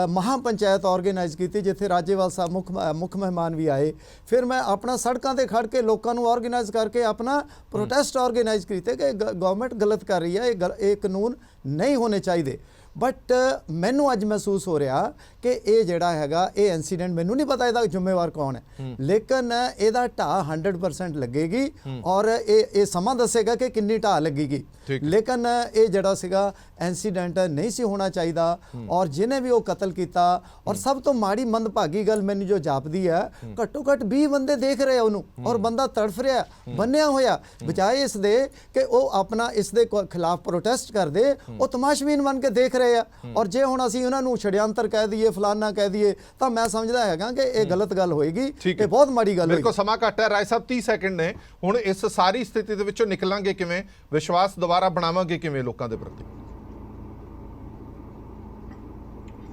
ਮਹਾ ਪੰਚਾਇਤ ਆਰਗੇਨਾਈਜ਼ ਕੀਤੀ ਜਿੱਥੇ ਰਾਜੇਵਾਲ ਸਾਹਿਬ ਮੁੱਖ ਮਹਿਮਾਨ ਵੀ ਆਏ। ਫਿਰ ਮੈਂ ਆਪਣਾ ਸੜਕਾਂ ਤੇ ਖੜ ਕੇ ਲੋਕਾਂ ਨੂੰ ਆਰਗੇਨਾਈਜ਼ ਕਰਕੇ ਆਪਣਾ ਪ੍ਰੋਟੈਸਟ ਆਰਗੇਨਾਈਜ਼ ਕੀਤੇ ਕਿ ਗਵਰਨਮੈਂਟ ਗਲਤ ਕਰ ਰਹੀ ਹੈ, ਇਹ ਕਾਨੂੰਨ ਨਹੀਂ ਹੋਣੇ ਚਾਹੀਦੇ। ਬਟ ਮੈਨੂੰ ਅੱਜ ਮਹਿਸੂਸ ਹੋ ਰਿਹਾ ਕਿ ਇਹ ਜਿਹੜਾ ਹੈਗਾ ਇਹ ਇਨਸੀਡੈਂਟ, ਮੈਨੂੰ ਨਹੀਂ ਪਤਾ ਇਹਦਾ ਜ਼ਿੰਮੇਵਾਰ ਕੌਣ ਹੈ, ਲੇਕਿਨ ਇਹਦਾ ਢਾਹ 100% ਲੱਗੇਗੀ ਔਰ ਇਹ ਸਮਾਂ ਦੱਸੇਗਾ ਕਿ ਕਿੰਨੀ ਢਾਹ ਲੱਗੇਗੀ। ਲੇਕਿਨ ਇਹ ਜਿਹੜਾ ਸੀਗਾ ਇਨਸੀਡੈਂਟ ਨਹੀਂ ਸੀ ਹੋਣਾ ਚਾਹੀਦਾ। ਔਰ ਜਿਹਨੇ ਵੀ ਉਹ ਕਤਲ ਕੀਤਾ, ਔਰ ਸਭ ਤੋਂ ਮਾੜੀ ਮੰਦਭਾਗੀ ਗੱਲ ਮੈਨੂੰ ਜੋ ਜਾਪਦੀ ਹੈ, ਘੱਟੋ ਘੱਟ 20 ਬੰਦੇ ਦੇਖ ਰਹੇ ਉਹਨੂੰ ਔਰ ਬੰਦਾ ਤੜਫ ਰਿਹਾ, ਬੰਨਿਆ ਹੋਇਆ, ਬਜਾਏ ਇਸ ਦੇ ਕਿ ਉਹ ਆਪਣਾ ਇਸ ਦੇ ਖਿਲਾਫ ਪ੍ਰੋਟੈਸਟ ਕਰਦੇ, ਉਹ ਤਮਾਸ਼ਬੀਨ ਬਣ ਕੇ ਦੇਖ ਰਹੇ ਆ। ਔਰ ਜੇ ਹੁਣ ਅਸੀਂ ਉਹਨਾਂ ਨੂੰ ਛੜਿਆੰਤਰ ਕਹਿ ਦਈਏ, ਫਲਾਨਾ ਕਹਿ ਦਈਏ, ਤਾਂ ਮੈਂ ਸਮਝਦਾ ਹੈਗਾ ਕਿ ਇਹ ਗਲਤ ਗੱਲ ਹੋਏਗੀ, ਇਹ ਬਹੁਤ ਮਾੜੀ ਗੱਲ ਹੋਏਗੀ। ਬਿਲਕੁਲ ਸਮਾਂ ਘੱਟ ਹੈ, ਰਾਏ ਸਾਹਿਬ 30 ਸੈਕਿੰਡ ਨੇ। ਹੁਣ ਇਸ ਸਾਰੀ ਸਥਿਤੀ ਦੇ ਵਿੱਚੋਂ ਨਿਕਲਾਂਗੇ ਕਿਵੇਂ, ਵਿਸ਼ਵਾਸ ਦੁਬਾਰਾ ਬਣਾਵਾਂਗੇ ਕਿਵੇਂ ਲੋਕਾਂ ਦੇ ਪ੍ਰਤੀ?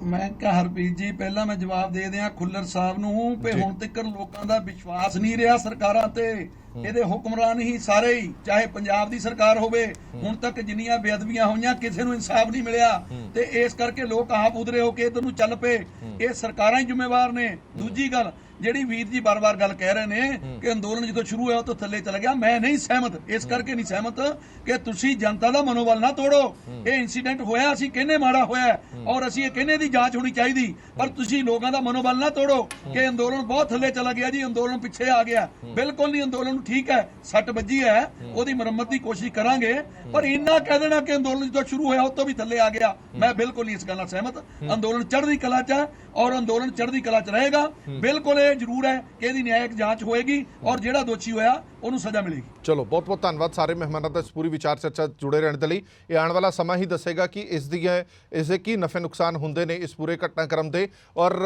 ਮੈਂ ਕਿਹਾ ਹਰਪ੍ਰੀਤ ਜੀ, ਪਹਿਲਾਂ ਮੈਂ ਜਵਾਬ ਦੇ ਦਿਆਂ ਖੁੱਲਰ ਸਾਹਿਬ ਨੂੰ ਕਿ ਹੁਣ ਤੱਕ ਲੋਕਾਂ ਦਾ ਵਿਸ਼ਵਾਸ ਨਹੀਂ ਰਿਹਾ ਸਰਕਾਰਾਂ ਤੇ। ਇਹਦੇ ਹੁਕਮਰਾਨ ਹੀ ਸਾਰੇ ਹੀ, ਚਾਹੇ ਪੰਜਾਬ ਦੀ ਸਰਕਾਰ ਹੋਵੇ, ਹੁਣ ਤੱਕ ਜਿੰਨੀਆਂ ਬੇਅਦਬੀਆਂ ਹੋਈਆਂ ਕਿਸੇ ਨੂੰ ਇਨਸਾਫ ਨਹੀਂ ਮਿਲਿਆ, ਤੇ ਇਸ ਕਰਕੇ ਲੋਕ ਆਪ ਉਧਰੇ ਹੋ ਕੇ ਇਧਰ ਨੂੰ ਚੱਲ ਪਏ। ਇਹ ਸਰਕਾਰਾਂ ਹੀ ਜ਼ਿੰਮੇਵਾਰ ਨੇ। ਦੂਜੀ ਗੱਲ ਜਿਹੜੀ ਵੀਰ ਜੀ ਬਾਰ-ਬਾਰ ਗੱਲ ਕਹਿ ਰਹੇ ਨੇ ਕਿ ਅੰਦੋਲਨ ਜਦੋਂ ਸ਼ੁਰੂ ਹੋਇਆ ਤਾਂ ਥੱਲੇ ਚਲਾ ਗਿਆ, ਮੈਂ ਨਹੀਂ ਸਹਿਮਤ। ਇਸ ਕਰਕੇ ਨਹੀਂ ਸਹਿਮਤ ਕਿ ਤੁਸੀਂ ਜਨਤਾ ਦਾ ਮਨੋਬਲ ਨਾ ਤੋੜੋ। ਇਹ ਇਨਸੀਡੈਂਟ ਹੋਇਆ, ਅਸੀਂ ਕਹਿੰਦੇ ਮਾੜਾ ਹੋਇਆ ਔਰ ਅਸੀਂ ਇਹ ਕਹਿੰਦੇ ਦੀ ਜਾਂਚ ਹੋਣੀ ਚਾਹੀਦੀ, ਪਰ ਤੁਸੀਂ ਲੋਕਾਂ ਦਾ ਮਨੋਬਲ ਨਾ ਤੋੜੋ ਕਿ ਅੰਦੋਲਨ ਬਹੁਤ ਥੱਲੇ ਚਲਾ ਗਿਆ ਜੀ, ਅੰਦੋਲਨ ਪਿੱਛੇ ਆ ਗਿਆ। ਬਿਲਕੁਲ ਨਹੀਂ, ਅੰਦੋਲਨ ਨੂੰ ਠੀਕ ਹੈ, ਸੱਟ ਵੱਜੀ ਹੈ, ਉਹਦੀ ਮੁਰੰਮਤ ਦੀ ਕੋਸ਼ਿਸ਼ ਕਰਾਂਗੇ, ਪਰ ਇੰਨਾ ਕਹਿ ਦੇਣਾ ਕਿ ਅੰਦੋਲਨ ਜਦੋਂ ਸ਼ੁਰੂ ਹੋਇਆ ਉਸ ਤੋਂ ਵੀ ਥੱਲੇ ਆ ਗਿਆ, ਮੈਂ ਬਿਲਕੁਲ ਨਹੀਂ ਇਸ ਗੱਲ ਨਾਲ ਸਹਿਮਤ। ਅੰਦੋਲਨ ਚੜ੍ਹਦੀ ਕਲਾ 'ਚ ਹੈ ਔਰ ਅੰਦੋਲਨ ਚੜ੍ਹਦੀ ਕਲਾ 'ਚ ਰਹੇਗਾ। ਬਿਲਕੁਲ ਇਹ ਜ਼ਰੂਰ ਹੈ ਕਿ ਇਹਦੀ ਨਿਆਇਕ ਜਾਂਚ ਹੋਏਗੀ ਔਰ ਜਿਹੜਾ ਦੋਸ਼ੀ ਹੋਇਆ ਉਹਨੂੰ ਸਜ਼ਾ ਮਿਲੇਗੀ। ਚਲੋ, ਬਹੁਤ ਬਹੁਤ ਧੰਨਵਾਦ ਸਾਰੇ ਮਹਿਮਾਨਾਂ ਦਾ ਇਸ ਪੂਰੀ ਵਿਚਾਰ ਚਰਚਾ ਜੁੜੇ ਰਹਿਣ ਦੇ ਲਈ। ਇਹ ਆਉਣ ਵਾਲਾ ਸਮਾਂ ਹੀ ਦੱਸੇਗਾ ਕਿ ਇਸਦੇ ਕੀ ਨਫੇ ਨੁਕਸਾਨ ਹੁੰਦੇ ਨੇ ਇਸ ਪੂਰੇ ਘਟਨਾਕ੍ਰਮ ਦੇ। ਔਰ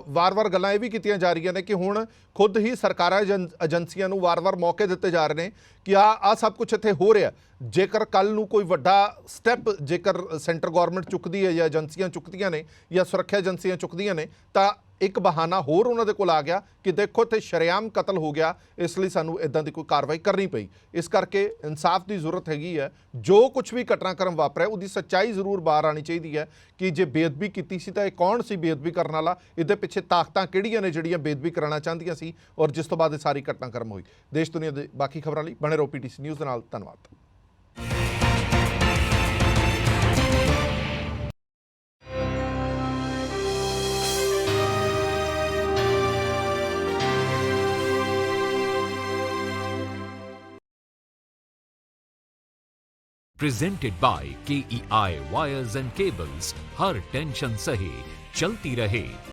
ਵਾਰ-ਵਾਰ ਗੱਲਾਂ ਇਹ ਵੀ ਕੀਤੀਆਂ ਜਾ ਰਹੀਆਂ ਨੇ ਕਿ ਹੁਣ ਖੁਦ ਹੀ ਸਰਕਾਰਾਂ ਏਜੰਸੀਆਂ ਨੂੰ ਵਾਰ-ਵਾਰ ਮੌਕੇ ਦਿੱਤੇ ਜਾ ਰਹੇ ਨੇ ਕਿ ਆਹ ਸਭ ਕੁਝ ਇੱਥੇ ਹੋ ਰਿਹਾ। ਜੇਕਰ ਕੱਲ ਨੂੰ ਕੋਈ ਵੱਡਾ ਸਟੈਪ ਜੇਕਰ ਸੈਂਟਰ ਗੌਰਮੈਂਟ ਚੁੱਕਦੀ ਹੈ ਜਾਂ ਏਜੰਸੀਆਂ ਚੁੱਕਦੀਆਂ ਨੇ ਜਾਂ ਸੁਰੱਖਿਆ ਏਜੰਸੀਆਂ ਚੁੱਕਦੀਆਂ ਨੇ, ਤਾਂ ਇੱਕ ਬਹਾਨਾ ਹੋਰ ਉਹਨਾਂ ਦੇ ਕੋਲ ਆ ਗਿਆ ਕਿ ਦੇਖੋ ਇੱਥੇ ਸ਼ਰੇਆਮ ਕਤਲ ਹੋ ਗਿਆ, ਇਸ ਲਈ ਸਾਨੂੰ ਇਦਾਂ ਦੀ ਕੋਈ ਕਾਰਵਾਈ ਕਰਨੀ ਪਈ। ਇਸ ਕਰਕੇ ਇਨਸਾਫ ਦੀ ਜ਼ਰੂਰਤ ਹੈਗੀ ਹੈ। ਜੋ ਕੁਝ ਵੀ ਘਟਨਾਕ੍ਰਮ ਵਾਪਰਿਆ ਉਹਦੀ ਸੱਚਾਈ ਜ਼ਰੂਰ ਬਾਹਰ ਆਉਣੀ ਚਾਹੀਦੀ ਹੈ ਕਿ ਜੇ ਬੇਅਦਬੀ ਕੀਤੀ ਸੀ ਤਾਂ ਇਹ ਕੌਣ ਸੀ ਬੇਅਦਬੀ ਕਰਨ ਵਾਲਾ, ਇਹਦੇ ਪਿੱਛੇ ਤਾਕਤਾਂ ਕਿਹੜੀਆਂ ਨੇ ਜਿਹੜੀਆਂ ਬੇਅਦਬੀ ਕਰਾਉਣਾ ਚਾਹੁੰਦੀਆਂ ਸੀ, ਔਰ ਜਿਸ ਤੋਂ ਬਾਅਦ ਇਹ ਸਾਰੀ ਘਟਨਾਕ੍ਰਮ ਹੋਈ। ਦੇਸ਼ ਦੁਨੀਆ ਦੇ ਬਾਕੀ ਖਬਰਾਂ ਲਈ ਬਣੇ ਰਹੋ PTC ਨਿਊਜ਼ ਦੇ ਨਾਲ। ਧੰਨਵਾਦ। Presented by KEI Wires and Cables, her tension सहे चलती रहे।